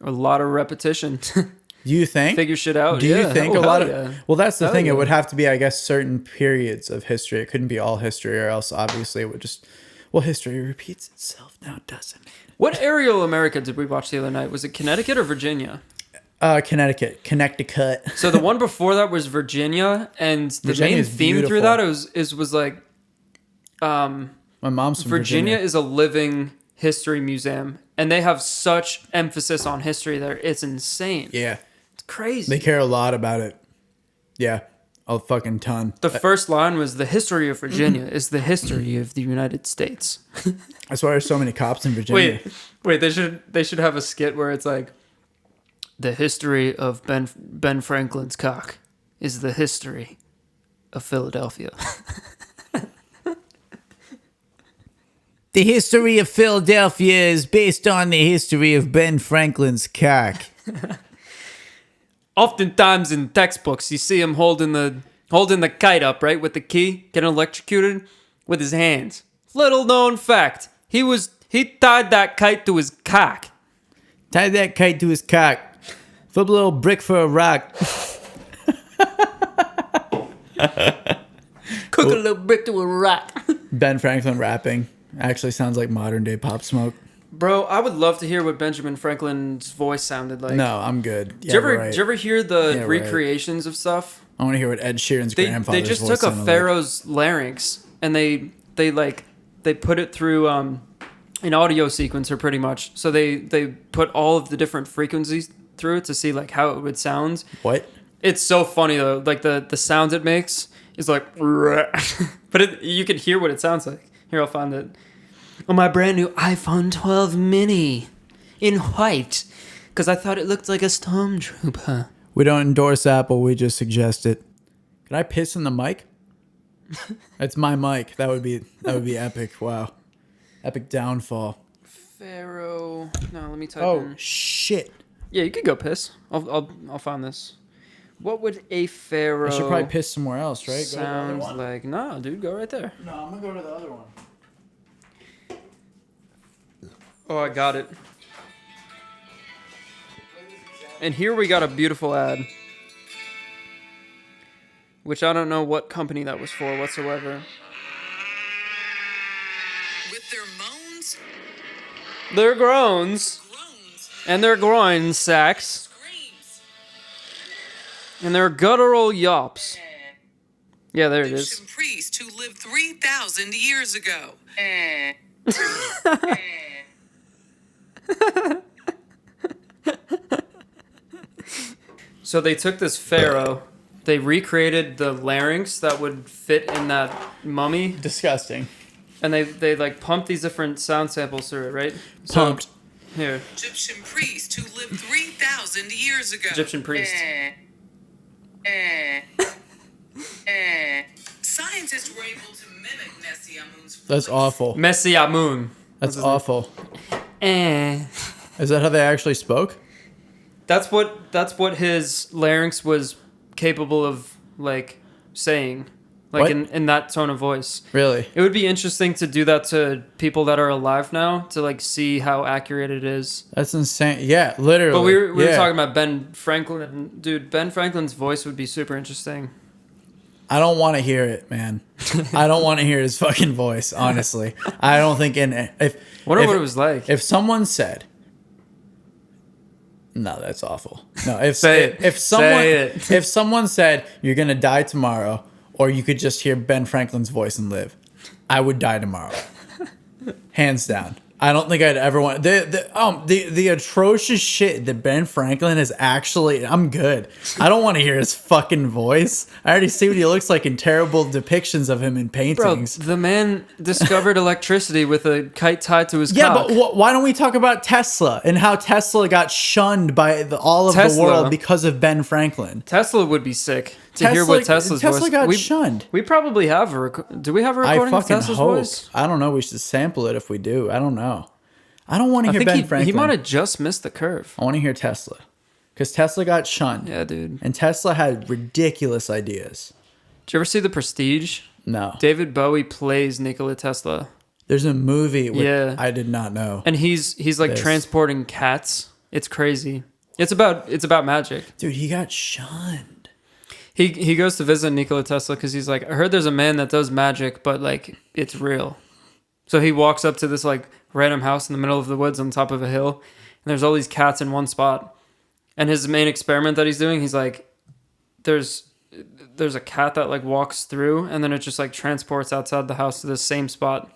A lot of repetition. Do you think? Figure shit out. Do you Yeah. think Oh, a lot hell of? yeah. Well, that's the Hell thing. yeah. It would have to be, I guess, certain periods of history. It couldn't be all history, or else obviously it would just. Well, history repeats itself now, doesn't it? What aerial America did we watch the other night? Was it Connecticut or Virginia? Connecticut. So the one before that was Virginia, and the Virginia main is theme through beautiful. that was like My mom's from Virginia Virginia. is a living history museum, and they have such emphasis on history there. It's insane. Yeah, It's crazy. they care a lot about it. Yeah, a fucking ton. The first line was, "The history of Virginia is the history of the United States." That's why there's so many cops in Virginia. Wait, they should have a skit where it's like, "The history of Ben Franklin's cock is the history of Philadelphia." The history of Philadelphia is based on the history of Ben Franklin's cock. Oftentimes in textbooks, you see him holding the kite up, right, with the key, getting electrocuted with his hands. Little known fact: he tied that kite to his cock. Tie that kite to his cock. Flip a little brick for a rock. Cook a little brick to a rock. Ben Franklin rapping actually sounds like modern day Pop Smoke. Bro, I would love to hear what Benjamin Franklin's voice sounded like. No, I'm good. Did you ever hear the Yeah, right. recreations of stuff? I want to hear what Ed Sheeran's They grandfather's just voice took a sounded like. pharaoh's larynx and they put it through an audio sequencer pretty much. So they put all of the different frequencies through it to see like how it would sound. What? It's so funny though. Like the sound it makes is like, but you can hear what it sounds like. Here, I'll find it. On my brand new iPhone 12 mini in white, because I thought it looked like a stormtrooper. We don't endorse Apple. We just suggest it. Can I piss in the mic? It's my mic. That would be epic. Wow, epic downfall. Pharaoh. No, let me type Oh in. shit! Yeah, you could go piss. I'll find this. What would a pharaoh I should probably piss somewhere else, right? sound like? Nah, dude, go right there. No, I'm gonna go to the other one. Oh, I got it. And here we got a beautiful ad. Which I don't know what company that was for whatsoever. With their moans, Their groans groans, and their groin sacks screams, and their guttural yawps. Yeah, there it is. Egyptian priest who lived 3,000 years ago. So they took this pharaoh, they recreated the larynx that would fit in that mummy, Disgusting. and they like pumped these different sound samples through it, right? Pumped. Here, Egyptian priest who lived 3,000 years ago. Egyptian priest. Scientists were able to mimic Nesyamun's That's voice. awful. Messi Amun. That's awful. Eh. Is that how they actually spoke? That's what his larynx was capable of like saying, like What? in that tone of voice. Really? It would be interesting to do that to people that are alive now to like see how accurate it is. That's insane. Yeah, literally. But we were Yeah. talking about Ben Franklin, dude. Ben Franklin's voice would be super interesting. I don't want to hear it, man. I don't want to hear his fucking voice, honestly. I don't think Wonder if what it was like. If someone said, no, that's awful. No, if Say it. if someone Say it. if someone said you're gonna die tomorrow, or you could just hear Ben Franklin's voice and live, I would die tomorrow, hands down. I don't think I'd ever want the atrocious shit that Ben Franklin is actually. I'm good. I don't want to hear his fucking voice. I already see what he looks like in terrible depictions of him in Bro, paintings. the man discovered electricity with a kite tied to his Yeah, cock. but why don't we talk about Tesla and how Tesla got shunned by all of the Tesla. world because of Ben Franklin? Tesla would be sick to hear what Tesla's Tesla voice. got shunned. We probably have do we have a I recording of fucking Tesla's hope. voice? I don't know. We should sample it if we do. I don't know. I don't want to I hear think Ben he Franklin. might have just missed the curve. I want to hear Tesla because Tesla got shunned. Yeah, dude. And Tesla had ridiculous ideas. Did you ever see The Prestige? No. David Bowie plays Nikola Tesla, There's a movie with, Yeah. I did not know. and he's like This. transporting cats. It's crazy. It's about magic. Dude, he got shunned. He goes to visit Nikola Tesla because he's like, I heard there's a man that does magic, but like it's real. So he walks up to this like random house in the middle of the woods on top of a hill, and there's all these cats in one spot. And his main experiment that he's doing, he's like, there's a cat that like walks through, and then it just like transports outside the house to the same spot.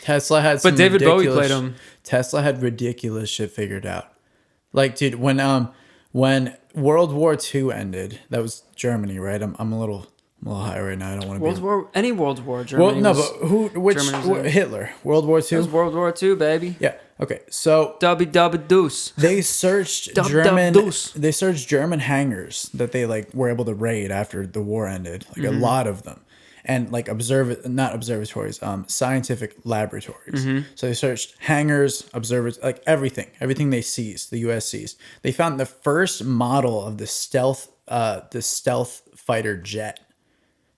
Tesla had some But David Bowie ridiculous- played him. Tesla had ridiculous shit figured out. Like, dude, when World War II ended, that was Germany, right? I'm a little high right now. I don't want to be. Any World War, Germany. Well, no, was, but which Germany was in. Hitler? World War it II. was World War II, baby. Yeah. Okay. So Dubby dubby deuce. they searched Dub, dub, German. deuce. They searched German hangars that they like were able to raid after the war ended. Like a lot of them, and like not observatories, scientific laboratories. So they searched hangars, observers, like everything they seized. The U.S. seized. They found the first model of the stealth fighter jet.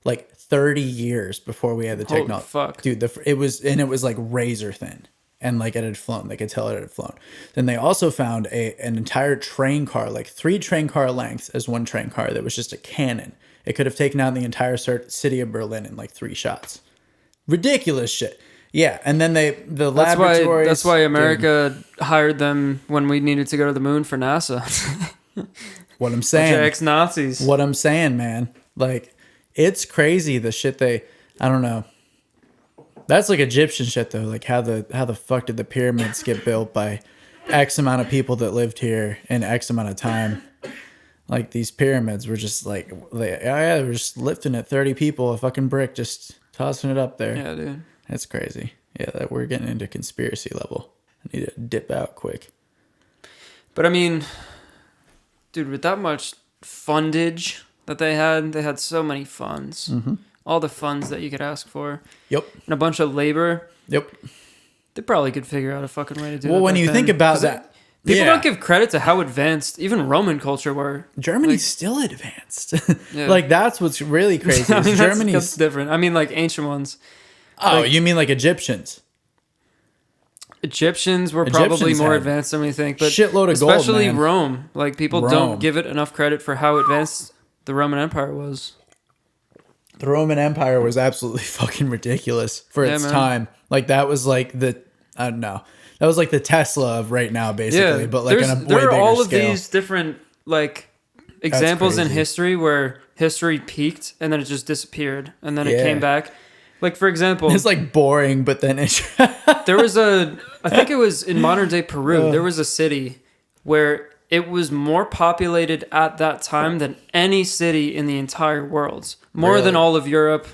Like 30 years before we had the Holy technology. fuck. Dude, it was like razor thin. And like it had flown. They could tell it had flown. Then they also found an entire train car, like 3 train car lengths as one train car that was just a cannon. It could have taken out the entire city of Berlin in like 3 shots. Ridiculous shit. Yeah, and then the laboratories. That's why America hired them when we needed to go to the moon for NASA. What I'm saying. Ex-Nazis. What I'm saying, man. Like, it's crazy the shit I don't know. That's like Egyptian shit though. Like how the fuck did the pyramids get built by X amount of people that lived here in X amount of time? Like these pyramids were just like they were just lifting it, 30 people, a fucking brick, just tossing it up there. Yeah, dude. That's crazy. Yeah, we're getting into conspiracy level. I need to dip out quick. But I mean, dude, with that much fundage that they had so many funds. Mm-hmm. All the funds that you could ask for. Yep. And a bunch of labor. Yep. They probably could figure out a fucking way to do it. Well, when you think about that, people yeah. don't give credit to how advanced even Roman culture were. Germany's still advanced. Yeah. Like that's what's really crazy. I is mean, Germany's that's different. I mean, like ancient ones. Oh, like- you mean like Egyptians? Egyptians were probably Egyptians more had advanced than we think, but shitload of gold, especially man. Rome. Like people Rome. don't give it enough credit for how advanced the Roman Empire was. The Roman Empire was absolutely fucking ridiculous for its man. time. Like that was like I don't know. That was like the Tesla of right now, basically, but like on a way there are bigger all of scale. these different like examples in crazy. history where history peaked and then it just disappeared and then it Yeah. came back. Like, for example, It's like boring, but then it's there was I think it was in modern day Peru, there was a city where it was more populated at that time than any city in the entire world. More Really? than all of Europe,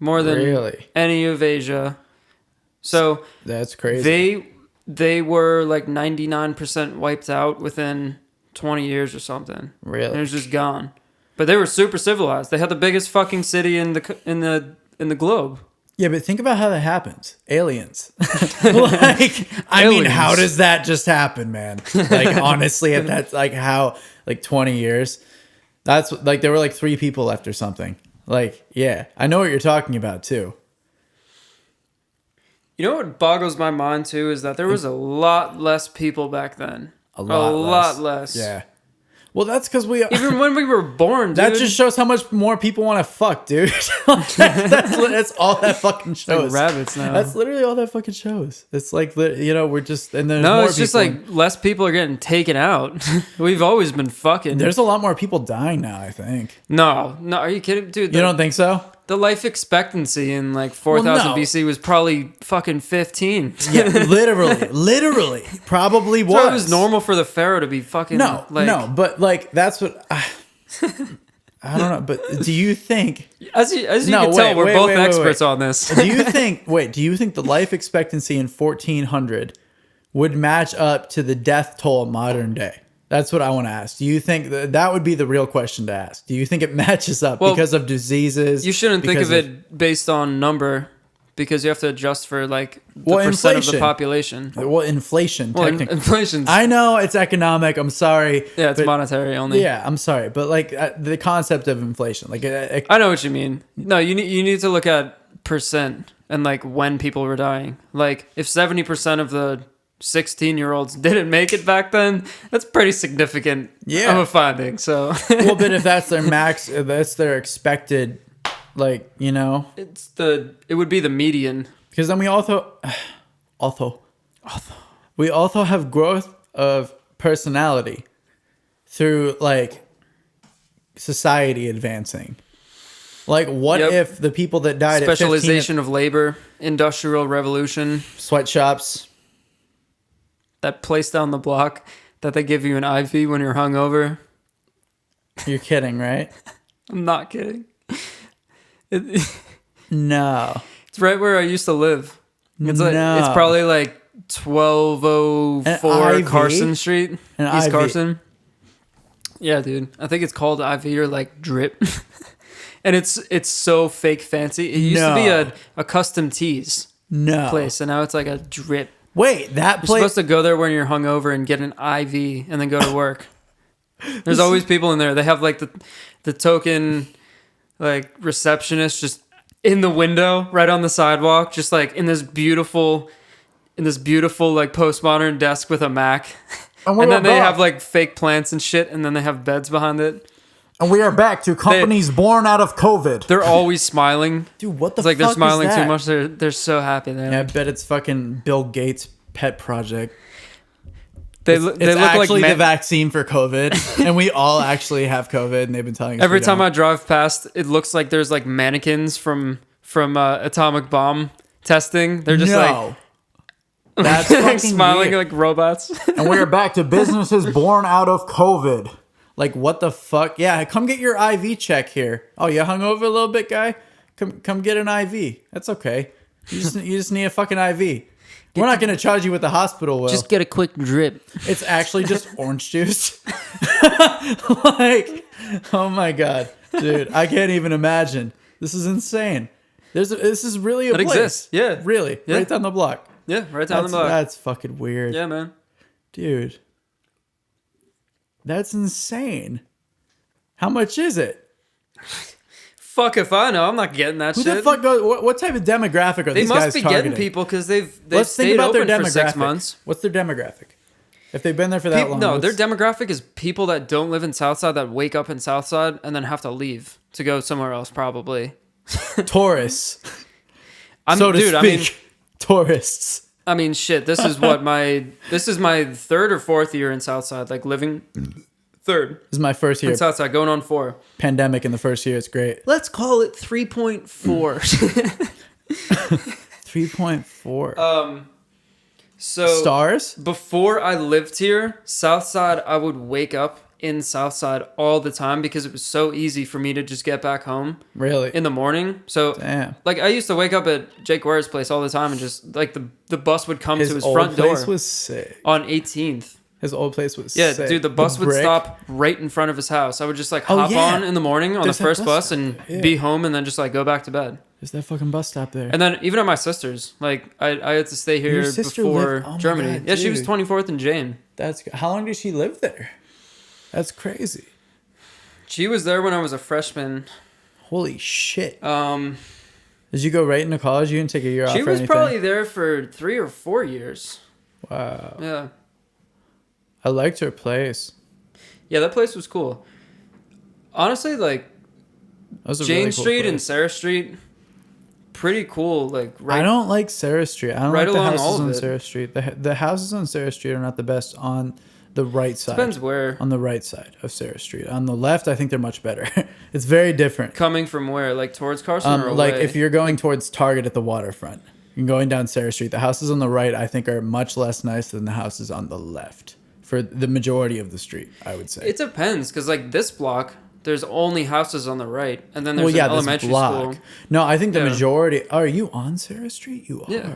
more than Really? any of Asia. So that's crazy. they were like 99% wiped out within 20 years or something. Really? And it was just gone. But they were super civilized. They had the biggest fucking city in the globe. Yeah, but think about how that happens. Aliens. Like, I mean, how Aliens. does that just happen, man? Like, honestly, at that, like, how, like, 20 years? That's, like, there were, like, 3 people left or something. Like, yeah. I know what you're talking about, too. You know what boggles my mind too is that there was a lot less people back then. A lot less. Yeah. Well, that's because we... Even when we were born, dude. That just shows how much more people want to fuck, dude. that's all that fucking shows. like rabbits now. That's literally all that fucking shows. It's like, you know, we're just... And there's No, more it's just people. like less people are getting taken out. We've always been fucking. There's a lot more people dying now, I think. No, are you kidding? Dude, You don't think so? the life expectancy in like 4000 no. BC was probably fucking 15. Yeah, literally. Probably was. So it was normal for the pharaoh to be fucking No, like but like that's what... I don't know, but do you think... as you No, can tell, wait, we're wait, both wait, wait, experts wait. on this. Do you think the life expectancy in 1400 would match up to the death toll in modern day? That's what I want to ask. Do you think that would be the real question to ask? Do you think it matches up Well, because of diseases? You shouldn't think because of it based on number because you have to adjust for like the Well, percent of the inflation. population. Well, inflation, Well, technically. inflation's I know it's economic. I'm sorry. yeah, it's but- monetary only. Yeah, I'm sorry, but like the concept of inflation, like I know what you mean. No, you need to look at percent and like when people were dying. Like if 70% of the 16-year-olds didn't make it back then, that's pretty significant of a finding. So well, but if that's their max, that's their expected, like, you know, it would be the median. because then we we also have growth of personality through like society advancing. Like, what Yep. if the people that died Specialization of labor, industrial revolution, at sweatshops? that place down the block that they give you an IV when you're hungover. You're kidding, right? I'm not kidding. It's No. right where I used to live. It's like No. it's probably like 1204 An IV? Carson Street, An East IV. Carson. Yeah, dude. I think it's called IV or like drip. And it's so fake fancy. It used to be No. a custom teas No. place, and now it's like a drip. Wait, that You're place. supposed to go there when you're hungover and get an IV and then go to work. There's always people in there. They have like the token like receptionist just in the window right on the sidewalk, just like in this beautiful like postmodern desk with a Mac. And And then they have like fake plants and shit, and then they have beds behind it. And we are back to companies born out of COVID. They're always smiling. Dude, what the It's like fuck they're smiling is that? too much. They're so happy there. Yeah, I bet it's fucking Bill Gates' pet project. They It's look actually like the vaccine for COVID, and we all actually have COVID, and they've been telling us every we time I don't. drive past, it looks like there's like mannequins from atomic bomb testing. They're just no. That's fucking smiling weird. like robots. And we are back to businesses born out of COVID. Like, what the fuck? Yeah, come get your IV check here. Oh, you hung over a little bit, guy? Come get an IV. That's okay. You just need a fucking IV. We're not going to charge you what the hospital will. Just get a quick drip. It's actually just orange juice. Like, oh my God. Dude, I can't even imagine. This is insane. This is really a It place. exists. Yeah. Really. Yeah. Right down the block. Yeah, right down That's, the block. that's fucking weird. Yeah, man. Dude. That's insane. How much is it? Fuck if I know. I'm not getting that Who shit. the fuck goes? What type of demographic are They these must guys be targeting? getting people because they've Let's think stayed about their open demographic. for 6 months. What's their demographic? If they've been there for that long. No, their what's- demographic is people that don't live in Southside that wake up in Southside and then have to leave to go somewhere else, probably. tourists. I'm, So to dude, speak. Tourists. I mean, shit. This is my third or fourth year in Southside, like living third This is my first year. in Southside, going on 4. Pandemic in the first year. It's great. Let's call it 3.4. 3.4. So Stars? before I lived here, Southside, I would wake up in Southside all the time because it was so easy for me to just get back home Really? in the morning. So Damn. like I used to wake up at Jake Ware's place all the time and just like the bus would come His to his old front door place was sick. on 18th. His old place was Yeah, sick. dude, the bus would brick. stop right in front of his house. I would just like Oh, hop yeah. on in the morning on There's the that first bus bus stop and there, yeah. be home and then just like go back to bed. There's that fucking bus stop there. And then even at my sister's, like I had to stay here Your sister before lived- oh my Germany. God, Yeah, she was dude. 24th and Jane. How long did she live there? That's crazy. She was there when I was a freshman. Holy shit. Um, Did you go right into college? You didn't take a year off she or was anything? probably there for 3 or 4 years. Wow. Yeah. I liked her place. Yeah, that place was cool. Honestly, like That was a Jane really cool Street place. and Sarah Street, pretty cool. Like right, I don't like Sarah Street. I don't right like the along all houses of on it. Sarah Street. The houses on Sarah Street are not the best on the right side. depends where. On the right side of Sarah Street. On the left, I think they're much better. It's very different. Coming from where, like towards Carson or Like away? if you're going towards Target at the waterfront, you're going down Sarah Street. The houses on the right, I think, are much less nice than the houses on the left for the majority of the street. I would say. It depends, because like this block, there's only houses on the right, and then there's Well, yeah, an this elementary block. school. No, I think the Yeah. majority. Are you on Sarah Street? You are. Yeah.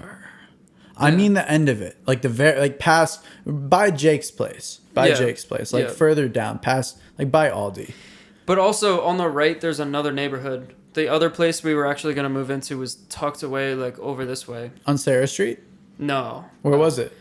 I mean the end of it, like the very like past by Jake's place, Yeah. Jake's place, like Yeah. further down past like by Aldi. But also on the right, there's another neighborhood. The other place we were actually going to move into was tucked away, like over this way. On Sarah Street? No. Where was it?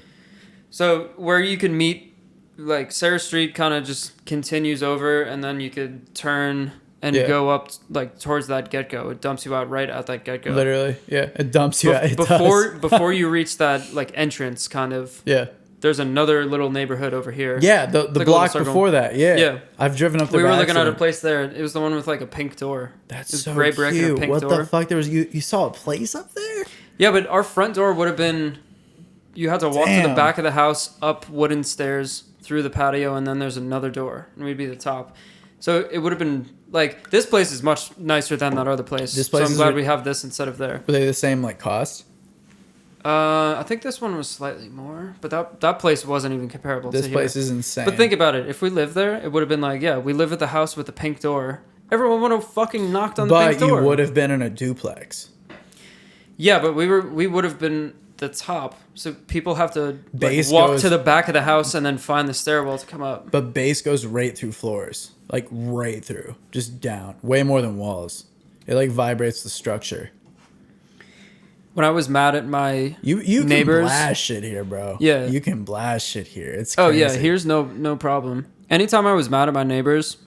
So where you can meet, like Sarah Street kind of just continues over, and then you could turn and Yeah. go up like towards that get-go. It dumps you out right at that get-go. Literally, yeah. It dumps you out. It before does. before you reach that like entrance, kind of. Yeah. There's another little neighborhood over here. Yeah, the Like a little block circle. before that. Yeah. Yeah. I've driven up there. We were by looking at a accident. place there. It was the one with like a pink door. That's it was so gray brick and a cute. pink What door. the fuck? There was you saw a place up there? Yeah, but our front door would have been. You had to walk to the Damn. back of the house, up wooden stairs, through the patio, and then there's another door, and we'd be the top. So it would have been like this place is much nicer than that other place. This So place I'm is glad re- we have this instead of there. Were they the same like cost? I think this one was slightly more, but that place wasn't even comparable This to place here. is insane. But think about it. If we lived there, it would have been like, yeah, we live at the house with the pink door. Everyone would have fucking knocked on the but pink door. you would have been in a duplex. Yeah, but we would have been the top. So people have to like, Base walk goes- to the back of the house and then find the stairwell to come up. But base goes right through floors. Like right through. Just down. Way more than walls. It like vibrates the structure. When I was mad at my You neighbors, can blast shit here, bro. Yeah. You can blast shit here. It's oh crazy. yeah, here's no problem. Anytime I was mad at my neighbors,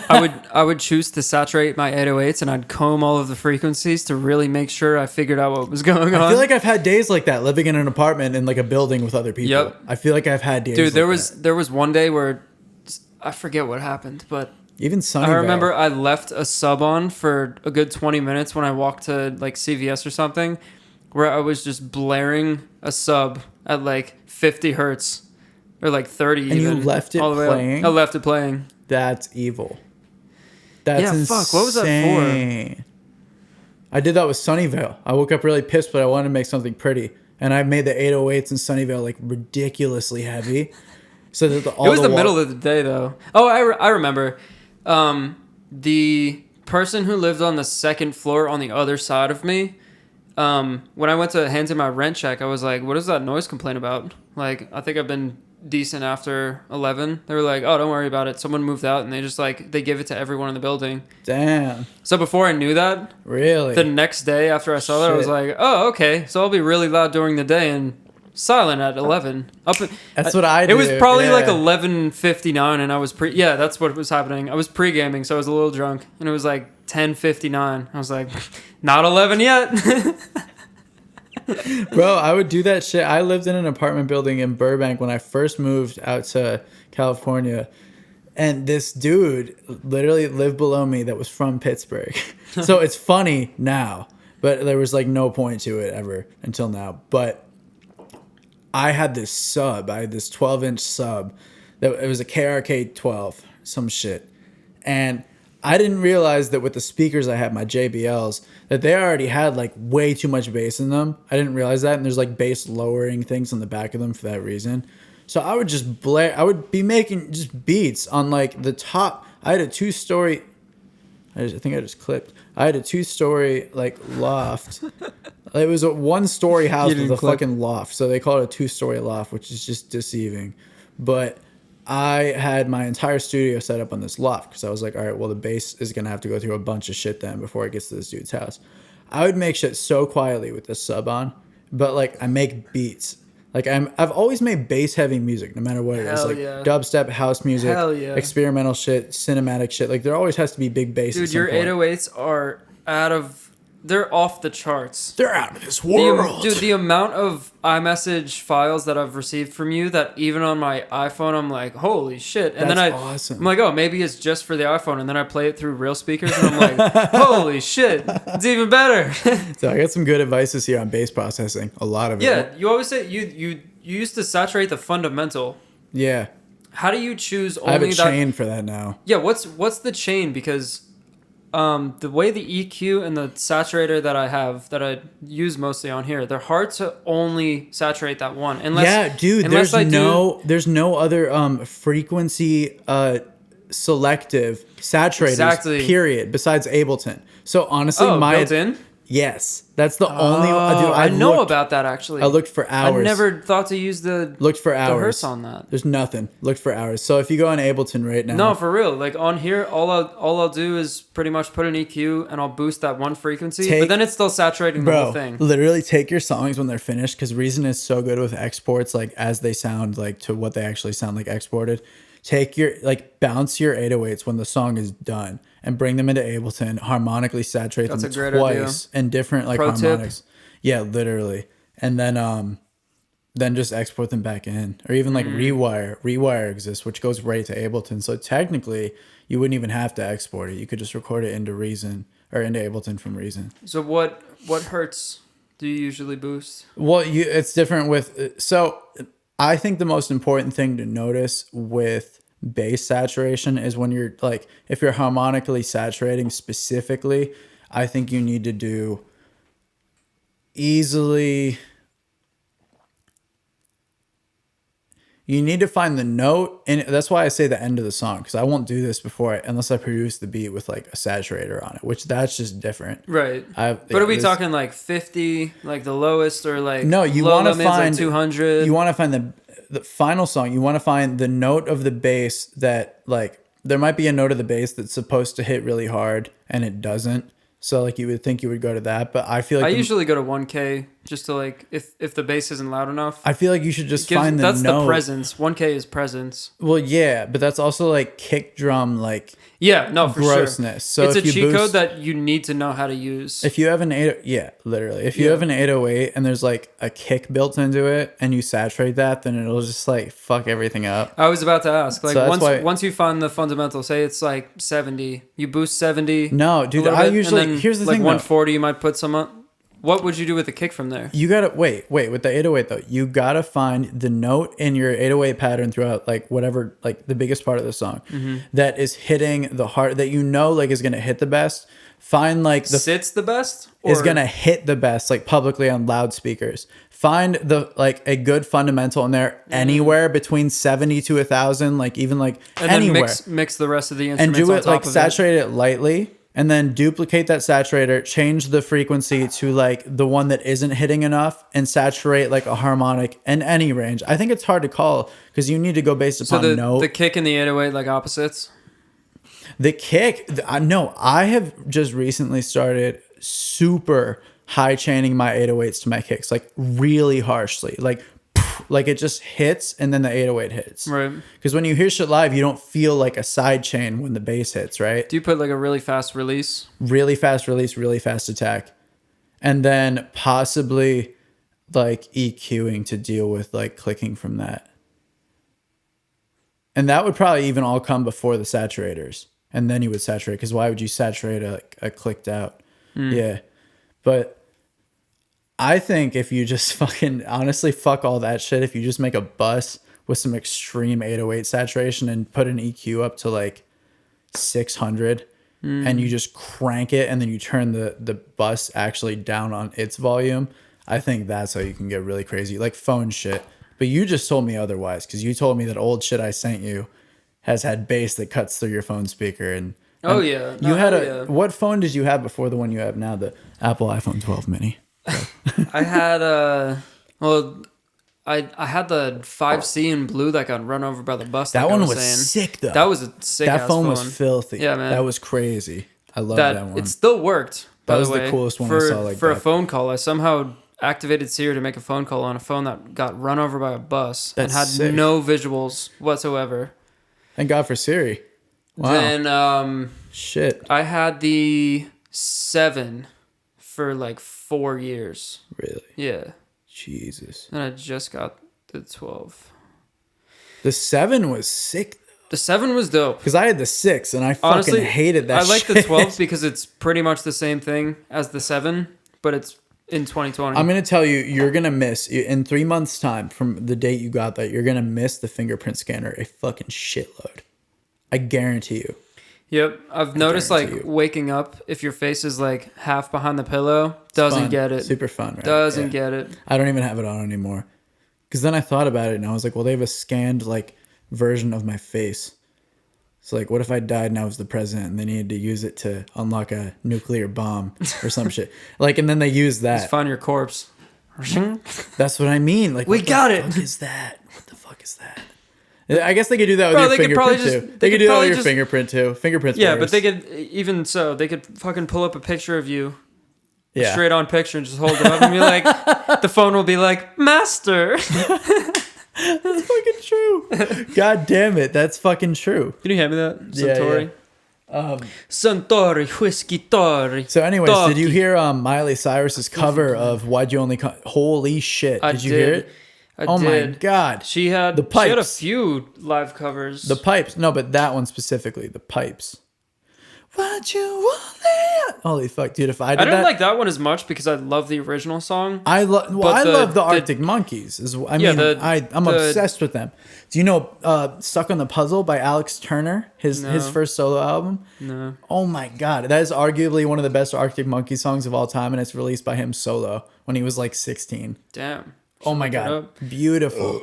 I would choose to saturate my 808s and I'd comb all of the frequencies to really make sure I figured out what was going on. I feel like I've had days like that living in an apartment in like a building with other people. Yep. I feel like I've had days Dude, there like was that. there was one day where I forget what happened, but Even Sunnyvale. I remember I left a sub on for a good 20 minutes when I walked to like CVS or something, where I was just blaring a sub at like 50 hertz or like 30 And even. you left it all the way up. playing? I left it playing. That's evil. That's Yeah, insane. fuck, what was that for? I did that with Sunnyvale. I woke up really pissed, but I wanted to make something pretty. And I made the 808s in Sunnyvale like ridiculously heavy. So that It was the middle of the day though. Oh, I remember. The person who lived on the second floor on the other side of me, when I went to hand in my rent check, I was like, what is that noise complaint about? Like, I think I've been decent after 11. They were like, oh, don't worry about it. Someone moved out and they just like, they give it to everyone in the building. Damn. So before I knew that, Really? the next day after I saw that, I was Shit. like, oh, okay. So I'll be really loud during the day and silent at 11. That's what I It was do, probably like yeah. 11:59 and I was yeah, that's what was happening. I was pre-gaming, so I was a little drunk and it was like 10:59. I was like, not 11 yet. Bro, I would do that shit. I lived in an apartment building in Burbank when I first moved out to California. And this dude literally lived below me that was from Pittsburgh. So it's funny now, but there was like no point to it ever until now. But I had this sub. I had this 12-inch sub. It was a KRK 12, some shit. And I didn't realize that with the speakers I had, my JBLs, that they already had like way too much bass in them. I didn't realize that, and there's like bass lowering things on the back of them for that reason. So I would just blare. I would be making just beats on like the top. I had a 2-story. I think I just clipped. I had a 2-story like loft. It was a 1-story house with a fucking loft, so they call it a 2-story loft, which is just deceiving. But I had my entire studio set up on this loft because I was like, all right, well, the bass is going to have to go through a bunch of shit then before it gets to this dude's house. I would make shit so quietly with this sub on, but like I make beats. Like I've always made bass heavy music, no matter what it is. Like dubstep, house music, experimental shit, cinematic shit. Like there always has to be big bass. Dude, your 808s are they're off the charts. They're out of this world. Dude, the amount of iMessage files that I've received from you that even on my iPhone, I'm like, holy shit. And That's awesome. I'm like, oh, maybe it's just for the iPhone. And then I play it through real speakers and I'm like, holy shit, it's even better. So I got some good advices here on bass processing. A lot of it. Yeah, you always say you used to saturate the fundamental. Yeah. How do you choose only I have a that chain for that now. Yeah, what's the chain? Because the way the EQ and the saturator that I use mostly on here, they're hard to only saturate that one. There's no other frequency selective saturators period besides Ableton. So honestly, built-in? Yes, that's the only. Dude, I know about that actually. I looked for hours. I never thought to use the hertz on that. There's nothing. Looked for hours. So if you go on Ableton right now, no, for real. Like on here, all I'll do is pretty much put an EQ and I'll boost that one frequency, but then it's still saturating the whole thing. Literally take your songs when they're finished, because Reason is so good with exports, like as they sound like to what they actually sound like exported. Take your bounce your 808s when the song is done and bring them into Ableton, harmonically saturate them twice in different harmonics. Tip. Yeah, literally. And then just export them back in. Or even Rewire. Rewire exists, which goes right to Ableton. So technically you wouldn't even have to export it. You could just record it into Reason or into Ableton from Reason. So what hertz do you usually boost? Well, it's different with I think the most important thing to notice with bass saturation is when you're if you're harmonically saturating specifically, I think you need to do you need to find the note, and that's why I say the end of the song, because I won't do this unless I produce the beat with a saturator on it, which that's just different. Right. But are we talking 50, the lowest, or no? You want to find 200. You want to find the final song. You want to find the note of the bass that there might be a note of the bass that's supposed to hit really hard and it doesn't. So you would think you would go to that, but I feel I usually go to 1K just to if the bass isn't loud enough. I feel you should just find the note. That's the presence. 1K is presence. Well, yeah, but that's also kick drum for grossness. Sure. So it's a cheat code that you need to know how to use. If you have an 808, literally. If you have an 808 and there's a kick built into it and you saturate that, then it'll just fuck everything up. I was about to ask. Once you find the fundamental, say it's 70, you boost 70. No, dude, I usually here's the thing. 140, you might put some up. What would you do with the kick from there? You gotta wait with the 808 though. You gotta find the note in your 808 pattern throughout whatever the biggest part of the song that is hitting the heart, that is gonna hit the best. Find sits the best is gonna hit the best publicly on loudspeakers. Find a good fundamental in there anywhere between 70 to 1,000, even and anywhere. Then mix the rest of the instruments and do on top it saturate it lightly. And then duplicate that saturator, change the frequency to the one that isn't hitting enough, and saturate a harmonic in any range. I think it's hard to call because you need to go based upon note. The kick and the 808 opposites? The kick, no, I have just recently started super high chaining my 808s to my kicks, really harshly. It just hits and then the 808 hits. Right. Because when you hear shit live, you don't feel a side chain when the bass hits, right? Do you put a really fast release? Really fast release, really fast attack. And then possibly EQing to deal with clicking from that. And that would probably even all come before the saturators. And then you would saturate, because why would you saturate a clicked out? Yeah. But I think if you just fucking honestly fuck all that shit, if you just make a bus with some extreme 808 saturation and put an EQ up to 600 and you just crank it and then you turn the bus actually down on its volume, I think that's how you can get really crazy, like phone shit. But you just told me otherwise, because you told me that old shit I sent you has had bass that cuts through your phone speaker. And Oh yeah, you had what phone did you have before the one you have now, the Apple iPhone 12 mini? I had I had the 5C in blue that got run over by the bus. That like one I was saying. sick though. That was a sick. That ass phone was filthy. Yeah, man. That was crazy. I love that one. It still worked. By That was the way, the coolest one for, I saw like for that. a phone call. I somehow activated Siri to make a phone call on a phone that got run over by a bus and That's had sick. no visuals whatsoever. Thank God for Siri. Wow. Then Shit. I had the 7 for like 4 years. Really? Yeah. Jesus. And I just got the 12. The 7 was sick The 7 was dope. because I had the 6 and I fucking Honestly, hated that I like shit. the 12 because it's pretty much the same thing as the 7, but it's in 2020. I'm going to tell you, you're going to miss, in 3 months' time from the date you got that, you're going to miss the fingerprint scanner a fucking shitload. I guarantee you. Yep, I've noticed like guarantee you. waking up if your face is like half behind the pillow, doesn't Fun. get it. Super fun, right? Doesn't Yeah. get it. I don't even have it on anymore. Because then I thought about it and I was like, well, they have a scanned like version of my face. So like, what if I died and I was the president and they needed to use it to unlock a nuclear bomb or some shit? Like, and then they use Just that. find your corpse. That's what I mean. Like, We what got the it. fuck is that? What the fuck is that? I guess they could do that with Bro, your they could probably fingerprint just- too. they They could could do that with probably your just- fingerprint too. Fingerprints. Yeah, worse. but they could even so they could fucking pull up a picture of you, yeah. straight on picture, and just hold it up and be like, the phone will be like, "Master." That's fucking true. God damn it, that's fucking true. Can you hand me that? Yeah, Suntory. Suntory whiskey Tori. So, anyways, did you Doggy. hear Miley Cyrus's cover of "Why'd You Only Come"? Holy shit! I Did you hear did. it? I Oh my did. god, She had The She had a pipes. few live covers. the pipes. No, but that one specifically, the pipes. Why'd you only? Holy fuck, dude! If I did I didn't that, like that one as much because I love the original song. I love. Well, But I the- love the the- Arctic Monkeys. I Yeah, mean, I'm the- obsessed with them. Do you know "Stuck on the Puzzle" by Alex Turner? His first solo album. No. Oh my god, that is arguably one of the best Arctic Monkeys songs of all time, and it's released by him solo when he was like 16. Damn. Oh my Look it god, up. beautiful.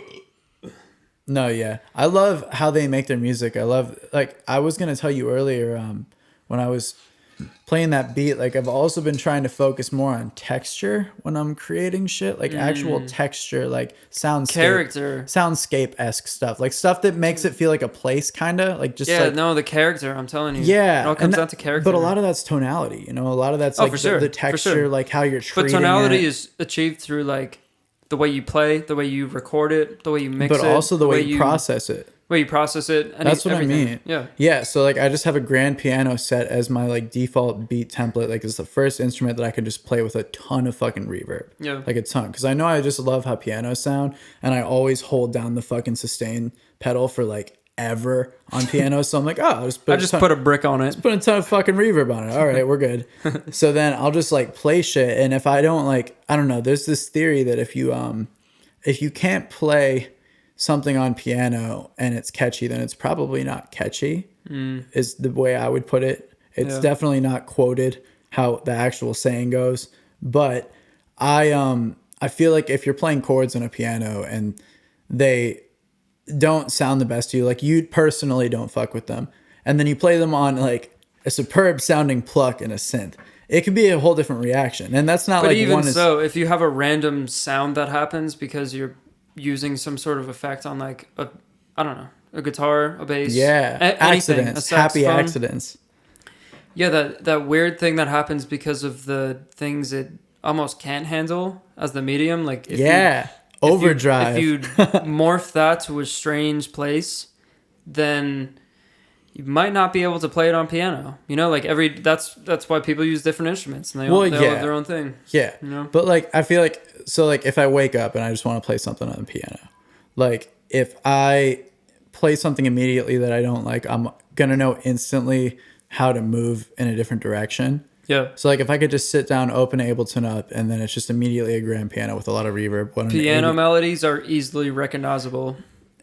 No, yeah, I love how they make their music. I love, like, I was gonna tell you earlier, when I was playing that beat, like, I've also been trying to focus more on texture when I'm creating shit, like actual texture, like soundscape esque stuff, like stuff that makes it feel like a place, kind of like just Yeah, like no, the character. I'm telling you. yeah, it all comes and down to character. But a lot of that's tonality, you know. A lot of that's Oh, like for sure, the for texture, sure. like how you're But treating tonality it. is achieved through like the way you play, the way you record it, the way you mix it, But also the way you process it. way you process it. And That's what everything. I mean. Yeah. Yeah. So like I just have a grand piano set as my like default beat template. Like it's the first instrument that I can just play with a ton of fucking reverb. Yeah. Like a ton. Because I know I just love how pianos sound, and I always hold down the fucking sustain pedal for like ever on piano. So I'm like, oh, I'll just put I just put a brick on it. put a ton of fucking reverb on it. All right, we're good. So then I'll just like play shit, and if I don't like, I don't know. There's this theory that if you can't play something on piano and it's catchy, then it's probably not catchy. Is the way I would put it. It's Yeah. definitely not quoted how the actual saying goes, but I feel like if you're playing chords on a piano and they don't sound the best to you, like you personally don't fuck with them, and then you play them on like a superb sounding pluck and a synth, it could be a whole different reaction. And that's not But like even one is so, if you have a random sound that happens because you're using some sort of effect on like a guitar, a bass, anything, accidents, a happy saxophone. accidents. Yeah, that weird thing that happens because of the things it almost can't handle as the medium. Like if overdrive. If you morph that to a strange place, then you might not be able to play it on piano. You know, like that's why people use different instruments and they all have their own thing. Yeah. You know? But like I feel like, so like if I wake up and I just want to play something on the piano, like if I play something immediately that I don't like, I'm gonna know instantly how to move in a different direction. Yeah. So like if I could just sit down, open Ableton up, and then it's just immediately a grand piano with a lot of reverb. Piano melodies are easily recognizable.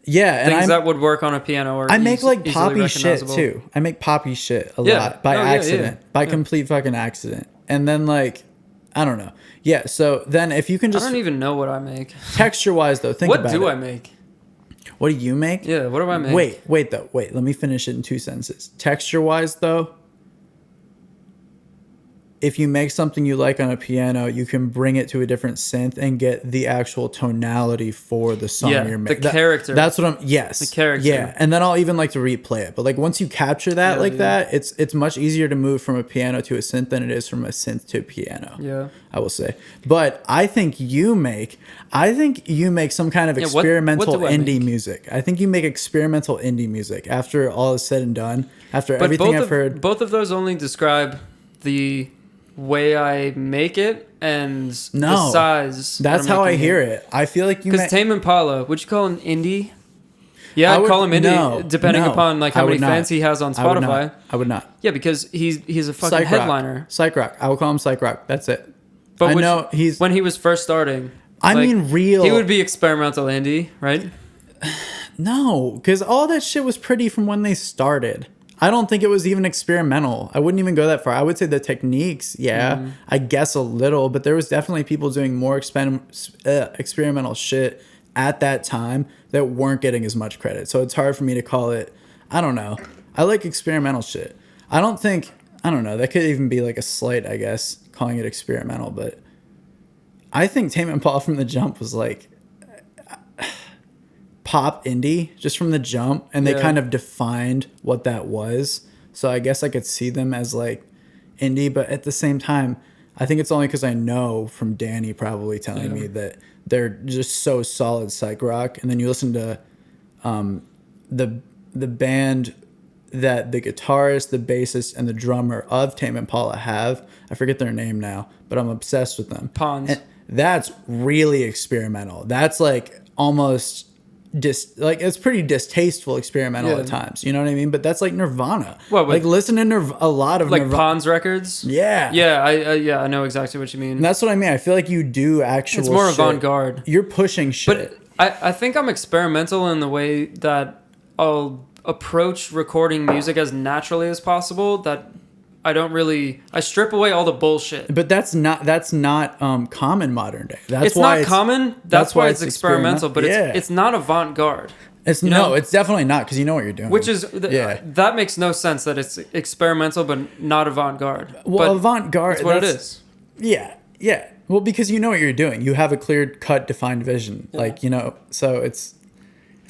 Yeah, and things that would work on a piano are I make like easily poppy shit recognizable. too. I make poppy shit a Yeah. lot by No, yeah, accident, yeah. by Yeah. complete fucking accident. And then like, I don't know. Yeah. So then if you can I just don't even know what I make. texture wise though, think What about do it. I make? What do you make? Yeah, what do I make? Wait. Let me finish it in 2 sentences. Texture wise though, if you make something you like on a piano, you can bring it to a different synth and get the actual tonality for the song Yeah, you're the making. character. That's what I'm. Yes, The character. Yeah, and then I'll even like to replay it. But like once you capture that Yeah, that, it's much easier to move from a piano to a synth than it is from a synth to a piano. Yeah. I will say. But I think you make some kind of Yeah, what experimental do I indie make? music. I think you make experimental indie music after all is said and done. After But everything both I've heard. both of those only describe the way I make it and No, the size. That's how I hear it. I feel like you Because Tame Impala, would you call him indie? Yeah, I I'd would- call him indie, no, depending no, upon like I how would many not. fans he has on I would Spotify. not. I would not. Yeah, because he's a fucking Psych headliner. Psych rock. I would call him psych rock. That's it. But I which- know he's. when he was first starting. I like, mean, real. He would be experimental indie, right? No, because all that shit was pretty from when they started. I don't think it was even experimental. I wouldn't even go that far. I would say the techniques, yeah, I guess a little, but there was definitely people doing more experimental shit at that time that weren't getting as much credit. So it's hard for me to call it. I don't know. I like experimental shit. I don't know. That could even be like a slight, I guess, calling it experimental, but I think Tame Impala from the jump was like pop indie just from the jump, and they Yeah. kind of defined what that was. So I guess I could see them as like indie, but at the same time, I think it's only because I know from Danny probably telling me that they're just so solid psych rock. And then you listen to the band that the guitarist, the bassist, and the drummer of Tame Impala have. I forget their name now, but I'm obsessed with them. Pons. And that's really experimental. That's like almost it's pretty distasteful experimental at times. You know what I mean? But that's like Nirvana. What, like listen to a lot of Like Nirvana. Pons records. Yeah. Yeah, I know exactly what you mean. And that's what I mean. I feel like you do actual It's more shit. avant-garde. You're pushing shit. But I think I'm experimental in the way that I'll approach recording music as naturally as possible. That I strip away all the bullshit. But that's not common modern day. That's It's why not common. That's why it's experimental. But yeah. it's not avant-garde. It's you know? it's definitely not, because you know what you're doing. Which is Yeah. that makes no sense that it's experimental but not avant-garde. Well, but avant-garde. That's what it is. Yeah. Well, because you know what you're doing. You have a clear cut, defined vision. Like, so it's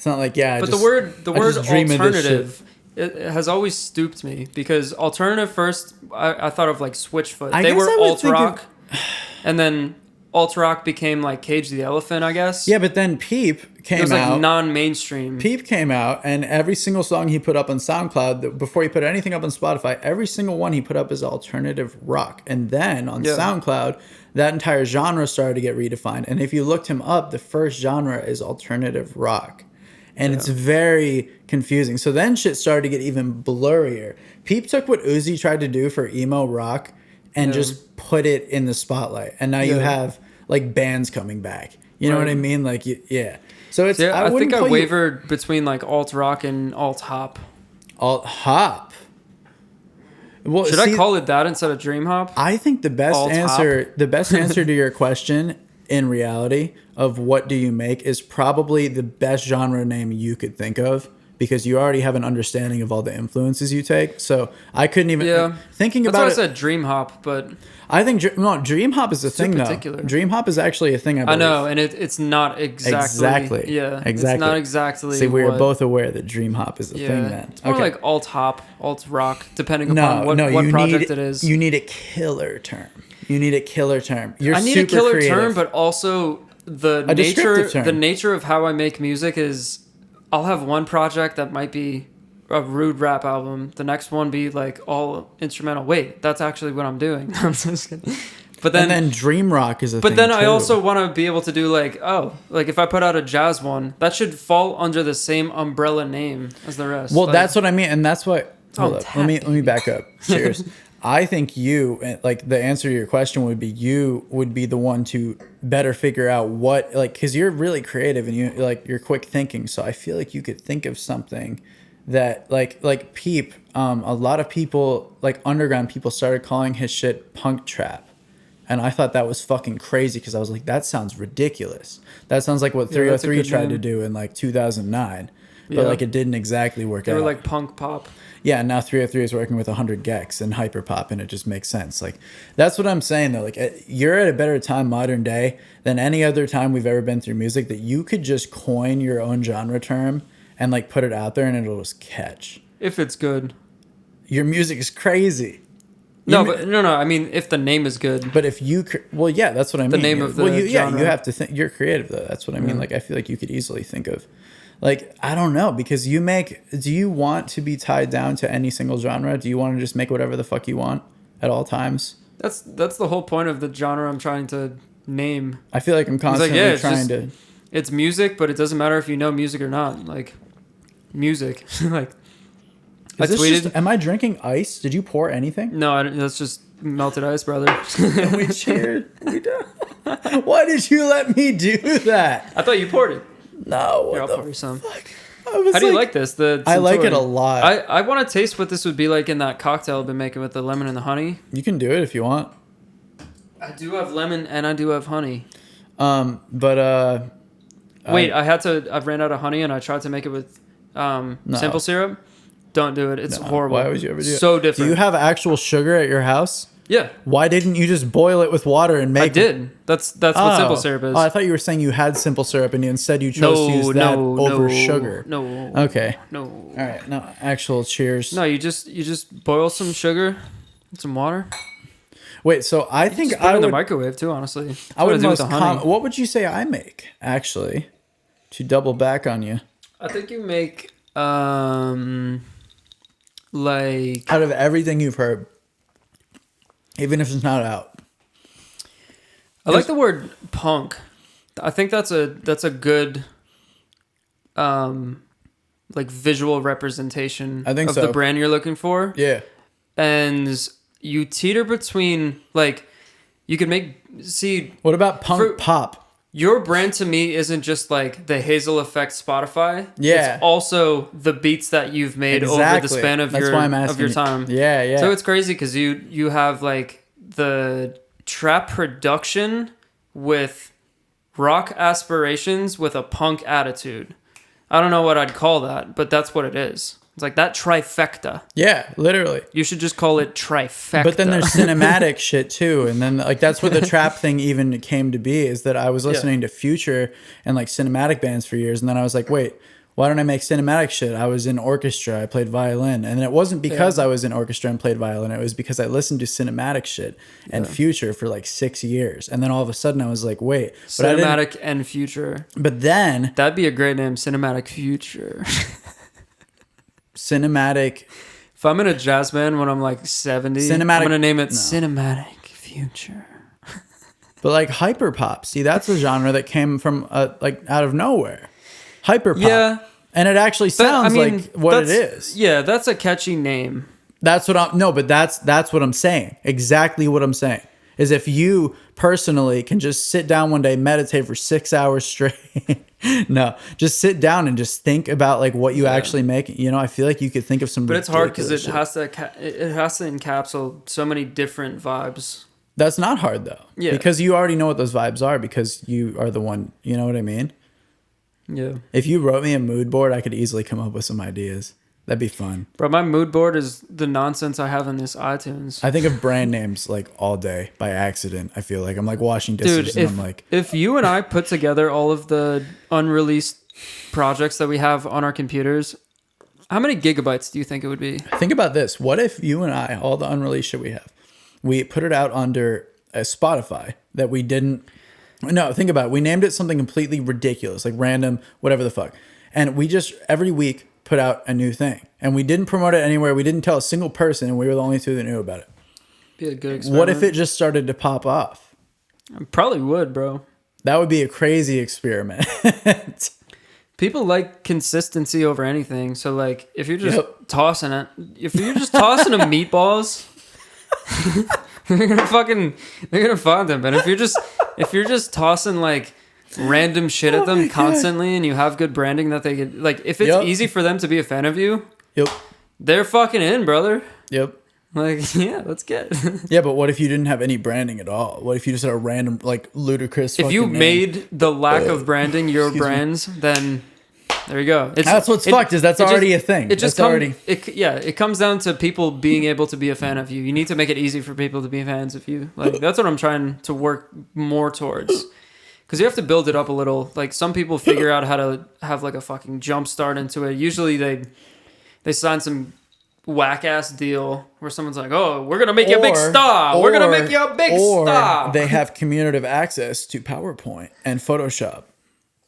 not like, But the word alternative, it has always stooped me, because alternative first, I thought of like Switchfoot. I They guess were I would alt think of- rock, and then alt rock became like Cage the Elephant, I guess. Yeah, but then Peep it came was like out. non-mainstream. Peep came out, and every single song he put up on SoundCloud, before he put anything up on Spotify, every single one he put up is alternative rock. And then on SoundCloud, that entire genre started to get redefined. And if you looked him up, the first genre is alternative rock. And it's very confusing. So then shit started to get even blurrier. Peep took what Uzi tried to do for emo rock and just put it in the spotlight. And now you have like bands coming back. You know what I mean? Like, yeah. So it's, Yeah, I wouldn't think I call you wavered between like alt rock and alt hop. alt hop. Well, Should I call it that instead of dream hop? I think the best Alt answer to your question in reality of what do you make is probably the best genre name you could think of, because you already have an understanding of all the influences you take. So I couldn't even thinking That's about why I it. said dream hop, but I think dream hop is a thing particular. though. Dream hop is actually a thing. I I believe. know, and it's not exactly. Yeah, exactly. It's not exactly. See, we are what- both aware that dream hop is a thing. Then It's more like alt hop, alt rock, depending upon what you project need, it is. You need a killer term. You're I need a super killer creative. term, but also the A descriptive term. the nature of how I make music is, I'll have one project that might be a rude rap album. The next one be like all instrumental. Wait, that's actually what I'm doing. I'm just kidding. But then, and then dream rock is a thing. but then I too. also want to be able to do like if I put out a jazz one, that should fall under the same umbrella name as the rest. Well, Like, that's what I mean, and that's what. Hold up. tap, Let me back up. Cheers. I think you, like, the answer to your question would be you would be the one to better figure out what, like, because you're really creative and you're quick thinking. So I feel like you could think of something that, like Peep, a lot of people, like underground people, started calling his shit punk trap. And I thought that was fucking crazy because I was like, that sounds ridiculous. That sounds like what 303 tried to do in like 2009. But like it didn't exactly work out. They were like punk pop. Yeah, and now 303 is working with 100 gecs and hyperpop, and it just makes sense. Like, that's what I'm saying, though. Like, you're at a better time modern day than any other time we've ever been through music, that you could just coin your own genre term and, like, put it out there, and it'll just catch. If it's good. Your music is crazy. No, I mean, if the name is good. But if you... Well, yeah, that's what I mean. The name of the genre. Yeah, you have to think... You're creative, though. That's what I mean. Like, I feel like you could easily think of... Like, I don't know, because do you want to be tied down to any single genre? Do you want to just make whatever the fuck you want at all times? That's the whole point of the genre I'm trying to name. I feel like I'm constantly trying to... It's music, but it doesn't matter if you know music or not. Like, music. Like, I tweeted... am I drinking ice? Did you pour anything? No, that's just melted ice, brother. We cheered. We don't. Why did you let me do that? I thought you poured it. No. Here, I'll pour you some. Fuck? How do you like this? I like it a lot. I want to taste what this would be like in that cocktail I've been making with the lemon and the honey. You can do it if you want. I do have lemon and I do have honey. Wait, I ran out of honey and I tried to make it with simple syrup. Don't do it. It's horrible. Why would you ever do it? So different. Do you have actual sugar at your house? Yeah. Why didn't you just boil it with water and make it? I did. That's what simple syrup is. Oh, I thought you were saying you had simple syrup and instead you chose to use that over sugar. No. Okay. No. All right. No, actual cheers. No, you just boil some sugar and some water. Wait, so I think Just put it in the microwave too, honestly. That's I would do with the honey. what would you say I make, actually, to double back on you? I think you make like, out of everything you've heard, even if it's not out. I like the word punk. I think that's a good like visual representation of the brand you're looking for. Yeah. And you teeter between, like, you could what about punk pop? Your brand to me isn't just like the Hazel Effect Spotify. Yeah. It's also the beats that you've made over the span of your time. Yeah, yeah. So it's crazy because you have like the trap production with rock aspirations with a punk attitude. I don't know what I'd call that, but that's what it is. It's like that trifecta. Yeah, literally. You should just call it trifecta. But then there's cinematic shit too. And then like that's where the trap thing even came to be, is that I was listening to Future and like cinematic bands for years. And then I was like, wait, why don't I make cinematic shit? I was in orchestra. I played violin. And it wasn't because I was in orchestra and played violin. It was because I listened to cinematic shit and Future for like 6 years. And then all of a sudden I was like, wait. Cinematic and Future. But then... That'd be a great name, Cinematic Future. Cinematic. If I'm in a jazz band when I'm like 70, I'm going to name it Cinematic Future. But like hyperpop. See, that's a genre that came from like out of nowhere. Hyperpop. Yeah. And it actually sounds like what it is. Yeah, that's a catchy name. That's what that's what I'm saying. Exactly what I'm saying. Is if you personally can just sit down one day, meditate for 6 hours straight. No, just sit down and just think about like what you actually make. You know, I feel like you could think of some. But it's hard because it has to encapsulate so many different vibes. That's not hard though. Yeah. Because you already know what those vibes are because you are the one. You know what I mean? Yeah. If you wrote me a mood board, I could easily come up with some ideas. That'd be fun. Bro, my mood board is the nonsense I have in this iTunes. I think of brand names like all day by accident. I feel like I'm like washing dishes. Dude, I'm like, if you and I put together all of the unreleased projects that we have on our computers, how many gigabytes do you think it would be? Think about this. What if you and I, all the unreleased shit we have, we put it out under a Spotify that we didn't... No, think about it. We named it something completely ridiculous, like random, whatever the fuck. And we just, every week, put out a new thing. And we didn't promote it anywhere. We didn't tell a single person, and we were the only two that knew about it. Be a good experiment. What if it just started to pop off? I probably would, bro. That would be a crazy experiment. People like consistency over anything. So, like, if you're just tossing it, if you're just tossing them meatballs they're gonna find them. And if you're just tossing like random shit at them constantly, and you have good branding that they get, like, if it's easy for them to be a fan of you, they're fucking in, brother. Like, yeah, let's get. Yeah, but what if you didn't have any branding at all? What if you just had a random, like, ludicrous? If you made the lack of branding your brands, then there you go. That's what's fucked. That's already a thing. It comes down to people being able to be a fan of you. You need to make it easy for people to be fans of you. Like, that's what I'm trying to work more towards. Because you have to build it up a little. Like, some people figure out how to have like a fucking jump start into it. Usually they sign some whack ass deal where someone's like, "Oh, we're gonna make you a big star. We're gonna make you a big star." They have communicative access to PowerPoint and Photoshop,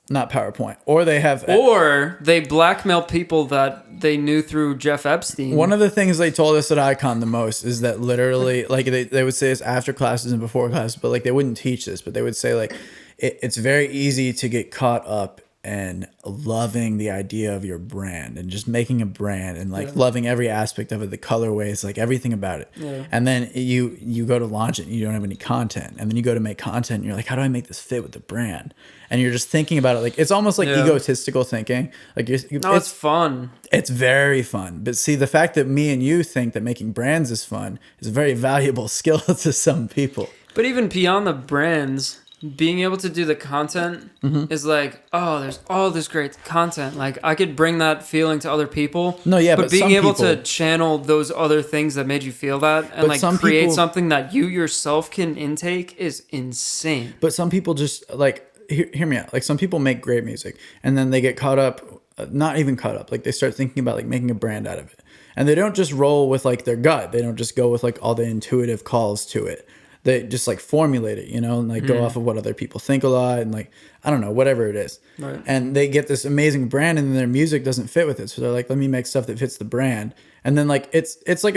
not PowerPoint. Or they blackmail people that they knew through Jeff Epstein. One of the things they told us at Icon the most is that literally, like, they would say this after classes and before classes, but like they wouldn't teach this, but they would say like it's very easy to get caught up and loving the idea of your brand and just making a brand and like loving every aspect of it, the colorways, like everything about it. And then you go to launch it and you don't have any content, and then you go to make content and you're like, how do I make this fit with the brand? And you're just thinking about it like it's almost like egotistical thinking. Like it's fun. It's very fun. But see, the fact that me and you think that making brands is fun is a very valuable skill to some people. But even beyond the brands, being able to do the content is like, oh, there's all this great content. Like, I could bring that feeling to other people. No, yeah, but being able to channel those other things that made you feel that and like create something that you yourself can intake is insane. But some people just like, hear me out. Like, some people make great music and then they get caught up, not even caught up. Like, they start thinking about like making a brand out of it. And they don't just roll with like their gut. They don't just go with like all the intuitive calls to it. They just like formulate it, you know, and like go off of what other people think a lot and like, I don't know, whatever it is. Right. And they get this amazing brand and then their music doesn't fit with it. So they're like, let me make stuff that fits the brand. And then like, it's like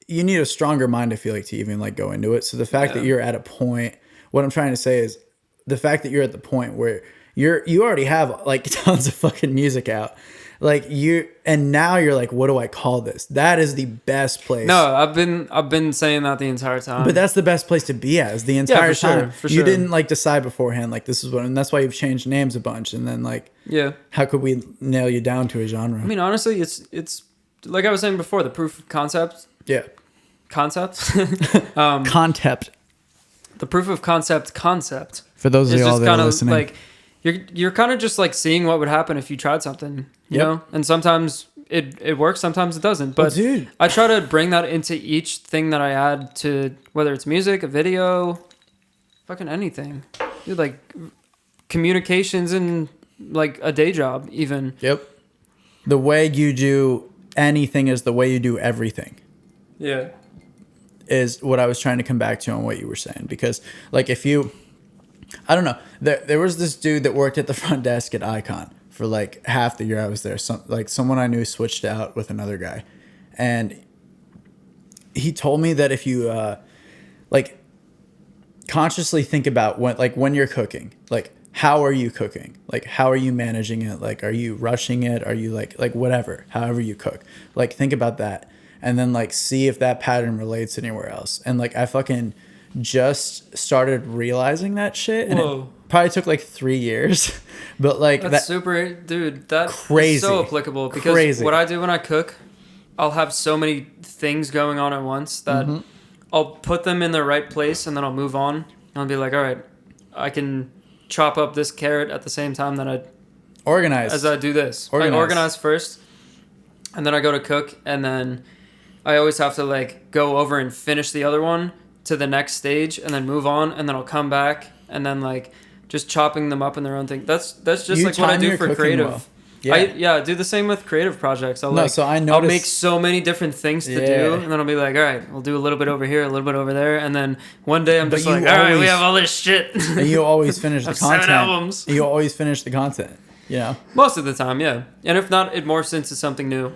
you need a stronger mind, I feel like, to even like go into it. So the fact that you're at a point, what I'm trying to say is the fact that you're at the point where you already have like tons of fucking music out. Like and now you're like, what do I call this? That is the best place. No, I've been saying that the entire time. But that's the best place to be at, is the entire time. For you didn't like decide beforehand, like this is what, and that's why you've changed names a bunch. And then like, how could we nail you down to a genre? I mean, honestly, it's like I was saying before, the proof of concept. Yeah. Concept. Concept. The proof of concept. For those of y'all that are listening, like, you're kind of just like seeing what would happen if you tried something, you know? And sometimes it works, sometimes it doesn't. But dude, I try to bring that into each thing that I add to, whether it's music, a video, fucking anything. Dude, like communications and like a day job even. Yep. The way you do anything is the way you do everything. Yeah. Is what I was trying to come back to on what you were saying. Because like if you... I don't know. There was this dude that worked at the front desk at Icon for like half the year I was there. Someone I knew switched out with another guy, and he told me that if you like consciously think about when you're cooking, like how are you cooking? Like how are you managing it? Like are you rushing it? Are you like whatever? However you cook, like think about that, and then like see if that pattern relates anywhere else. And like I fucking just started realizing that shit, and it probably took like 3 years, but like that's super, dude. That's crazy, so applicable because what I do when I cook, I'll have so many things going on at once that I'll put them in the right place and then I'll move on. And I'll be like, all right, I can chop up this carrot at the same time that I organize as I do this. I organize first, and then I go to cook, and then I always have to like go over and finish the other one to the next stage and then move on, and then I'll come back and then like just chopping them up in their own thing. That's just like what I do for creative. Well. Yeah. I do the same with creative projects. I'll make so many different things to do, and then I'll be like, all right, we'll do a little bit over here, a little bit over there, and then one day I'm just like, all right, we have all this shit. And you always finish the content. 7 albums. You always finish the content. Yeah. Most of the time, yeah. And if not, it morphs into something new.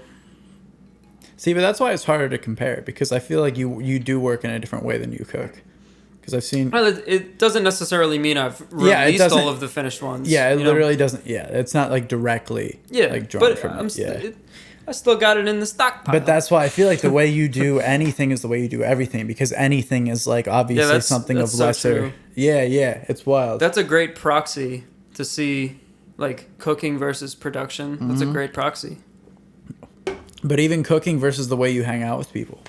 See, but that's why it's harder to compare, because I feel like you do work in a different way than you cook. Because I've seen. Well, it doesn't necessarily mean I've released all of the finished ones. Yeah, it you know? literally doesn't. Yeah, it's not like directly. Yeah, like drawn but from it. I still got it in the stockpile. But that's why I feel like the way you do anything is the way you do everything, because anything is like obviously something of so lesser. true. Yeah, it's wild. That's a great proxy to see, like cooking versus production. That's a great proxy. But even cooking versus the way you hang out with people,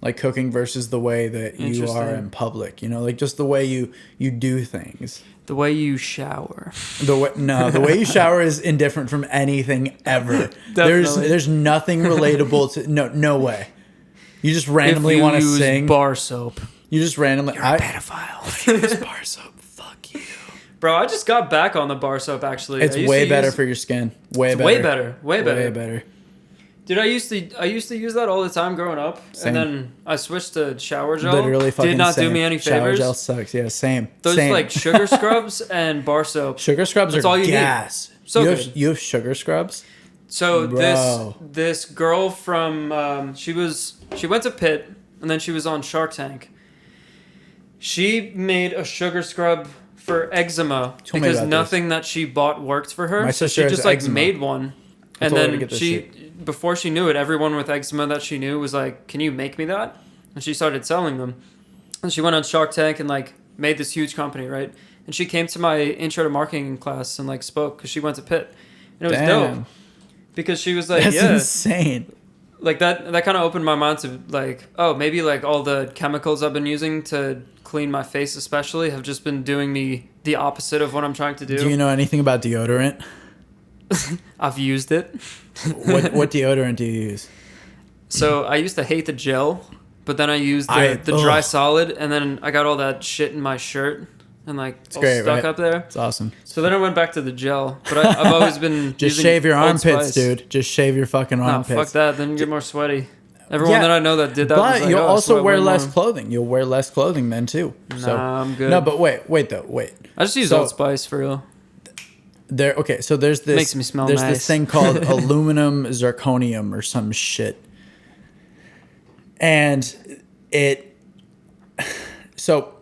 like cooking versus the way that you are in public. You know, like just the way you do things. The way you shower. The way you shower is indifferent from anything ever. There's nothing relatable to no way. You just randomly want to sing bar soap. You just randomly. You're a pedophile. Use bar soap. Fuck you, bro. I just got back on the bar soap. Actually, it's way better for your skin. Way better. Way better. Dude, I used to use that all the time growing up, Same. and then I switched to shower gel. Literally, fucking did not same. do me any Shower favors. gel sucks. Yeah, same. Those same. like sugar scrubs and bar soap. Sugar scrubs That's are all you gas. need. So good. You have sugar scrubs. So Bro. this girl from she went to Pitt, and then she was on Shark Tank. She made a sugar scrub for eczema because nothing that she bought worked for her. My So sister she has just like eczema. made one, I and told her to then get this she shit. before she knew it, everyone with eczema that she knew was like, "Can you make me that?" And she started selling them. And she went on Shark Tank and like made this huge company, right? And she came to my intro to marketing class and like spoke because she went to Pitt, and it was dope because she was like, That's "Yeah, insane." like that kind of opened my mind to like, oh, maybe like all the chemicals I've been using to clean my face especially have just been doing me the opposite of what I'm trying to do." Do you know anything about deodorant? I've used it. What deodorant do you use? So I used to hate the gel, but then I used the dry solid, and then I got all that shit in my shirt and like all great, stuck right? up there. It's awesome. So then I went back to the gel, but I've always been Just using shave your Old armpits, Spice. dude. Just shave your fucking No, armpits. fuck that. Then you get more sweaty. Everyone that I know that did that was But like, you'll "Oh, I also sweat wear way less more." clothing. You'll wear less clothing then too. So Nah, I'm good. No, but wait. I just use So- Old Spice for real. So there's this. Makes me smell There's nice. this thing called aluminum zirconium or some shit, and so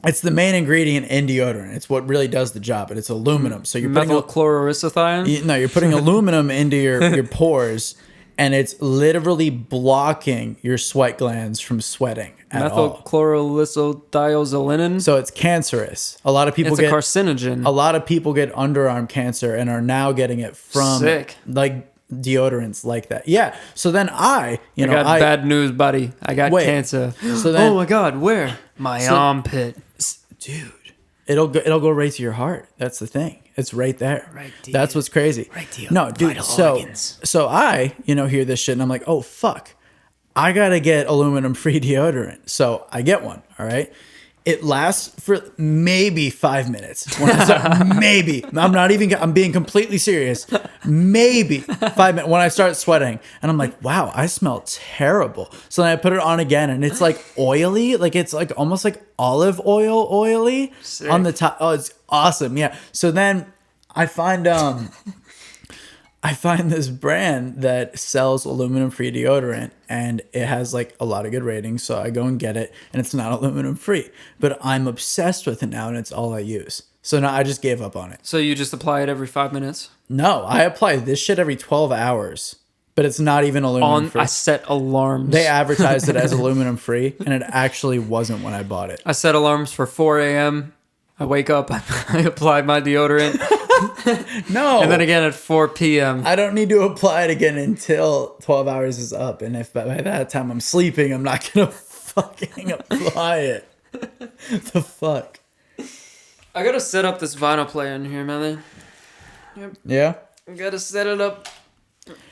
it's the main ingredient in deodorant. It's what really does the job, but it's aluminum. So you're putting Methylchloroisothione. you're putting aluminum into your pores, and it's literally blocking your sweat glands from sweating at all. Methylchlorolysodiazolinin. So it's cancerous. A lot of people It's a carcinogen. A lot of people get underarm cancer and are now getting it from Sick. like deodorants like that. Yeah. So then I got bad news, buddy. I got cancer. So then, oh my god, where? My armpit. dude, it'll go right to your heart. That's the thing. It's right there. Right to That's what's crazy. right to your no, dude. vital So organs. so I hear this shit and I'm like, oh fuck, I gotta get aluminum free deodorant. So I get one. All right. It lasts for maybe 5 minutes. When I start, maybe. I'm being completely serious. Maybe 5 minutes when I start sweating. And I'm like, wow, I smell terrible. So then I put it on again and it's like oily. Like it's like almost like olive oil oily Sick. on the top. Oh, it's awesome. Yeah. So then I find this brand that sells aluminum free deodorant and it has like a lot of good ratings. So I go and get it and it's not aluminum free, but I'm obsessed with it now and it's all I use. So now I just gave up on it. So you just apply it every 5 minutes? No, I apply this shit every 12 hours, but it's not even aluminum free. I set alarms. They advertised it as aluminum free and it actually wasn't when I bought it. I set alarms for 4 a.m. I wake up, I apply my deodorant, No. and then again at 4 p.m. I don't need to apply it again until 12 hours is up. And if by that time I'm sleeping, I'm not going to fucking apply it. The fuck? I gotta set up this vinyl player in here, man. Yeah? I gotta set it up.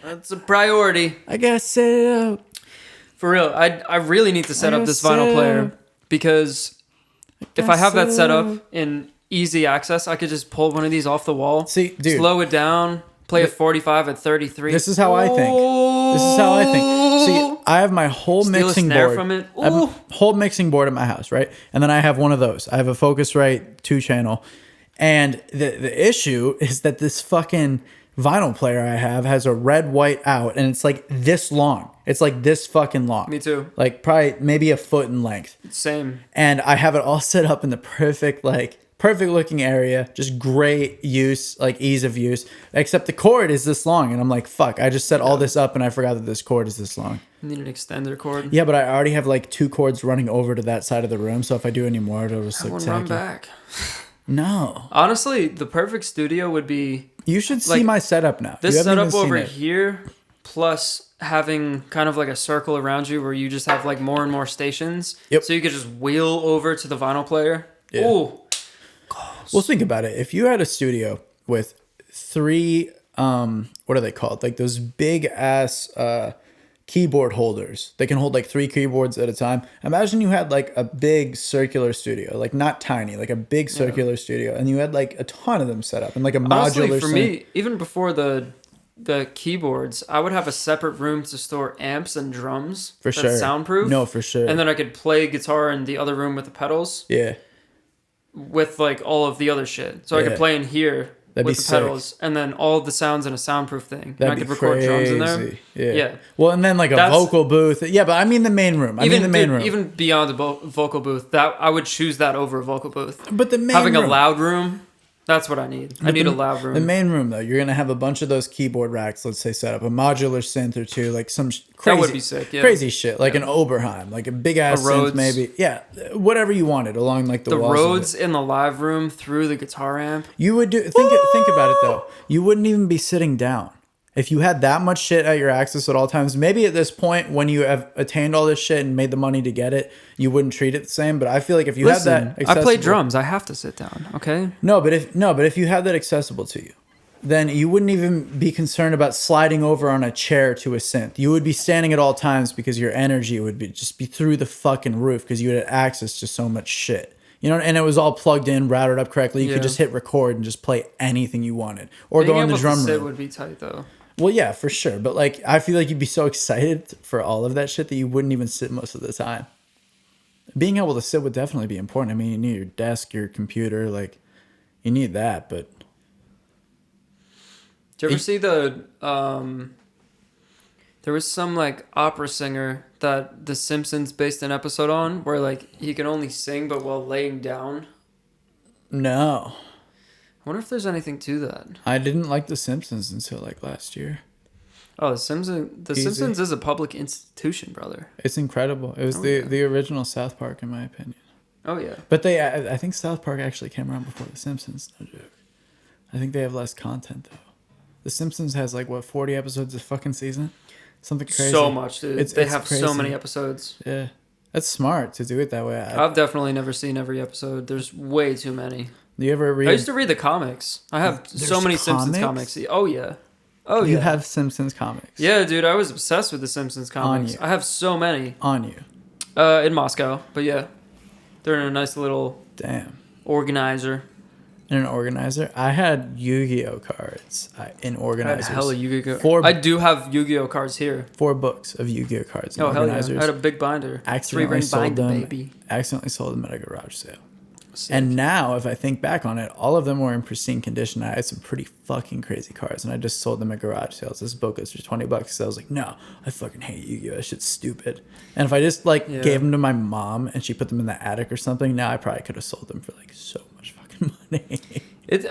That's a priority. I got to set it up. For real, I really need to set I up gotta this set vinyl it player up. because if I have that set up in easy access, I could just pull one of these off the wall, See, dude. slow it down, play a 45 at 33. This is how I think. See, I have my whole Steal a mixing snare board. from it. I have a Ooh. whole mixing board at my house, right? And then I have one of those. I have a Focusrite 2-channel. And the issue is that this fucking vinyl player I have has a red, white out, and it's like this long. It's like this fucking long. Me too. Like probably maybe a foot in length. Same. And I have it all set up in the perfect looking area, just great use, like ease of use, except the cord is this long. And I'm like, fuck, I just set all this up and I forgot that this cord is this long. You need an extender cord. Yeah, but I already have like 2 cords running over to that side of the room. So if I do any more, it'll just I look want to run tacky. back. No. Honestly, the perfect studio would be You should see Like, my setup now. this You haven't setup even seen over it. here, plus having kind of like a circle around you where you just have like more and more stations. Yep. So you could just wheel over to the vinyl player. Yeah. Ooh. Well, think about it. If you had a studio with 3, what are they called? Like those big ass keyboard holders. They can hold like 3 keyboards at a time. Imagine you had like a big circular studio, like not tiny, like a big circular studio, and you had like a ton of them set up and like a Honestly, modular. for me, even before the keyboards, I would have a separate room to store amps and drums. For that's sure. soundproof. No, for sure. And then I could play guitar in the other room with the pedals. Yeah. With like all of the other shit. So I Yeah. could play in here That'd with be the sick. pedals and then all of the sounds in a soundproof thing. That'd and I be could record drums in there. crazy. Yeah. Yeah. Well, and then like a That's- vocal booth. Yeah, but I mean the main room. I mean the main room. Even beyond the vocal booth, that I would choose that over a vocal booth. But the main Having room. a loud room, that's what I need. I need a loud room. The main room, though, you're gonna have a bunch of those keyboard racks. Let's say set up a modular synth or 2, like some crazy, would be sick, yeah. crazy shit, like an Oberheim, like a big ass synth, Rhodes. maybe. Yeah, whatever you wanted along like the the walls. of Rhodes it. in the live room through the guitar amp. You would do. Think about it though. You wouldn't even be sitting down if you had that much shit at your access at all times. Maybe at this point, when you have attained all this shit and made the money to get it, you wouldn't treat it the same. But I feel like if you Listen, had that, I play accessible- drums. I have to sit down. Okay. but if you had that accessible to you, then you wouldn't even be concerned about sliding over on a chair to a synth. You would be standing at all times because your energy would just be through the fucking roof because you had access to so much shit. You know, and it was all plugged in, routed up correctly. You Yeah. could just hit record and just play anything you wanted, or Being go in the able to drum sit room. would be tight though. Well, yeah, for sure. But like, I feel like you'd be so excited for all of that shit that you wouldn't even sit most of the time. Being able to sit would definitely be important. I mean, you need your desk, your computer, like, you need that. But Did you ever see the there was some like opera singer that The Simpsons based an episode on where like he can only sing but while laying down? no, I wonder if there's anything to that. I didn't like The Simpsons until like last year. Oh, The Simpsons is a public institution, brother. It's incredible. It was the original South Park, in my opinion. Oh yeah. But I think South Park actually came around before The Simpsons. No joke. I think they have less content though. The Simpsons has like what 40 episodes a fucking season, something crazy. So much, dude. They it's have crazy. so many episodes. Yeah, that's smart to do it that way. I've definitely never seen every episode. There's way too many. Do you ever read? I used to read the comics. I have so There's many Simpsons comics? comics. Oh yeah. Oh yeah. You have Simpsons comics. Yeah, dude. I was obsessed with the Simpsons comics. you. I have so many. On you. In Moscow, but yeah, they're in a nice little Damn. organizer. In an organizer, I had Yu-Gi-Oh cards in I had organizers. hella Yu-Gi-Oh. Four- I do have Yu-Gi-Oh cards here. 4 books of Yu-Gi-Oh cards in Oh hell yeah! organizers. I had a big binder. Accidentally 3-ring sold binder, them. baby. Accidentally sold them at a garage sale. Sick. And now, if I think back on it, all of them were in pristine condition. I had some pretty fucking crazy cards, and I just sold them at garage sales. This book is for $20. So I was like, no, I fucking hate Yu-Gi-Oh. That shit's stupid. And if I just Yeah. gave them to my mom and she put them in the attic or something, now I probably could have sold them for like so much fucking money.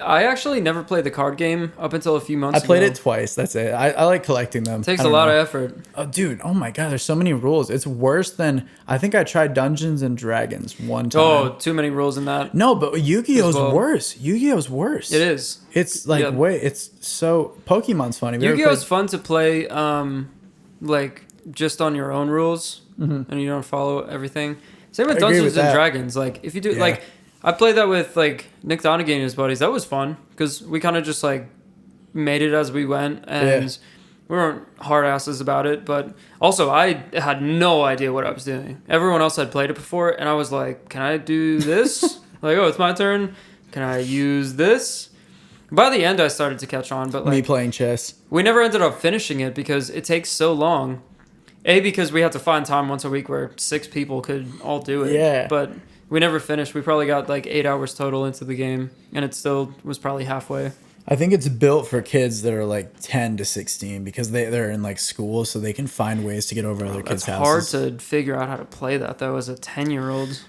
I actually never played the card game up until a few months I ago. played it twice. That's it. I like collecting them. It takes I a don't lot know. of effort. Oh, dude. Oh my god. There's so many rules. It's worse than I think I tried Dungeons and Dragons one time. Oh, too many rules in that. No, but Yu-Gi-Oh's As well. worse. Yu-Gi-Oh's worse. It is. It's like Yeah. it's so Pokemon's funny. We ever Yu-Gi-Oh's played- fun to play, like just on your own rules, Mm-hmm. and you don't follow everything. Same with I agree Dungeons with and that. Dragons. Like if you do, Yeah. like I played that with like Nick Donaghy and his buddies. That was fun because we kind of just like made it as we went, and Yeah. we weren't hard asses about it. But also, I had no idea what I was doing. Everyone else had played it before, and I was like, "Can I do this?" Like, "Oh, it's my turn. Can I use this?" By the end, I started to catch on, but like me playing chess. we never ended up finishing it because it takes so long. Because we had to find time once a week where 6 people could all do it. Yeah. But we never finished. We probably got like 8 hours total into the game, and it still was probably halfway. I think it's built for kids that are like 10 to 16 because they're in like school, so they can find ways to get over other kids' It's hard houses. to figure out how to play that though as a 10-year-old.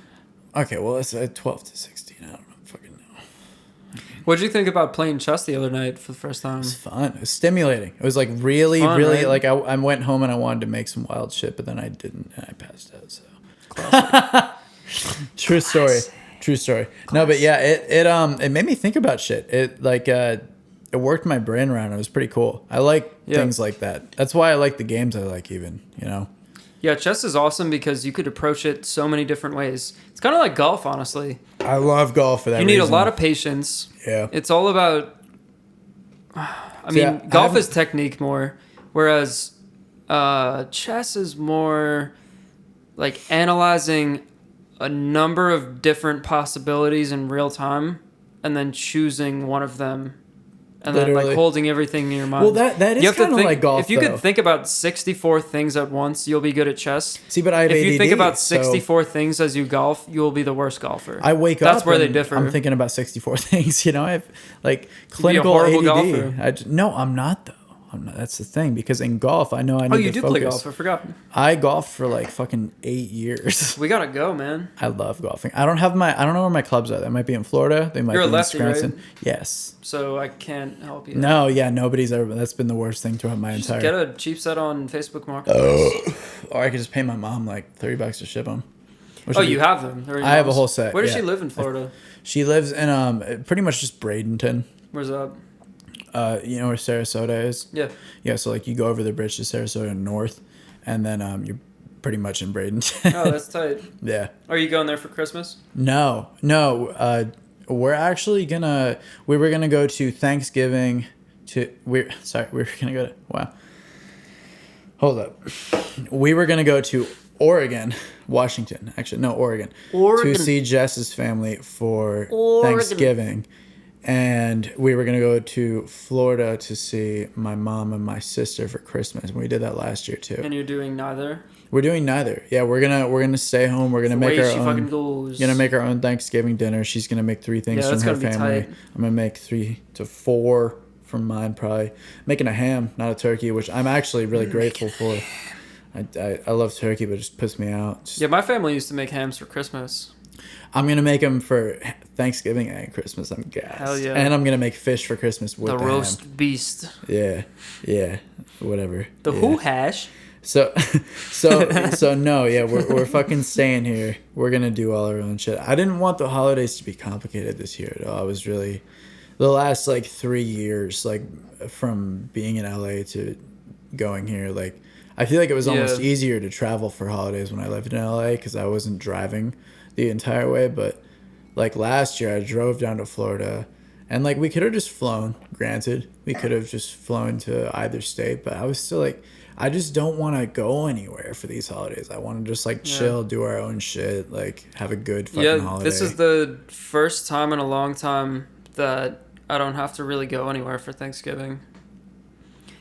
Okay, well, it's 12 to 16. I don't know. Fucking know. What did you think about playing chess the other night for the first time? It was fun. It was stimulating. It was like really, Fun, really right? like I went home and I wanted to make some wild shit, but then I didn't and I passed out. So true story. True story. No, but yeah, it made me think about shit. It like it worked my brain around. It was pretty cool. I like things like that. That's why I like the games I like even, you know. Yeah, chess is awesome because you could approach it so many different ways. It's kind of like golf, honestly. I love golf for that You need reason. a lot of patience. Yeah. It's all about I mean, golf is technique more, whereas chess is more like analyzing a number of different possibilities in real time and then choosing one of them and then Literally. like holding everything in your mind. Well, that is You have to kinda think- like golf, If you though. could think about 64 things at once, you'll be good at chess. See, but I have If you think ADD, about so 64 things as you golf, you will be the worst golfer. I wake up. That's where they and differ. I'm thinking about 64 things. You know, I have like clinical horrible ADD. golfer. No, I'm not though. I'm not. That's the thing because in golf, I know I need Oh, to you do focus. play golf. I forgot. I golfed for like fucking 8 years. We gotta go, man. I love golfing. I don't know where my clubs are. They might be in Florida. They might You're a be lefty, in right? Scranton. Yes. So I can't help you. No, yeah, nobody's ever. That's been the worst thing throughout my Just entire. get a cheap set on Facebook Marketplace. Or I could just pay my mom like $30 to ship them. Oh, you have them. They're in I have a yours. whole set, Where does yeah. she live in Florida? She lives in pretty much just Bradenton. Where's that? You know where Sarasota is? Yeah. Yeah, so like you go over the bridge to Sarasota north, and then you're pretty much in Bradenton. Oh, that's tight. Yeah. Are you going there for Christmas? No. We're actually we were gonna go to Thanksgiving. We were gonna go to Hold up. We were gonna go to Oregon, Washington. Actually, no, Oregon. Oregon. To see Jess's family for Oregon. Thanksgiving. And we were gonna go to Florida to see my mom and my sister for Christmas. And we did that last year too. And you're doing neither? We're doing neither. Yeah, we're gonna stay home. We're gonna make Way our she own. fucking goes. Gonna make our own Thanksgiving dinner. She's gonna make 3 things Yeah, from that's her gonna be family. tight. I'm gonna make 3 to 4 from mine. Probably making a ham, not a turkey, which I'm actually really grateful for. I love turkey, but it just puts me out. Yeah, my family used to make hams for Christmas. I'm gonna make them for Thanksgiving and Christmas. I'm gassed. Hell yeah. And I'm gonna make fish for Christmas with The the roast ham. beast. Yeah, whatever. The yeah. who hash. So no, yeah, we're fucking staying here. We're gonna do all our own shit. I didn't want the holidays to be complicated this year though. I was really the last like 3 years, like from being in LA to going here, like I feel like it was almost Yeah. easier to travel for holidays when I lived in LA because I wasn't driving the entire way. But like last year, I drove down to Florida, and like we could have just flown. Granted, we could have just flown to either state, but I was still like, I just don't want to go anywhere for these holidays. I want to just like chill, do our own shit, like have a good fucking holiday. This is the first time in a long time that I don't have to really go anywhere for Thanksgiving.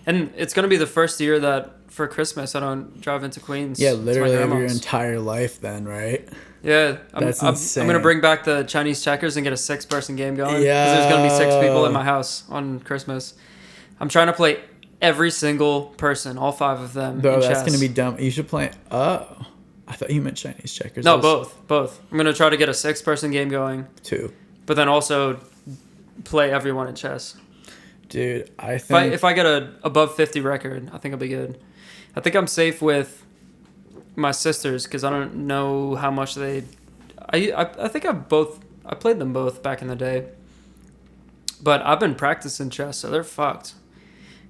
And it's going to be the first year that for Christmas I don't drive into Queens. Yeah, It's my literally your grandma's. entire life then, right? Yeah, That's I'm insane. going to bring back the Chinese checkers and get a 6-person game going. Yeah. Because there's going to be 6 people in my house on Christmas. I'm trying to play every single person, all 5 of them. Bro, in that's chess. gonna be dumb. You should play. Oh, I thought you meant Chinese checkers. No, I was- both. I'm going to try to get a 6-person game going, 2. but then also play everyone in chess. Dude, I think. If I get a above 50 record, I think I'll be good. I think I'm safe with my sisters because I don't know how much they. I think I played them both back in the day, but I've been practicing chess, so they're fucked.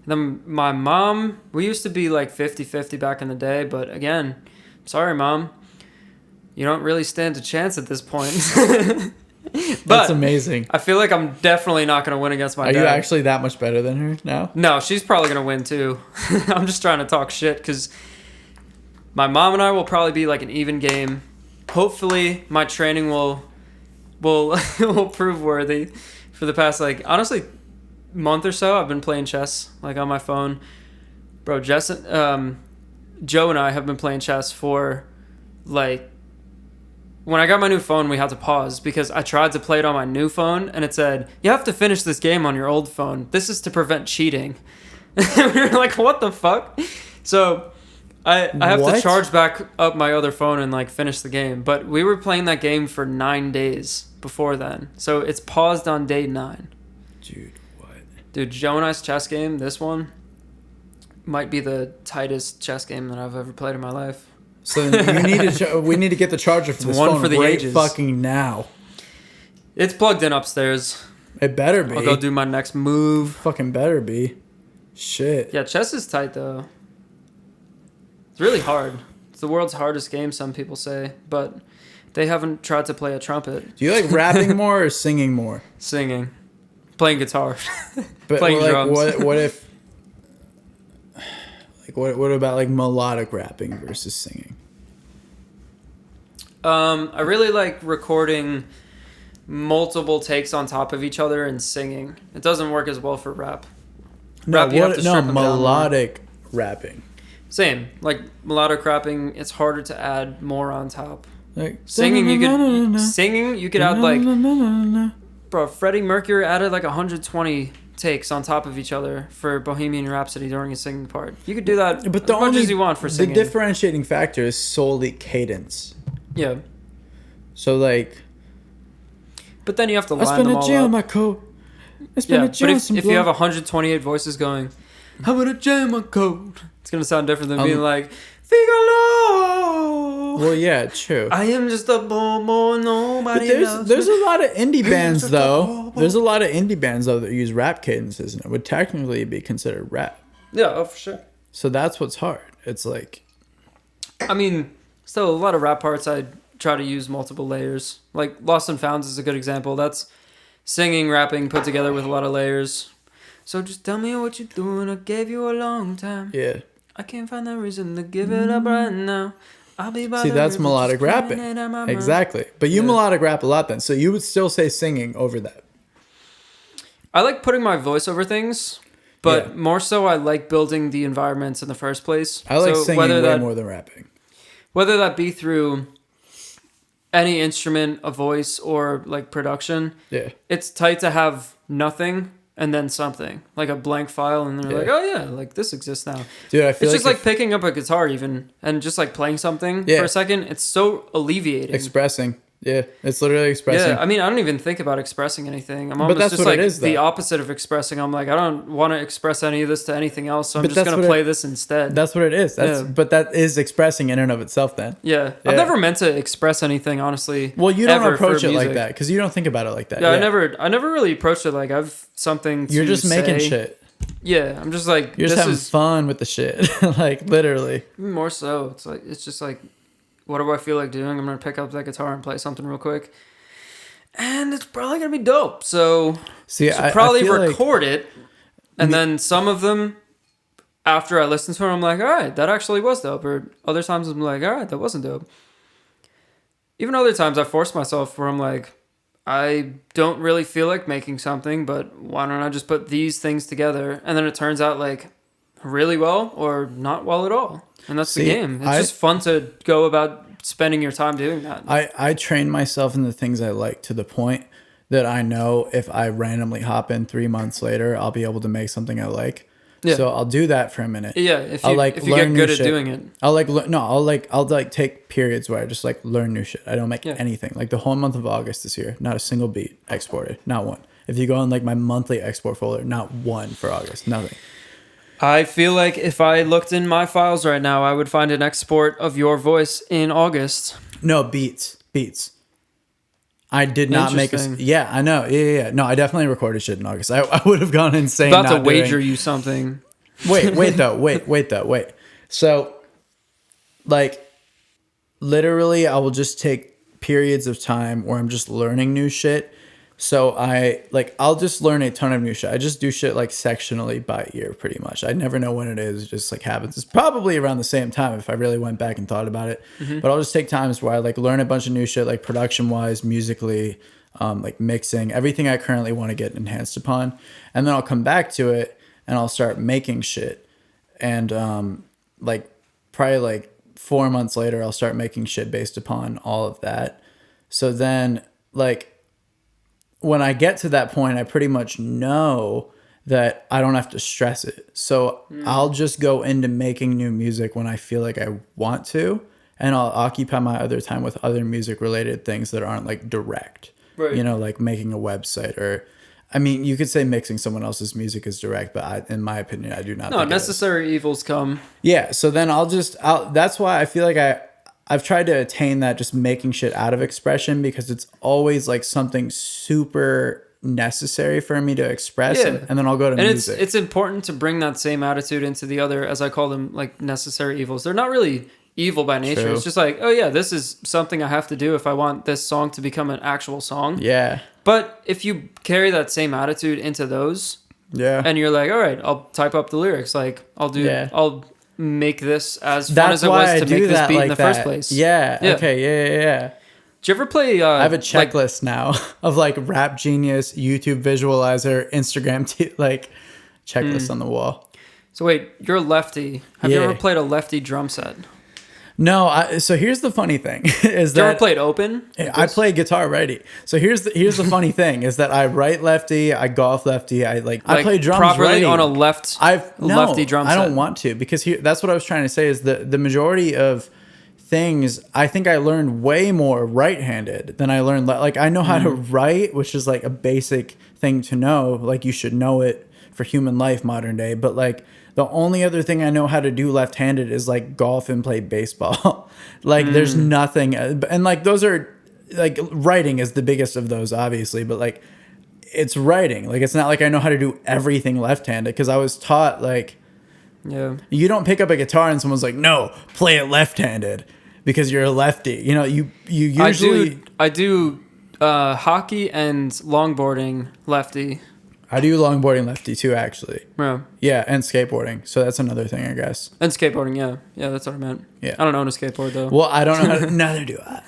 And then my mom, we used to be like 50-50 back in the day, but again, sorry mom, you don't really stand a chance at this point. But That's amazing. I feel like I'm definitely not going to win against my Are dad. you actually that much better than her now? No, she's probably going to win too. I'm just trying to talk shit because my mom and I will probably be like an even game. Hopefully my training will will prove worthy. For the past like honestly month or so I've been playing chess like on my phone. Bro, Joe and I have been playing chess for like when I got my new phone, we had to pause because I tried to play it on my new phone and it said, you have to finish this game on your old phone. This is to prevent cheating. We were like, what the fuck? So I have to What? charge back up my other phone and like finish the game. But we were playing that game for 9 days before then. So it's paused on day 9. Dude, what? Dude, Joe and I's chess game, this one, might be the tightest chess game that I've ever played in my life. So we need to get the charger for this one phone for the right ages. fucking now. It's plugged in upstairs. It better be. I'll go do my next move. Fucking better be. Shit. Yeah, chess is tight though. It's really hard. It's the world's hardest game, some people say, but they haven't tried to play a trumpet. Do you like rapping more or singing more? Singing. Playing guitar. But Playing like, drums. what if? Like, what about like melodic rapping versus singing? I really like recording multiple takes on top of each other and singing. It doesn't work as well for rap. Rap, you have to strip them down more. melodic rapping. Same. Like melodic rapping, it's harder to add more on top. Like Singing, you could add like, bro, Freddie Mercury added like 120 takes on top of each other for Bohemian Rhapsody during his singing part. You could do that But as the much as you want for singing. The differentiating factor is solely cadence. Yeah. So like, But then you have to I line spent them a all J on up. my coat. I spent Yeah, a J but on some if you have blow. 128 voices going, how about a jam my coat? It's going to sound different than being like, Figaro! Well, yeah, true. I am just a bobo, nobody But loves there's me. a lot of indie bands just a though. bobo. There's a lot of indie bands though that use rap cadences, and it would technically be considered rap. Yeah, oh, for sure. So that's what's hard. It's like, I mean, still a lot of rap parts I try to use multiple layers. Like Lost and Founds is a good example. That's singing, rapping put together with a lot of layers. So just tell me what you're doing. I gave you a long time. yeah. I can't find a reason to give it up right now. I'll be by See, the that's river, melodic just rapping. crying out my mind. Exactly. But you Yeah. melodic rap a lot then. So you would still say singing over that. I like putting my voice over things, but Yeah. more so I like building the environments in the first place. I like So singing way more than rapping. whether that be through any instrument, a voice, or like production, Yeah. it's tight to have nothing and then something, like a blank file, and they're Yeah. like, oh yeah, like this exists now. Dude, I feel It's just like if picking up a guitar even and just like playing something Yeah. for a second. It's so alleviating. expressing. Yeah. It's literally expressing. Yeah, I mean, I don't even think about expressing anything. I'm almost that's just what like it is, the though. opposite of expressing. I'm like, I don't want to express any of this to anything else, so I'm But just that's gonna what play it- this instead. That's what it is. That's Yeah. But that is expressing in and of itself then. Yeah. Yeah. I've never meant to express anything, honestly. Well, you don't ever approach for it like music. that because you don't think about it like that. Yeah, I never really approached it like I've something. You're to just making say. shit. Yeah, I'm just like You're just this having is fun with the shit. Like, literally. more so. It's just like, what do I feel like doing? I'm gonna pick up that guitar and play something real quick, and it's probably gonna be dope. So See, should I probably feel like- record it, and then some of them, after I listen to it, I'm like, all right, that actually was dope. Or other times I'm like, all right, that wasn't dope. Even other times I force myself where I'm like, I don't really feel like making something, but why don't I just put these things together? And then it turns out like really well or not well at all. And that's See, the game. It's I- just fun to go about spending your time doing that. I train myself in the things I like to the point that I know if I randomly hop in 3 months later, I'll be able to make something I like. Yeah. So I'll do that for a minute. Yeah, if I'll you, like if you learn get good new at shit. doing it. I'll take periods where I just like learn new shit. I don't make Yeah. anything. Like the whole month of August this year, not a single beat exported, not one. If you go on like my monthly export folder, not one for August, nothing. I feel like if I looked in my files right now, I would find an export of your voice in August. No beats. I did not make a. Interesting. Yeah, I know. Yeah. No, I definitely recorded shit in August. I would have gone insane. About to not wager doing- you something. Wait. So, like, literally, I will just take periods of time where I'm just learning new shit. So I'll just learn a ton of new shit. I just do shit like sectionally by ear, pretty much. I never know when it is. It just like happens. It's probably around the same time if I really went back and thought about it. But I'll just take times where I like learn a bunch of new shit, like production wise, musically, like mixing, everything I currently want to get enhanced upon, and then I'll come back to it and I'll start making shit. And like probably like 4 months later, I'll start making shit based upon all of that. So then, like, when I get to that point, I pretty much know that I don't have to stress it. So I'll just go into making new music when I feel like I want to, and I'll occupy my other time with other music related things that aren't like direct. Right. You know, like making a website, or I mean, you could say mixing someone else's music is direct, but in my opinion, I do not No, think it is. necessary evils come. Yeah, so then that's why I feel like I've tried to attain that, just making shit out of expression, because it's always like something super necessary for me to express, Yeah. and then I'll go to And music. it's important to bring that same attitude into the other, as I call them, like necessary evils. They're not really evil by nature. True. It's just like, oh yeah, this is something I have to do if I want this song to become an actual song. Yeah. But if you carry that same attitude into those, Yeah. and you're like, all right, I'll type up the lyrics. Like I'll make this as fun That's as it why was I to do make this that beat like in the that. first place. Yeah. Yeah. Okay. Yeah. Did you ever play? I have a checklist now of like Rap Genius, YouTube Visualizer, Instagram, like checklist on the wall. So wait, you're a lefty. Have you Yeah. ever played a lefty drum set? No, so here's the funny thing is Did you ever that played open? I play guitar righty. So here's the funny thing is that I write lefty, I golf lefty, I play drums properly righty. on a lefty drum set. I don't want to, because that's what I was trying to say is the majority of things I think I learned way more right-handed than I learned like I know how to write, which is like a basic thing to know, like you should know it for human life modern day, but like the only other thing I know how to do left-handed is like golf and play baseball. Like there's nothing, and like those are like writing is the biggest of those obviously, but like it's writing. Like it's not like I know how to do everything left-handed, because I was taught like you don't pick up a guitar and someone's like, no, play it left-handed because you're a lefty. You know, you usually I do hockey and longboarding lefty. I do longboarding lefty too, actually. Yeah. Yeah, and skateboarding. So that's another thing, I guess. And skateboarding, yeah, that's what I meant. Yeah. I don't own a skateboard though. Well, I don't know how to. Neither do I.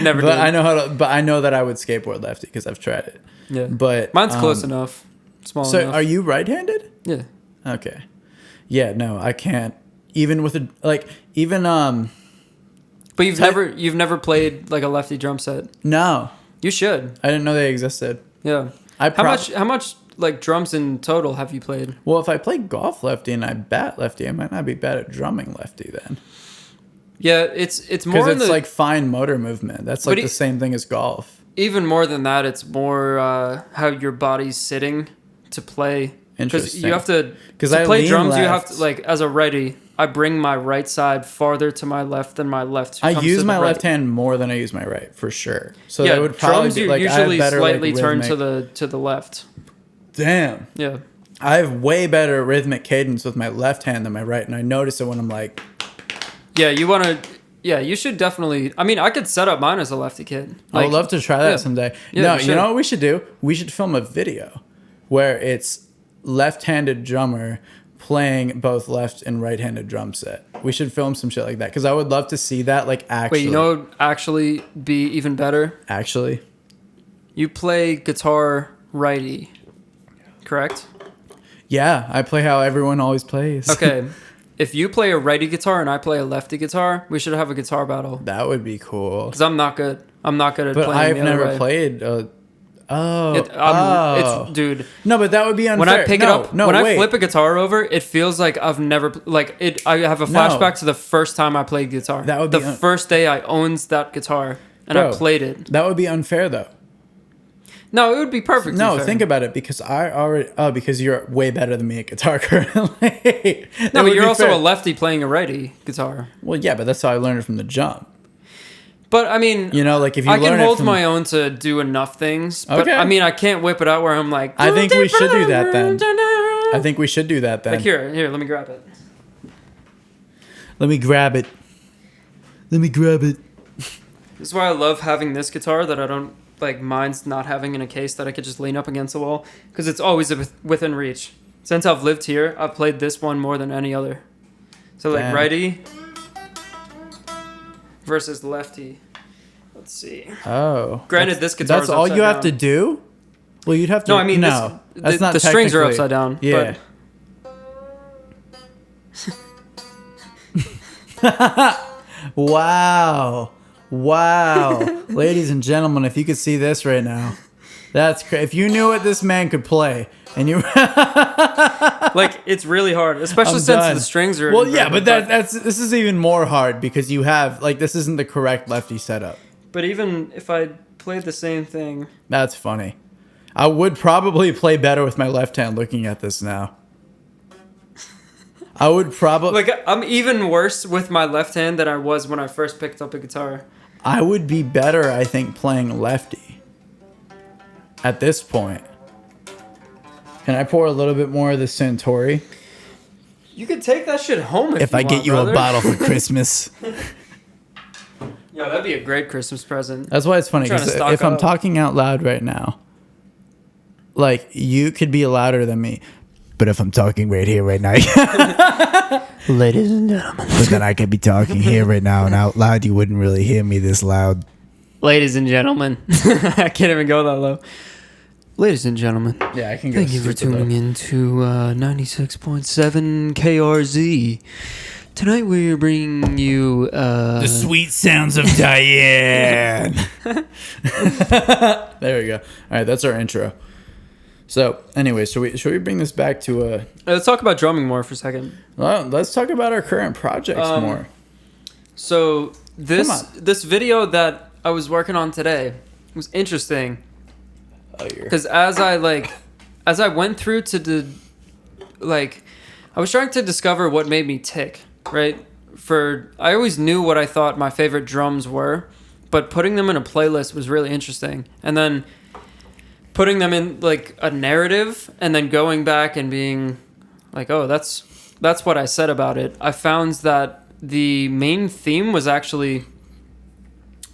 Never But did. I know how to. But I know that I would skateboard lefty because I've tried it. Yeah. But Mine's close enough. Small So enough. are you right-handed? Yeah. Okay. Yeah. No, I can't. Even with But you've never played like a lefty drum set. No, You should. I didn't know they existed. Yeah. How much like drums in total have you played? Well, if I play golf lefty and I bat lefty, I might not be bad at drumming lefty then. Yeah, it's more Because in it's the, like fine motor movement. That's like But the same thing as golf. even more than that. It's more how your body's sitting to play. Because Interesting. you have to 'Cause to I play lean drums. You left. have to like as a righty. I bring my right side farther to my left than my left. I comes use to the my right. left hand more than I use my right, for sure. So Yeah, that would probably drums be you like I have usually better, slightly like, turn rhythmic- to the left. Damn. Yeah. I have way better rhythmic cadence with my left hand than my right, and I notice it when I'm like, Yeah, you want to. Yeah, you should definitely. I mean, I could set up mine as a lefty kid. I would love to try that yeah. someday. Yeah, No, you you should. know what we should do? We should film a video where it's left-handed drummer playing both left and right-handed drum set. We should film some shit like that, because I would love to see that. Like actually, Wait, you know, what would actually be even better. actually, You play guitar righty, correct? yeah, I play how everyone always plays. Okay. If you play a righty guitar and I play a lefty guitar, we should have a guitar battle. That would be cool. Because I'm not good. I'm not good at But playing I've the other never way. played. It's dude. No, but that would be unfair. When I pick it up, no, when wait. I flip a guitar over, it feels like I've never like it. I have a flashback to the first time I played guitar. That would the be first day I owned that guitar and I Bro, played it. That would be unfair, though. No, it would be perfect. No, think about it, because I already. Oh, because you're way better than me at guitar currently. No, but you're also a lefty playing a righty guitar. Well, yeah, but that's how I learned it from the jump. But I mean, You know, like if you I learn can it hold from, my own to do enough things. But Okay. I mean, I can't whip it out where I'm like. I think we should do that then. I think we should do that then. Like here, let me grab it. Let me grab it. Let me grab it. This is why I love having this guitar that I don't like mine's not having in a case that I could just lean up against the wall, because it's always within reach. Since I've lived here, I've played this one more than any other. So like Damn. righty versus lefty. Let's see. Oh. Granted, this guitar That's is all upside you have down. to do? Well, you'd have to. No, I mean no. this, That's not the strings are technically- upside down. Yeah. Wow. Wow. Ladies and gentlemen, if you could see this right now, that's crazy. If you knew what this man could play, and you Like, it's really hard, especially I'm since done. the strings are. Well, yeah, inverted, but this is even more hard because you have like this isn't the correct lefty setup. But even if I played the same thing, That's funny. I would probably play better with my left hand looking at this now. I would probably like, I'm even worse with my left hand than I was when I first picked up a guitar. I would be better, I think, playing lefty at this point. Can I pour a little bit more of the Centauri? You could take that shit home If I get you brother. a bottle for Christmas. Yeah, that'd be a great Christmas present. That's why it's funny, Trying to because stock if I'm up. talking out loud right now, like, you could be louder than me. But if I'm talking right here, right now, ladies and gentlemen, but then I could be talking here right now and out loud, you wouldn't really hear me this loud. Ladies and gentlemen, I can't even go that low. Ladies and gentlemen, Yeah, I can go thank you for tuning in to 96.7 KRZ. Tonight we're bringing you The sweet sounds of Diane. There we go. All right, that's our intro. So, anyway, should we bring this back to let's talk about drumming more for a second. well, let's talk about our current projects more. So this Come this video that I was working on today was interesting Oh, you're because as I went through to I was trying to discover what made me tick, right? I always knew what I thought my favorite drums were, but putting them in a playlist was really interesting. And then putting them in like a narrative and then going back and being like, oh, that's what I said about it. I found that the main theme was actually,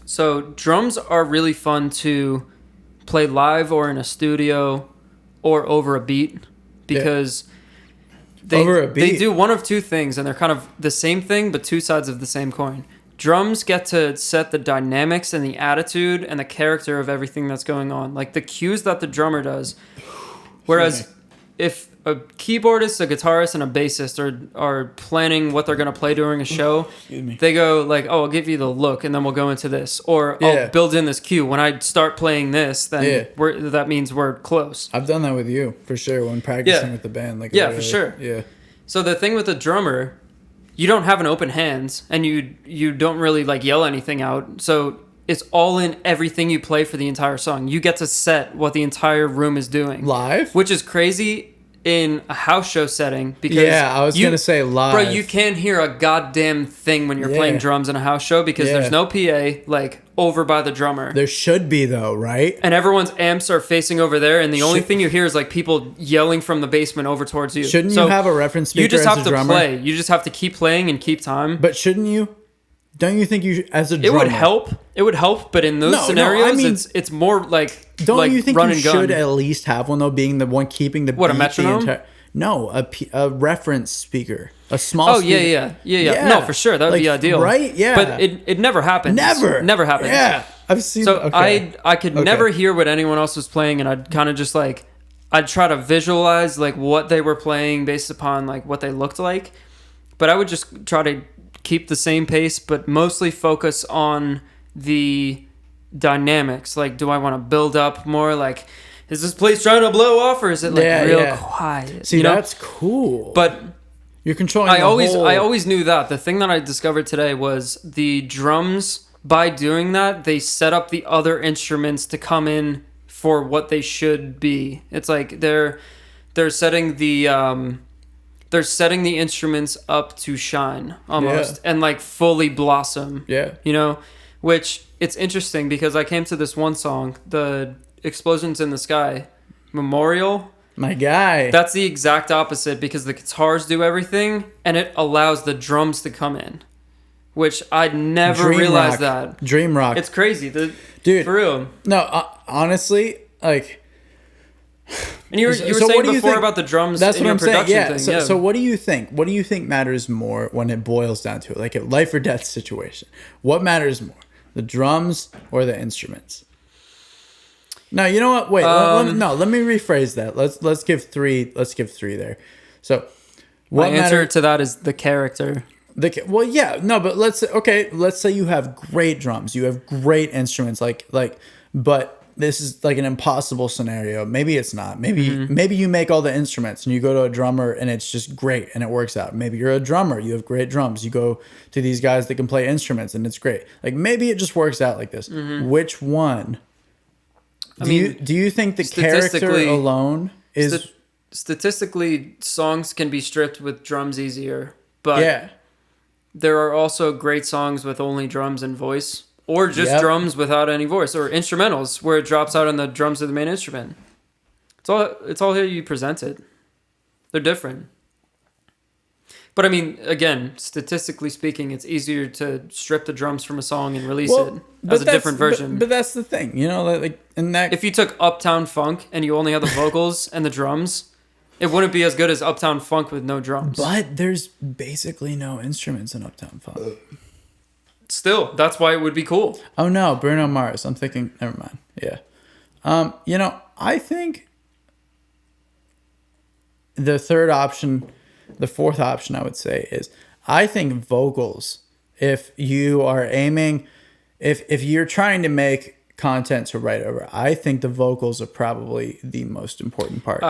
so drums are really fun to play live or in a studio or over a beat because Over a they beat. do one of two things and they're kind of the same thing but two sides of the same coin. Drums get to set the dynamics and the attitude and the character of everything that's going on, like the cues that the drummer does. Whereas if a keyboardist, a guitarist, and a bassist are planning what they're going to play during a show, they go like, oh, I'll give you the look and then we'll go into this. Or I'll build in this cue. When I start playing this, then that means we're close. I've done that with you, for sure, when practicing with the band. Like, Yeah, for sure. Yeah. So the thing with a drummer, you don't have an open hands and you don't really like yell anything out. So it's all in everything you play for the entire song. You get to set what the entire room is doing. Live? Which is crazy in a house show setting because Yeah, I was going to say live. Bro, you can't hear a goddamn thing when you're playing drums in a house show because there's no PA like over by the drummer. There should be, though, right? And everyone's amps are facing over there, and the only thing you hear is like people yelling from the basement over towards you. Shouldn't you have a reference speaker You just as have a to drummer? play. You just have to keep playing and keep time. But shouldn't you? Don't you think you, as a It drummer... would help. It would help, but in those No, scenarios, I mean, it's more like Don't like you think run you and gun. should at least have one, though, being the one keeping the What, a beat the metronome? entire... No, a reference speaker. A small Oh speaker. yeah. No, for sure, that would be ideal. Right? Yeah. But it never happens. Never happens. Yeah. I've seen... So okay. I could never hear what anyone else was playing, and I'd kind of just like I'd try to visualize like what they were playing based upon like what they looked like, but I would just try to keep the same pace, but mostly focus on the dynamics. Like, do I want to build up more? Like, is this place trying to blow off, or is it like real quiet? See, that's cool. But you're controlling. I the whole... always knew that. The thing that I discovered today was the drums. By doing that, they set up the other instruments to come in for what they should be. It's like they're setting the instruments up to shine almost and like fully blossom. Yeah. You know, which it's interesting because I came to this one song, the Explosions in the Sky, Memorial. My guy. That's the exact opposite because the guitars do everything and it allows the drums to come in. Which I'd never realized that. Dream rock. It's crazy. Dude. For real. No, honestly, like... And you were saying before about the drums That's in what your I'm saying. production thing. So what do you think? What do you think matters more when it boils down to it? Like a life or death situation. What matters more? The drums or the instruments? No, you know what? Wait, let me rephrase that. Let's give three there. So my answer to that is the character. Well, yeah, no, but let's say you have great drums, you have great instruments, but this is like an impossible scenario. Maybe it's not. Maybe you make all the instruments and you go to a drummer and it's just great and it works out. Maybe you're a drummer, you have great drums. You go to these guys that can play instruments and it's great. Like maybe it just works out like this. Which one? Do you think the character alone is statistically songs can be stripped with drums easier, but yeah. There are also great songs with only drums and voice, or just drums without any voice, or instrumentals where it drops out on the drums of the main instrument. It's all how you present it. They're different. But I mean, again, statistically speaking, it's easier to strip the drums from a song and release it as a different version. But that's the thing, you know, like in that. If you took Uptown Funk and you only had the vocals and the drums, it wouldn't be as good as Uptown Funk with no drums. But there's basically no instruments in Uptown Funk. Still, that's why it would be cool. Oh no, Bruno Mars. I'm thinking, never mind. Yeah. You know, I think the fourth option I would say is, I think vocals, if you are aiming, if you're trying to make content to write over, I think the vocals are probably the most important part.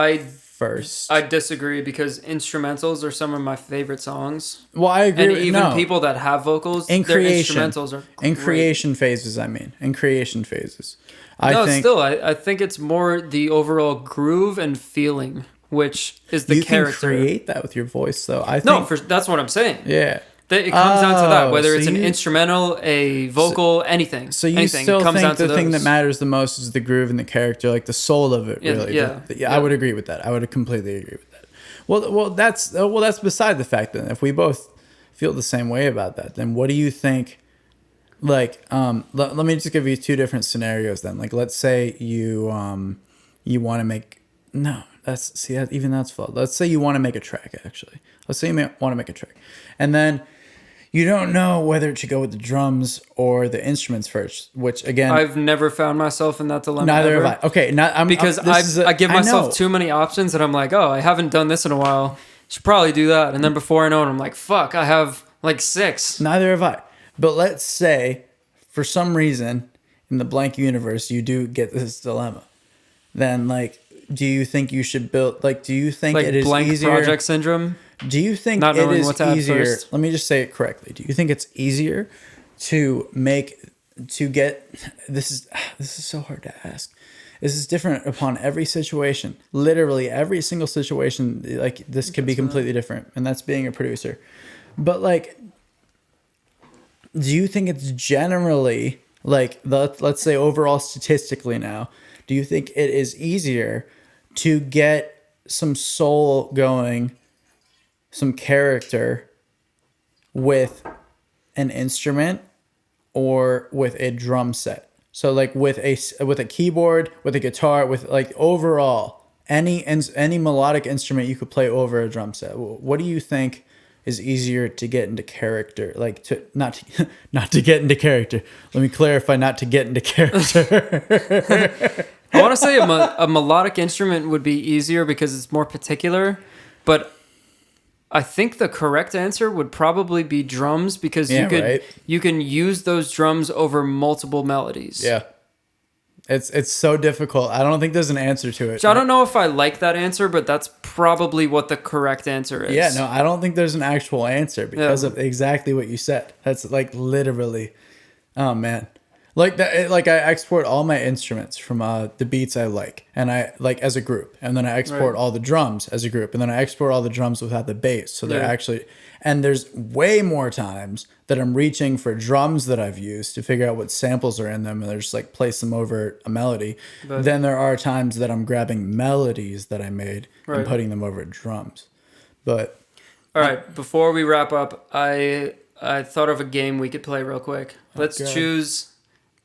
First, I disagree because instrumentals are some of my favorite songs. Well, I agree. And even people that have vocals, their instrumentals are great. In creation phases. I think it's more the overall groove and feeling, which is the character. You can create that with your voice, though. That's what I'm saying. Yeah. It comes down to that, whether it's an instrumental, a vocal, anything. So you anything. still think the thing that matters the most is the groove and the character, like the soul of it, really. Yeah. I would agree with that. I would completely agree with that. Well, that's beside the fact then. If we both feel the same way about that, then what do you think? Like, let me just give you two different scenarios then. Like, let's say you want to make that's flawed. Let's say you want to make a track. Actually, let's say you want to make a track, and then you don't know whether it should go with the drums or the instruments first, which again, I've never found myself in that dilemma. Neither have I. Okay, because I give myself too many options and I'm like, oh, I haven't done this in a while. Should probably do that. And then before I know it, I'm like, fuck, I have like 6. Neither have I. But let's say for some reason in the blank universe, you do get this dilemma. Then like, do you think you should build, like, do you think it is blank easier? project syndrome? Do you think not it knowing is what to add easier? first? Let me just say it correctly. Do you think it's easier to get? This is so hard to ask. This is different upon every situation. Literally every single situation, like this could be completely different, and that's being a producer. But like, do you think it's generally like let's say overall statistically now? Do you think it is easier to get some soul going, some character with an instrument or with a drum set? So like with a keyboard, with a guitar, with like overall any melodic instrument you could play over a drum set. What do you think is easier to get into character? Like to not to get into character. Let me clarify, not to get into character. I want to say a melodic instrument would be easier because it's more particular, but I think the correct answer would probably be drums because you can use those drums over multiple melodies. Yeah. It's so difficult. I don't think there's an answer to it. So I don't know if I like that answer, but that's probably what the correct answer is. Yeah, no, I don't think there's an actual answer because of exactly what you said. That's like literally, oh man. Like that, like I export all my instruments from the beats I like, and I like as a group, and then I export all the drums as a group, and then I export all the drums without the bass. So they're actually, and there's way more times that I'm reaching for drums that I've used to figure out what samples are in them, and I just like place them over a melody. Then there are times that I'm grabbing melodies that I made and putting them over drums. But all right, before we wrap up, I thought of a game we could play real quick. Let's choose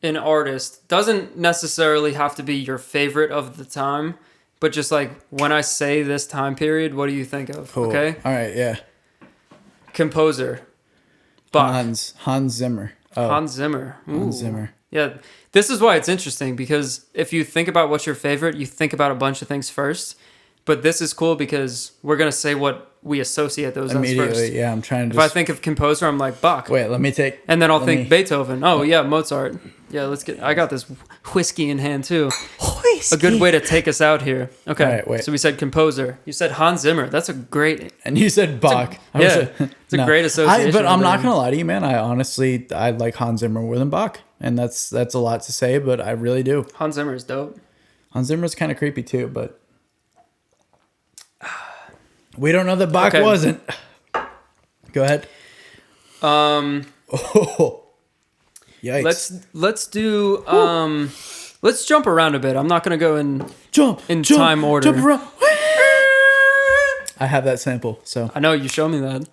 an artist. Doesn't necessarily have to be your favorite of the time, but just like when I say this time period, what do you think of? Cool. Okay. All right. Yeah. Composer. Bach. Hans Zimmer. Oh. Hans Zimmer. Ooh. Hans Zimmer. Yeah. This is why it's interesting because if you think about what's your favorite, you think about a bunch of things first. But this is cool because we're going to say what we associate those as Immediately, first. yeah. I'm trying to. If I think of composer, I'm like Bach. wait, let me take. And then I'll let think me- Beethoven. Oh yeah, Mozart. Yeah, let's get. I got this whiskey in hand too. A good way to take us out here. Okay, All right, wait. so we said composer. You said Hans Zimmer. That's a great. And you said Bach. Yeah, it's a great association. But I'm with not them. gonna lie to you, man. I like Hans Zimmer more than Bach, and that's a lot to say, but I really do. Hans Zimmer is dope. Hans Zimmer's kind of creepy too, but we don't know that Bach Okay. wasn't. Go ahead. Oh, yikes! Let's do. Let's jump around a bit. I'm not gonna go in. Jump in time order. Jump around. I have that sample, so I know you showed me that.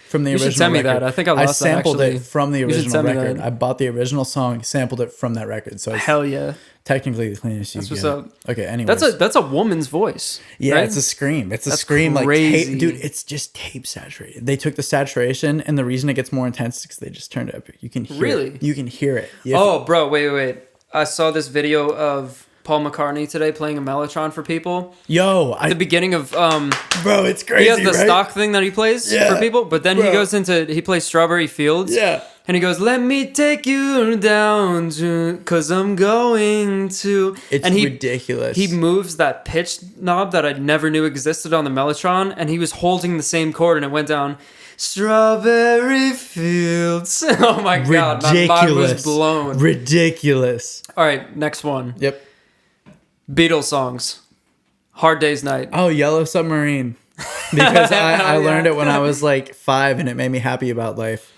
from the You should original send me record. that. I think I lost that, sampled actually. it from the You should original send me record. that. I bought the original song, sampled it from that record, so it's Hell yeah. technically the cleanest you That's get. what's up. Okay, anyways. That's a woman's voice. Yeah, right? it's a scream. It's a That's scream like crazy. tape, dude. It's just tape saturated. They took the saturation, and the reason it gets more intense is because they just turned it up. You can hear Really? it. You can hear it. If- Oh, bro, wait. I saw this video of Paul McCartney today playing a mellotron for people. yo, The beginning of bro, it's crazy. he has the right? stock thing that he plays Yeah, for people, but then bro. he plays Strawberry Fields. Yeah. And he goes, "Let me take you down to, 'cause I'm going to." It's and ridiculous. He moves that pitch knob that I never knew existed on the mellotron, and he was holding the same chord, and it went down. Strawberry Fields. Oh my god, my mind was blown. Ridiculous. All right, next one. Yep. Beatles songs. Hard Day's Night. Oh, Yellow Submarine. Because I Yeah. learned it when I was like 5, and it made me happy about life.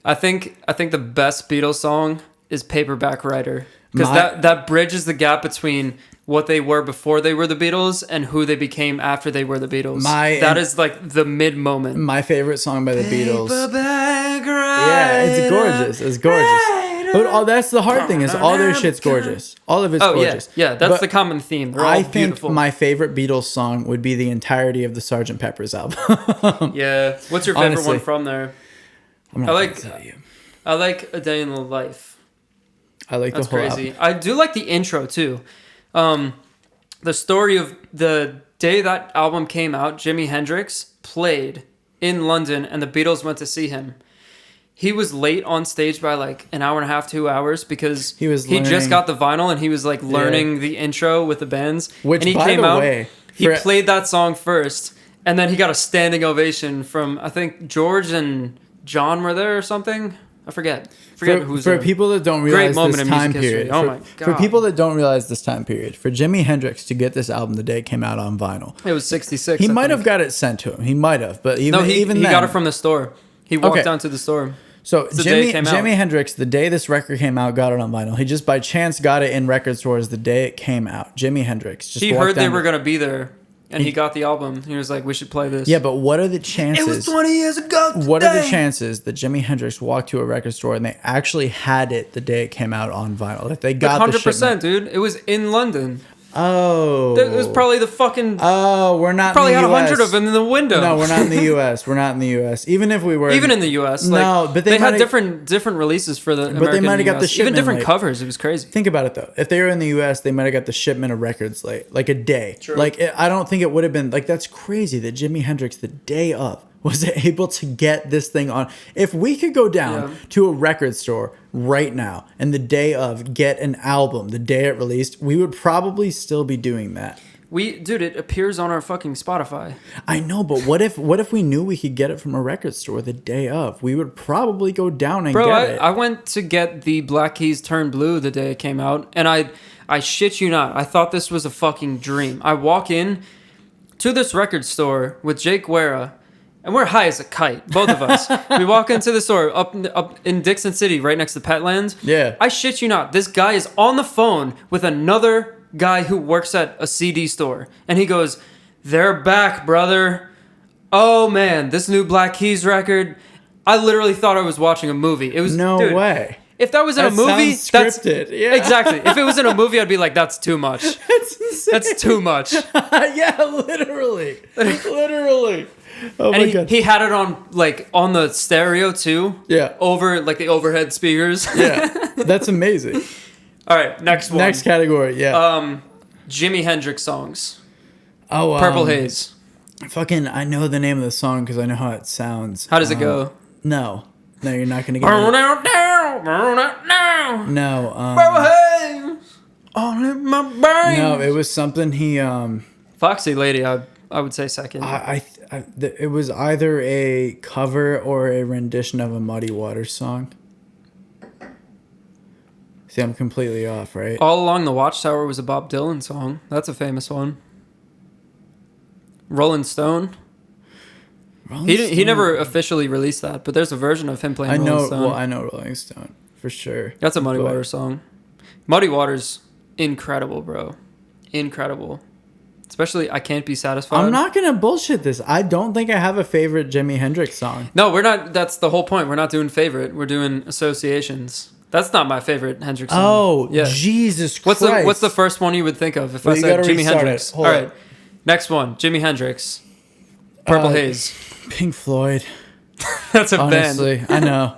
I think the best Beatles song is Paperback Writer, because My- that bridges the gap between what they were before they were the Beatles and who they became after they were the Beatles. That is like the mid moment. My favorite song by the Beatles. Paperback Writer. Yeah, it's gorgeous. It's gorgeous. But all that's the hard thing is all their shit's gorgeous. All of it's Oh gorgeous. yeah, that's But the common theme. They're all I think beautiful. my favorite Beatles song would be the entirety of the Sgt. Pepper's album. Yeah. What's your favorite Honestly. one from there? I'm not I gonna like- tell you. I like A Day in the Life. I like That's the whole crazy. album. I do like the intro too. The story of the day that album came out, Jimi Hendrix played in London and the Beatles went to see him. He was late on stage by like an hour and a half, 2 hours because He was just learning- got the vinyl and he was like learning the intro with the bands. Which, and he by came the out, way, he for- played that song first and then he got a standing ovation from I think George and John were there or something. I forget who's For there. people that don't Great realize moment this in music time history. period. Oh for, my For God. people that don't realize this time period, for Jimi Hendrix to get this album the day it came out on vinyl, It was 66. he I might think. have got it sent to him. He might have, but even No, he then, got it from the store. He walked Okay. down to the store. So the day it came out. Jimi Hendrix, the day this record came out, got it on vinyl. He just by chance got it in record stores the day it came out. Jimi Hendrix just He walked heard they down were to- going to be there, and he got the album. He was like, we should play this. Yeah, but what are the chances? It was 20 years ago today. What are the chances that Jimi Hendrix walked to a record store and they actually had it the day it came out on vinyl? That they got the 100%, shipment? dude. It was in London. Oh. It was probably the fucking... Oh, we're not probably in had the US. 100 of them in the window. No, we're not in the US. We're not in the US. Even if we were. Even in the U.S. Like, No, but they they had might've- different releases for the they American might have got the US. Even shipment different late. covers. It was crazy. Think about it though. If they were in the US, they might have got the shipment of records late, like a day. True. Like I don't think it would have been like that's crazy that Jimi Hendrix the day of was able to get this thing on. If we could go down Yeah. to a record store right now and the day of get an album the day it released, we would probably still be doing that. Dude, it appears on our fucking Spotify. I know, but what if we knew we could get it from a record store the day of? We would probably go down and Bro, get it. I went to get the Black Keys Turn Blue the day it came out, and I shit you not, I thought this was a fucking dream. I walk in to this record store with Jake Guerra, and we're high as a kite, both of us. We walk into the store up in Dixon City, right next to Petland. Yeah. I shit you not, this guy is on the phone with another guy who works at a CD store, and he goes, "They're back, brother. Oh man, this new Black Keys record." I literally thought I was watching a movie. It was No dude, way. If that was in That a movie, sounds that's scripted. Yeah. exactly. If it was in a movie, I'd be like, "That's too much. That's insane. That's too much." Yeah, literally. Literally. Oh And my god. he had it on the stereo too. Yeah. Over like the overhead speakers. Yeah. That's amazing. All right, next one. Next category, yeah. Jimi Hendrix songs. Oh, Purple Haze. Fucking, I know the name of the song because I know how it sounds. How does it go? No, you're not gonna get Burn it. out now, burn out now. No, Hey, all in my brain. no, it was something he Foxy Lady, I would say second. it was either a cover or a rendition of a Muddy Waters song. See, I'm completely off, right? All Along the Watchtower was a Bob Dylan song. That's a famous one. Rolling Stone. He never officially released that, but there's a version of him playing Rolling Stone. Well, I know Rolling Stone for sure. That's a Muddy But- Waters song. Muddy Waters, incredible, bro. Incredible. Especially I Can't Be Satisfied. I'm not gonna bullshit this. I don't think I have a favorite Jimi Hendrix song. No, we're not. That's the whole point. We're not doing favorite. We're doing associations. That's not my favorite Hendrix song. Oh, yeah. Jesus What's Christ! the first one you would think of if Well, I you said gotta Jimi restart Hendrix? it. Hold All on. right. Next one, Jimi Hendrix. Purple Haze. Pink Floyd? That's a band. Honestly, I know.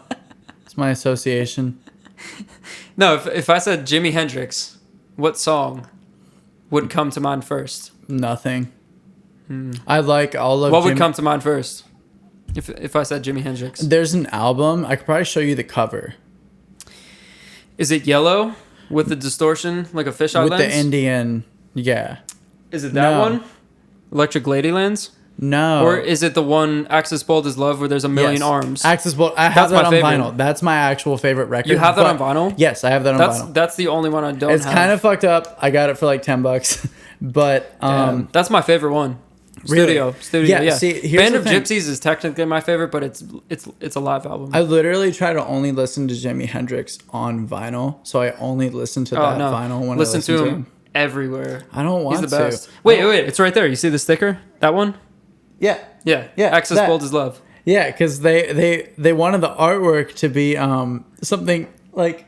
It's my association. No, if I said Jimi Hendrix, what song would come to mind first? Nothing. I like all of. What would Jimi- come to mind first? If I said Jimi Hendrix, There's an album. I could probably show you the cover is it yellow with the distortion like a fisheye with lens? the Indian. Yeah. Is it that No. one? Electric Ladylands? No. Or is it the one Axis Bold as Love where there's a million Yes. arms? Axis Bolt. I That's have that my on favorite. vinyl. That's my actual favorite record. You have that but- on vinyl? Yes, I have that on vinyl. That's the only one I don't It's have. kind of fucked up. I got it for like $10, but That's my favorite one. Really? Studio, Yeah, yeah. see, here's Band the of thing. Gypsies is technically my favorite, but it's a live album. I literally try to only listen to Jimi Hendrix on vinyl, so I only listen to that vinyl when Listen I listen to him everywhere. I don't want He's the to. best. Wait, it's right there. You see the sticker? That one? Yeah, Yeah. Yeah, Axis that. Bold as Love. yeah, because they wanted the artwork to be something like,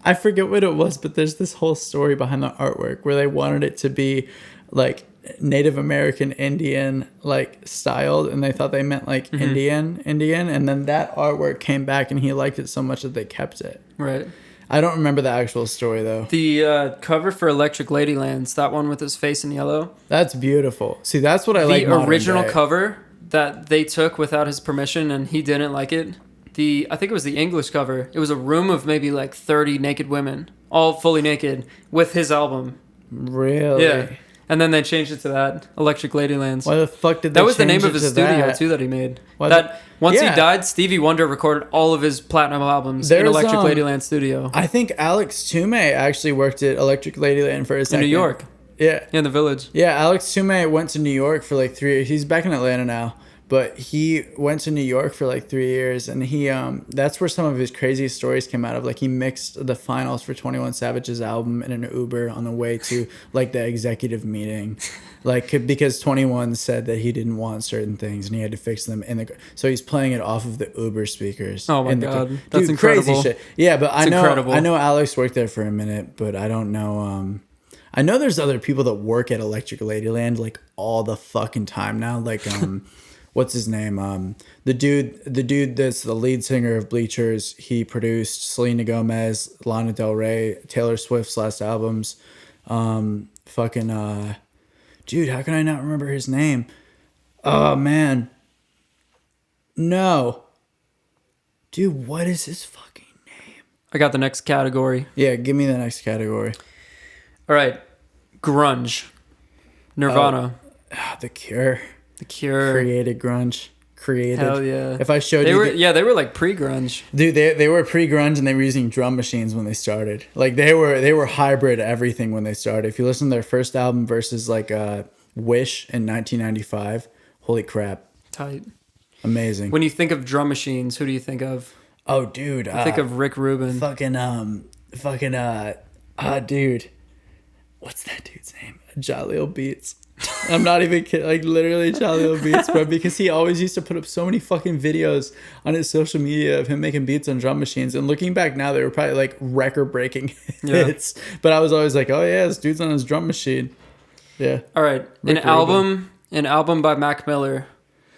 I forget what it was, but there's this whole story behind the artwork where they wanted it to be like Native American Indian like styled, and they thought they meant like Indian, and then that artwork came back and he liked it so much that they kept it. Right. I don't remember the actual story though. The cover for Electric Ladylands, that one with his face in yellow. That's beautiful. See, that's what I like. The modern original day. cover that they took without his permission and he didn't like it. I think it was the English cover. It was a room of maybe like 30 naked women, all fully naked, with his album. Really? Yeah. And then they changed it to that, Electric Ladylands. Why the fuck did they That was the change name of it his to studio that? too that he made. Why That once yeah. he died, Stevie Wonder recorded all of his platinum albums in There's, Electric Ladyland studio I think Alex Toomey actually worked at Electric Ladyland for a in second. New York, Yeah. in the Village. Yeah, Alex Toomey went to New York for like 3 years. He's back in Atlanta now, but he went to New York for like 3 years, and he that's where some of his craziest stories came out of. Like, he mixed the finals for 21 Savage's album in an Uber on the way to like the executive meeting, like because 21 said that he didn't want certain things and he had to fix them in the. So he's playing it off of the Uber speakers. Oh my in the God. Dude, That's incredible. Crazy shit. Yeah, but It's incredible. I know Alex worked there for a minute, but I don't know. I know there's other people that work at Electric Ladyland like all the fucking time now. Like, what's his name? The dude that's the lead singer of Bleachers. He produced Selena Gomez, Lana Del Rey, Taylor Swift's last albums. Dude, how can I not remember his name? Oh man, no. Dude, what is his fucking name? I got the next category. Yeah, give me the next category. All right, grunge, Nirvana, The Cure. The Cure. Created grunge. Created. Hell yeah. If I showed They you, were like pre-grunge. dude, they were pre-grunge and they were using drum machines when they started. Like they were hybrid everything when they started. If you listen to their first album versus like Wish in 1995, holy crap, Tight. amazing. When you think of drum machines, who do you think of? Oh, dude, Think of Rick Rubin. dude, what's that dude's name? Jaleel Beats. I'm not even kidding. Like literally Jaleel Beats, bro. Because he always used to put up so many fucking videos on his social media of him making beats on drum machines. And looking back now, they were probably like record-breaking Yeah. hits. But I was always like, oh yeah, this dude's on his drum machine. Yeah. All right, Rick an album by Mac Miller,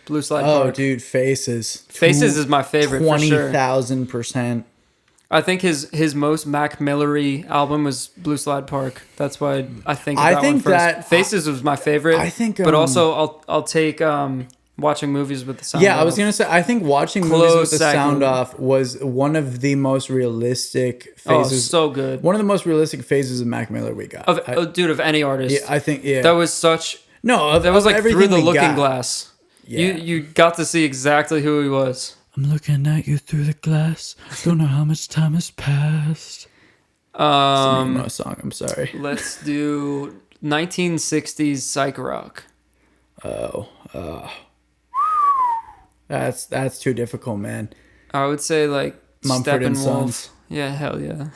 Blue Slide Oh, Park. dude, Faces. Faces is my favorite for sure. 20,000%. I think his most Mac Millery album was Blue Slide Park. That's why I think of that one first. Faces was my favorite. I think, but also I'll take watching movies with the sound. Yeah, off. I was gonna say I think watching movies with the sound off was one of the most realistic phases. Oh, so good. One of the most realistic phases of Mac Miller we got. Of any artist. Yeah, I think that was such. No, that was like Through the Looking got. Glass. Yeah. You got to see exactly who he was. I'm looking at you through the glass. Don't know how much time has passed. No song. I'm sorry. Let's do 1960s psych rock. That's too difficult, man. I would say like Mumford and Steppenwolf. Sons. Yeah, hell yeah.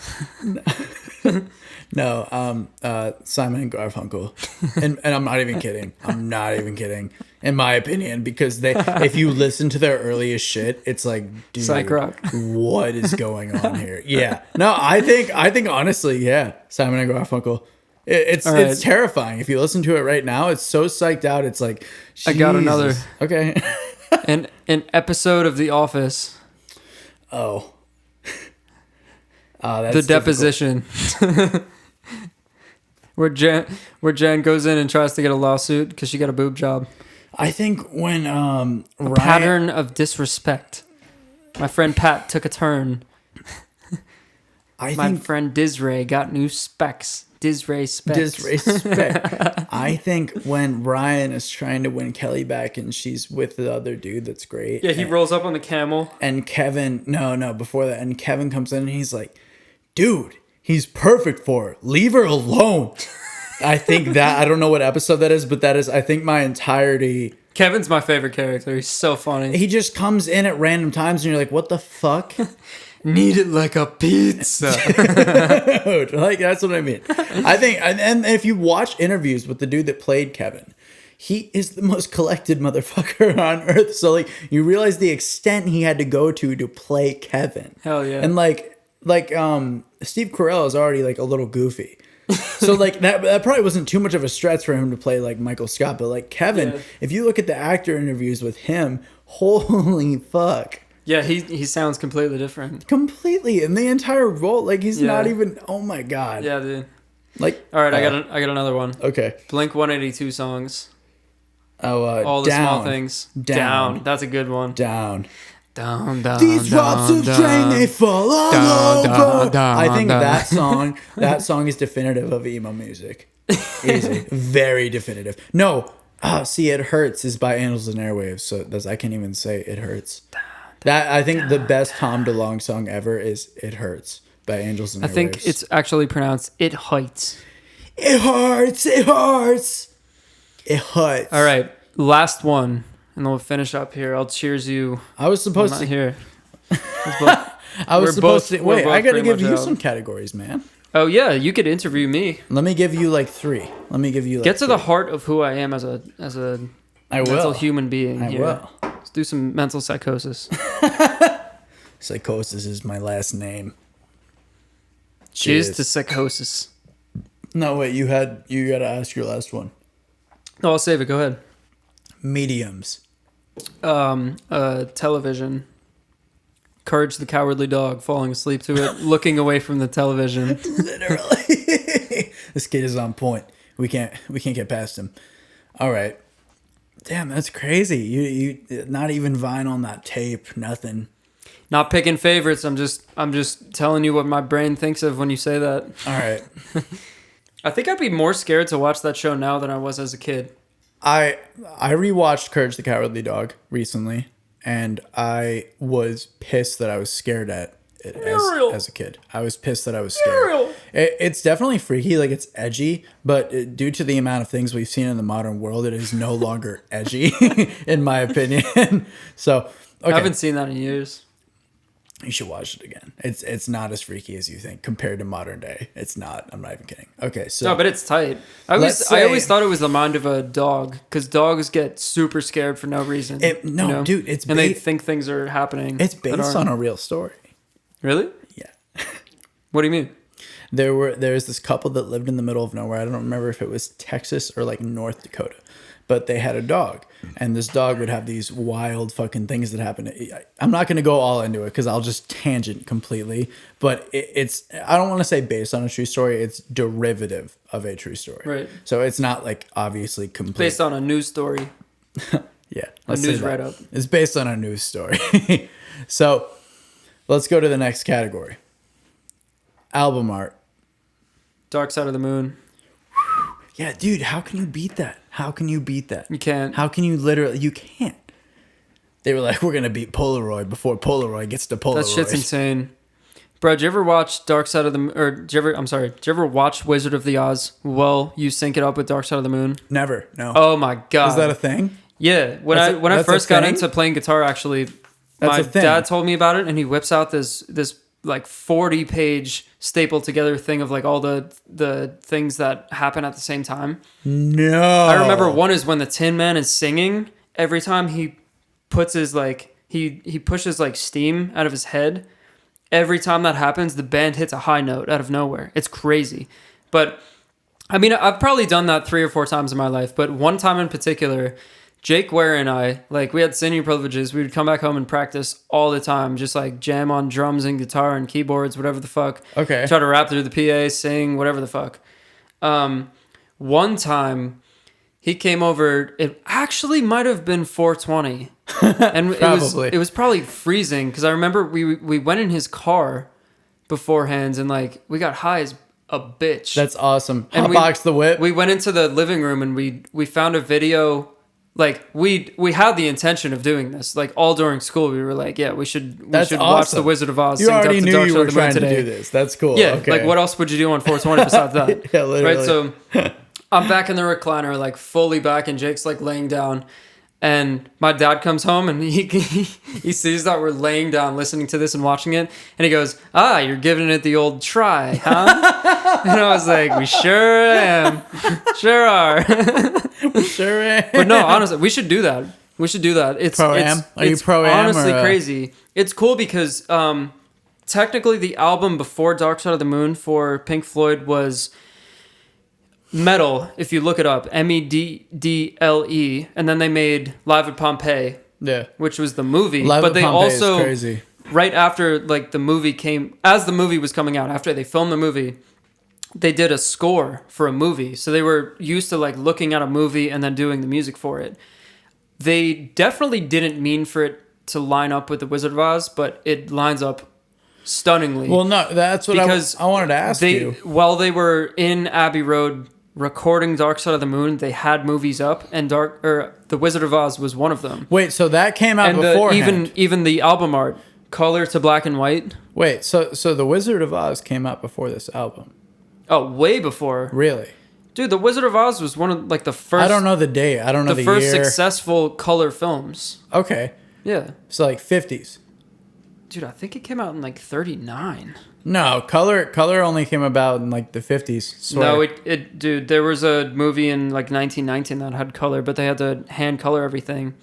No, Simon and Garfunkel, and I'm not even kidding. I'm not even kidding. In my opinion, because if you listen to their earliest shit, it's like, dude, psych rock. What is going on here? Yeah, no, I think honestly, yeah, Simon and Garfunkel. It's terrifying. If you listen to it right now, it's so psyched out. It's like, Jesus. I got another. Okay. an episode of The Office. Oh, that's The difficult. Deposition. where Jan goes in and tries to get a lawsuit because she got a boob job. I think when Ryan, Pattern of disrespect. My friend Pat took a turn. My friend Disray got new specs. Disrespect. I think when Ryan is trying to win Kelly back and she's with the other dude that's great. Yeah, he rolls up on the camel. And Kevin, before that. And Kevin comes in and he's like, dude, he's perfect for her. Leave her alone. I think that, I don't know what episode that is, but that is, I think, my entirety. Kevin's my favorite character. He's so funny. He just comes in at random times and you're like, what the fuck? Need it like a pizza. Dude, like, that's what I mean. I think, and if you watch interviews with the dude that played Kevin, he is the most collected motherfucker on earth. So, like, you realize the extent he had to go to play Kevin. Hell yeah. And like Steve Carell is already like a little goofy. So like that probably wasn't too much of a stretch for him to play like Michael Scott, but like Kevin, if you look at the actor interviews with him, holy fuck. Yeah, he sounds completely different. Completely. In the entire role, like he's not even, oh my God. Yeah, dude. Like, all right, I got another one. Okay. Blink 182 songs. Oh, all the Down. Small Things. Down. That's a good one. Down. These drops of rain, they fall all over. I think that song is definitive of emo music. Easy. Very definitive. No. See, It Hurts is by Angels and Airwaves, so I can't even say It Hurts. That I think the best Tom DeLonge song ever is It Hurts by Angels and Airwaves. I think it's actually pronounced It Hurts. It hurts. It hurts. It hurts. All right, last one, and then we'll finish up here. I'll cheers you. I was supposed I'm to not here. I was supposed to wait. I gotta give you out. some categories, man. Oh yeah, you could interview me. Let me give you like 3. Let me give you. Like Get to 3. the heart of who I am as a mental human being. I will. Let's do some mental psychosis. Psychosis is my last name. Cheers to psychosis. No, wait. You gotta ask your last one. No, I'll save it. Go ahead. Mediums. Television. Courage the Cowardly Dog, falling asleep to it, looking away from the television. Literally. This kid is on point. We can't get past him. All right. Damn, that's crazy. You not even Vine on that tape, nothing. Not picking favorites. I'm just telling you what my brain thinks of when you say that. All right. I think I'd be more scared to watch that show now than I was as a kid. I rewatched Courage the Cowardly Dog recently, and I was pissed that I was scared at it as a kid. I was pissed that I was scared. It's definitely freaky, like it's edgy, but due to the amount of things we've seen in the modern world, it is no longer edgy, in my opinion. So, okay. I haven't seen that in years. You should watch it again. It's not as freaky as you think compared to modern day. It's not. I'm not even kidding. Okay, so no, but it's tight. I always thought it was the mind of a dog because dogs get super scared for no reason. Dude, and they think things are happening. It's based on a real story. Really? Yeah. What do you mean? There's this couple that lived in the middle of nowhere. I don't remember if it was Texas or like North Dakota, but they had a dog, and this dog would have these wild fucking things that happen. I'm not going to go all into it because I'll just tangent completely, but it's, I don't want to say based on a true story. It's derivative of a true story. Right. So it's not like obviously complete. Based on a news story. Yeah. A news write-up. It's based on a news story. So let's go to the next category. Album art. Dark Side of the Moon. Yeah, dude, how can you beat that? How can you beat that? You can't. How can you literally? You can't. They were like, we're going to beat Polaroid before Polaroid gets to Polaroid. That shit's insane. Bro, did you ever watch Dark Side of the Moon? Or did you ever watch Wizard of the Oz? Well, you sync it up with Dark Side of the Moon? Never, no. Oh my God. Is that a thing? Yeah. When I first got into playing guitar, actually, my dad told me about it, and he whips out this like 40-page stapled together thing of like all the things that happen at the same time. No. I remember one is when the Tin Man is singing. Every time he puts his like he pushes like steam out of his head. Every time that happens, the band hits a high note out of nowhere. It's crazy. But I mean, I've probably done that 3 or 4 times in my life. But one time in particular, Jake Ware and I, like, we had singing privileges. We would come back home and practice all the time, just like jam on drums and guitar and keyboards, whatever the fuck. Okay. Try to rap through the PA, sing, whatever the fuck. One time, he came over. It actually might have been 420, and it was probably freezing because I remember we went in his car beforehand and like we got high as a bitch. That's awesome. And Hotbox the whip. We went into the living room and we found a video. Like we had the intention of doing this. Like all during school, we were like, yeah, we should awesome. watch The Wizard of Oz. You already knew you were trying today. to do this. That's cool. Yeah, okay. like what else would you do on 420 besides that? Yeah, literally. Right, so I'm back in the recliner, like fully back, and Jake's like laying down. And my dad comes home and he sees that we're laying down listening to this and watching it. And he goes, you're giving it the old try, huh? And I was like, we sure am. Sure are. We sure am. But no, honestly, we should do that. It's Pro-am? Are you pro-am honestly or, crazy. It's cool because technically the album before Dark Side of the Moon for Pink Floyd was Metal, if you look it up, Meddle, and then they made Live at Pompeii, Yeah. which was the movie. Live but at they Pompeii is also, crazy. right after like the movie came, as the movie was coming out, after they filmed the movie, they did a score for a movie. So they were used to like looking at a movie and then doing the music for it. They definitely didn't mean for it to line up with The Wizard of Oz, but it lines up stunningly. Well, no, that's what I wanted to ask you. While they were in Abbey Road recording Dark Side of the Moon, they had movies up, and The Wizard of Oz was one of them. Wait, so that came out and beforehand? even the album art, color to black and white. Wait, so The Wizard of Oz came out before this album? Oh, way before. Really? Dude, The Wizard of Oz was one of like the first. I don't know the date. I don't know the first year. successful color films. Okay. Yeah. So like 50s. Dude, I think it came out in like 39. No, color only came about in like the 50s. Swear. No, dude, there was a movie in like 1919 that had color, but they had to hand color everything.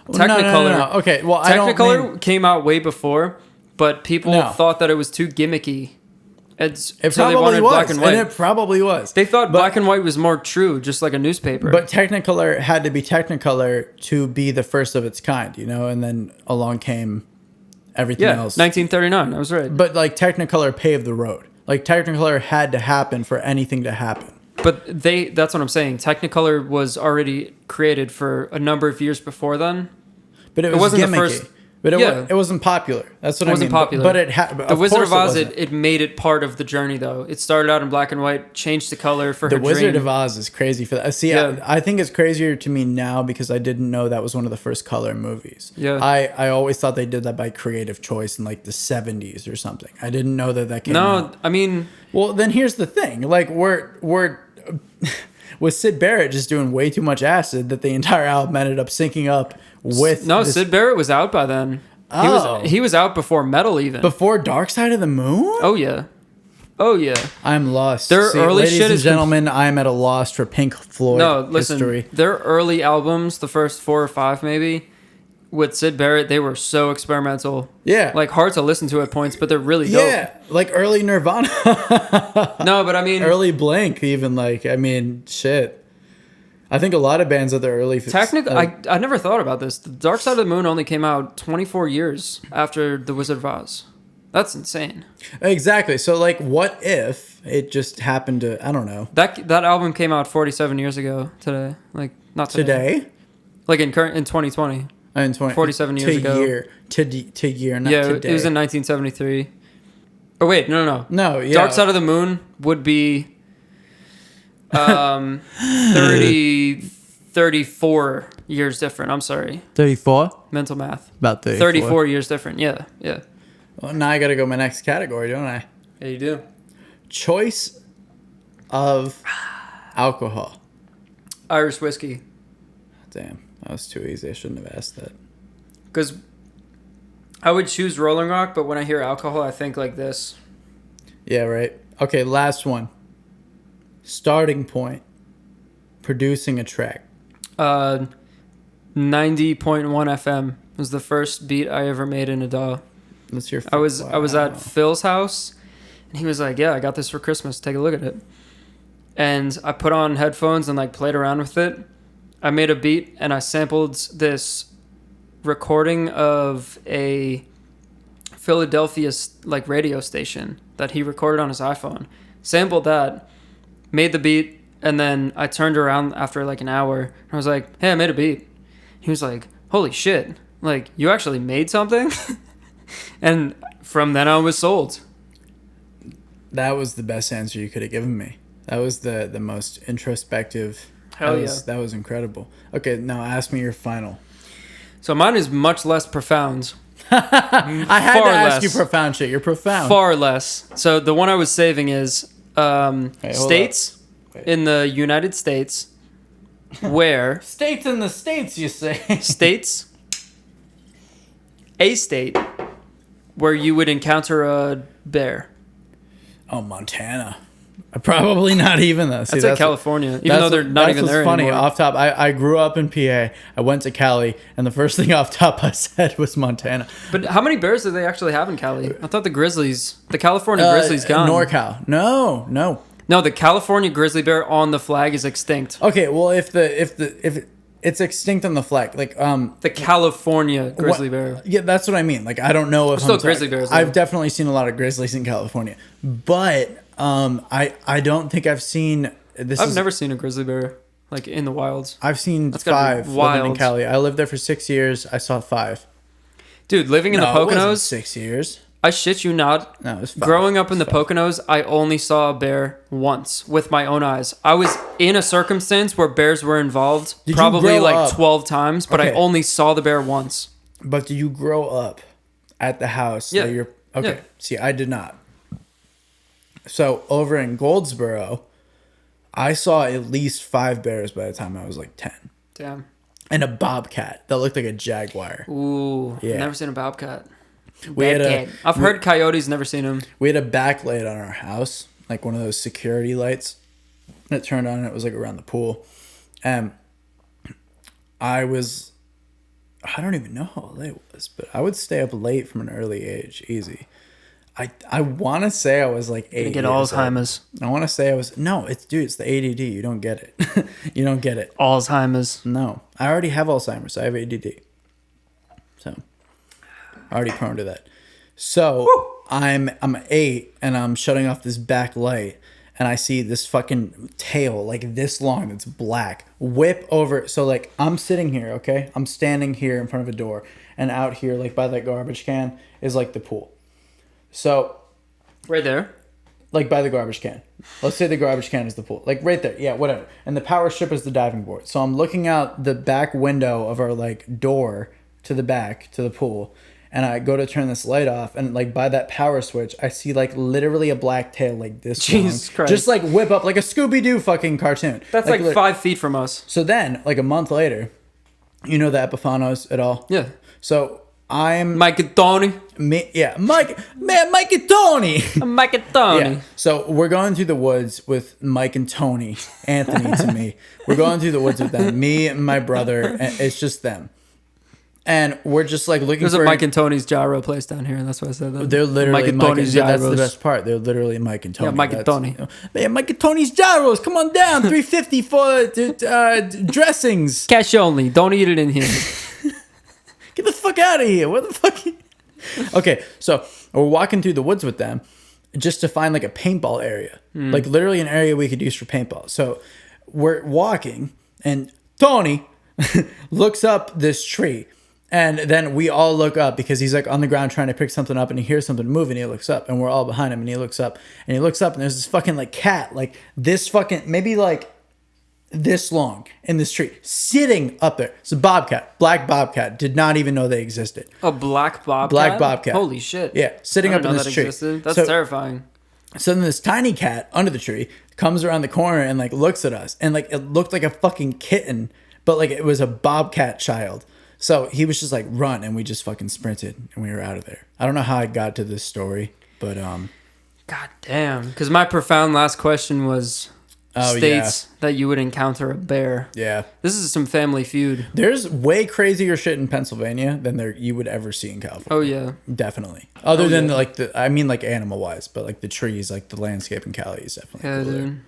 Technicolor. No. Okay, well, Technicolor came out way before, but people thought that it was too gimmicky. It so probably they wanted was, black and white. and it probably was. They thought black and white was more true, just like a newspaper. But Technicolor had to be Technicolor to be the first of its kind, you know, and then along came everything else. 1939, I was right. But like Technicolor paved the road. Like Technicolor had to happen for anything to happen. But that's what I'm saying. Technicolor was already created for a number of years before then. But it wasn't the gimmicky. first. But it wasn't popular. That's what I mean. It wasn't popular. But it had. The Wizard of Oz, it made it part of the journey, though. It started out in black and white, changed the color for her The Wizard dream. of Oz is crazy for that. See, I think it's crazier to me now because I didn't know that was one of the first color movies. Yeah. I always thought they did that by creative choice in like the 70s or something. I didn't know that came out. No, I mean... Well, then here's the thing. Like, we're with Syd Barrett just doing way too much acid that the entire album ended up syncing up with... No, Syd Barrett was out by then. Oh. He was out before Metal even. Before Dark Side of the Moon? Oh yeah. I'm lost. Their early ladies shit and gentlemen, I'm at a loss for Pink Floyd history. Their early albums, the first 4 or 5 maybe, with Syd Barrett, they were so experimental. Yeah. Like hard to listen to at points, but they're really dope. Yeah, like early Nirvana. No, but I mean... Early Blink even, like, I mean, shit. I think a lot of bands at the early... Technically, I never thought about this. The Dark Side of the Moon only came out 24 years after The Wizard of Oz. That's insane. Exactly. So, like, what if it just happened to... I don't know. That album came out 47 years ago today. Like, not today. Today? Like, in 2020. In 47 years ago. To year, not Yeah, today. it was in 1973. Oh, wait. No. No, yeah. Dark Side of the Moon would be 34 years different. I'm sorry. 34? Mental math. About 34. 34 years different. Yeah. Well, now I got to go my next category, don't I? Yeah, you do. Choice of alcohol. Irish whiskey. Damn, that was too easy. I shouldn't have asked that. Because I would choose Rolling Rock, but when I hear alcohol, I think like this. Yeah, right. Okay, last one. Starting point. Producing a track. 90.1 FM was the first beat I ever made in a DAW. That's your... I was at Phil's house, and he was like, "Yeah, I got this for Christmas. Take a look at it." And I put on headphones and like played around with it. I made a beat, and I sampled this recording of a Philadelphia like radio station that he recorded on his iPhone. Sampled that, made the beat, and then I turned around after like an hour and I was like, "Hey, I made a beat." He was like, "Holy shit, like you actually made something?" And from then on, I was sold. That was the best answer you could have given me. That was the most introspective. Hell That was incredible. Okay, now ask me your final. So mine is much less profound. I had Far to ask you less. profound shit. You're profound. Far less. So the one I was saving is hold states in the United States where States in the States, you say? a state where you would encounter a bear. Oh, Montana. Probably not even though. I'd say California, even though they're not even there funny. anymore. Off top, I grew up in PA. I went to Cali, and the first thing off top I said was Montana. But how many bears do they actually have in Cali? I thought the California Grizzly's gone. NorCal. No. No, the California grizzly bear on the flag is extinct. Okay, well, if it's extinct on the flag, like The California grizzly bear. Yeah, that's what I mean. Like, I don't know if Still grizzly bears, though. I've definitely seen a lot of grizzlies in California, but I don't think I've seen this. I've never seen a grizzly bear like in the wilds. I've seen That's gotta be 5 living in wild. Cali. I lived there for 6 years. I saw 5. Dude, living in the It wasn't Poconos, 6 years. I shit you not. No, it was 5. Growing up in the It was 5. Poconos, I only saw a bear once with my own eyes. I was in a circumstance where bears were involved Did you probably grow like up? 12 times, but I Okay. only saw the bear once. But do you grow up at the house? Yeah. That you're okay. Yeah. See, I did not. So over in Goldsboro, I saw at least 5 bears by the time I was like 10, Damn. and a bobcat that looked like a jaguar. Ooh. Yeah. Never seen a bobcat. We had Bad cat. I've heard coyotes, never seen them. We had a backlight on our house, like one of those security lights. And it turned on, and it was like around the pool. I don't even know how late it was, but I would stay up late from an early age, easy. I want to say I was like 8 You get years old. Alzheimer's. I want to say I was, no, it's the ADD. You don't get it. You don't get it. Alzheimer's. No, I already have Alzheimer's. I have ADD. So, already prone to that. So, I'm 8 and I'm shutting off this back light and I see this fucking tail like this long that's black whip over. So like I'm sitting here, okay? I'm standing here in front of a door and out here like by that garbage can is like the pool. So Right there. like by the garbage can. Let's say the garbage can is the pool. Like right there. Yeah, whatever. And the power strip is the diving board. So I'm looking out the back window of our like door to the back to the pool. And I go to turn this light off, and like by that power switch, I see like literally a black tail like this Jesus long, Christ. just like whip up like a Scooby-Doo fucking cartoon. That's like lit- 5 feet from us. So then, like a month later, you know the Epiphanos at all? Yeah. So I'm Mike and Tony. Mike and Tony. Mike and Tony. Yeah. So we're going through the woods with Mike and Tony, Anthony to me. We're going through the woods with them, me and my brother. And it's just them. And we're just like looking There's for a Mike and Tony's gyro place down here. That's why I said that. They're literally Mike and Mike Tony's and, that's the gyros. best part. They're literally Mike and Tony. Yeah, Mike and Tony. Yeah, Mike and Tony's gyros. Come on down. 350 for dressings. Cash only. Don't eat it in here. Get the fuck out of here. What the fuck? Okay, so we're walking through the woods with them just to find like a paintball area. Like literally an area we could use for paintball. So we're walking and Tony looks up this tree. And then we all look up because he's like on the ground trying to pick something up and he hears something move and he looks up and we're all behind him and he looks up and there's this fucking like cat, like this fucking, maybe like this long in this tree sitting up there. It's a bobcat, black bobcat. Did not even know they existed. A black bobcat? Black bobcat. Holy shit. Yeah, sitting I up didn't in know this that tree. existed. That's So- terrifying. So then this tiny cat under the tree comes around the corner and like looks at us and like it looked like a fucking kitten, but like it was a bobcat child. So he was just like run and we just fucking sprinted and we were out of there. I don't know how I got to this story, but God damn. Because my profound last question was states that you would encounter a bear. yeah. This is some Family Feud. There's way crazier shit in Pennsylvania than there you would ever see in California. Oh, yeah. Definitely. Other Oh, than yeah. like I mean like animal wise, but like the trees, like the landscape in Cali is definitely Yeah, cooler. dude.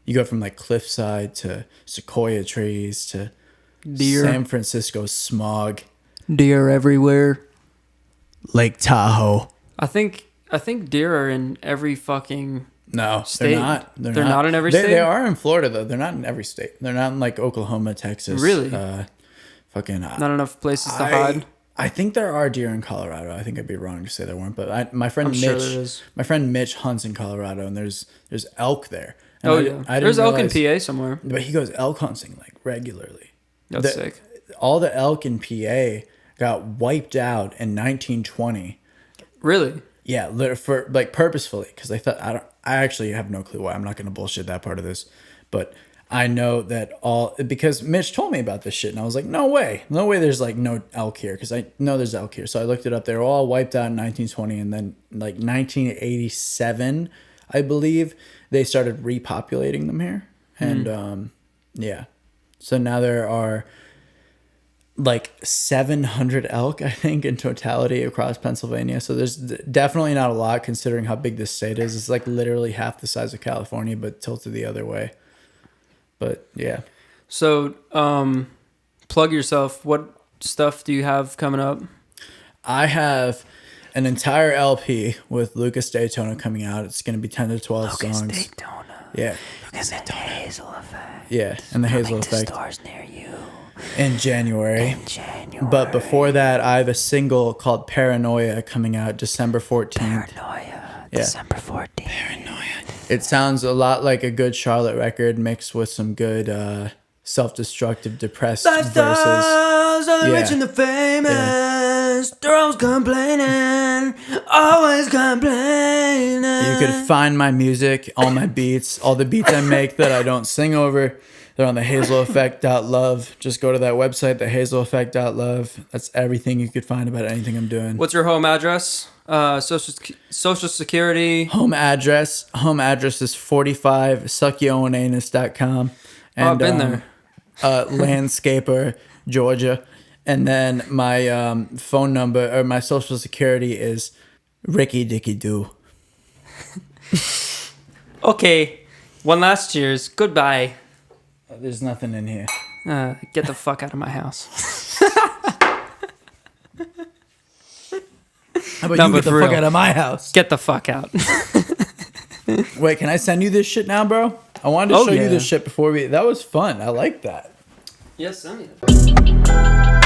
You go from like cliffside to sequoia trees to Deer. San Francisco smog, Deer everywhere. Lake Tahoe. I think deer are in every fucking... No, State? they're not. They're not in every They state? are in Florida though. They're not in every state. They're not in like Oklahoma, Texas. Really? Fucking. Not enough places to hide. I think there are deer in Colorado. I think I'd be wrong to say there weren't, but my friend I'm Mitch, sure there is. my friend Mitch hunts in Colorado, and there's elk there. And Oh, I yeah. didn't There's elk in realize- PA somewhere. But he goes elk hunting like regularly. That's sick. All the elk in PA got wiped out in 1920. Really? Yeah, for like purposefully, because I thought I actually have no clue why. I'm not going to bullshit that part of this, but I know that because Mitch told me about this shit, and I was like, no way, there's like no elk here, because I know there's elk here. So I looked it up. They were all wiped out in 1920, and then like 1987, I believe they started repopulating them here, and yeah, so now there are like 700 elk, I think, in totality across Pennsylvania. So there's definitely not a lot considering how big this state is. It's like literally half the size of California, but tilted the other way. But yeah. So, plug yourself. What stuff do you have coming up? I have an entire LP with Lucas Daytona coming out. It's going to be 10 to 12 songs. Daytona. Yeah. Lucas and the Hazel Effect. Yeah. And the Hazel Effect. Stores near you. In January. But before that, I have a single called Paranoia coming out December 14th. Paranoia. Yeah. December 14th. Paranoia. It sounds a lot like a good Charlotte record mixed with some good self-destructive, depressed verses. Of the Yeah. rich and the famous. They're always complaining. Always complaining. You could find my music, all my beats, all the beats I make that I don't sing over. They're on the hazeleffect.love. Just go to that website, the hazeleffect.love. That's everything you could find about anything I'm doing. What's your home address? Social Security. Home address is 45 suckyowananus.com. And, I've been there. Landscaper, Georgia. And then my phone number or my social security is Ricky Dicky Doo. Okay. One last cheers. Goodbye. There's nothing in here. Get the fuck out of my house. How about No, you but get the for fuck real. out of my house? Get the fuck out. Wait, can I send you this shit now, bro? I wanted to Oh, show yeah. you this shit before that was fun. I like that. Yes, send me that.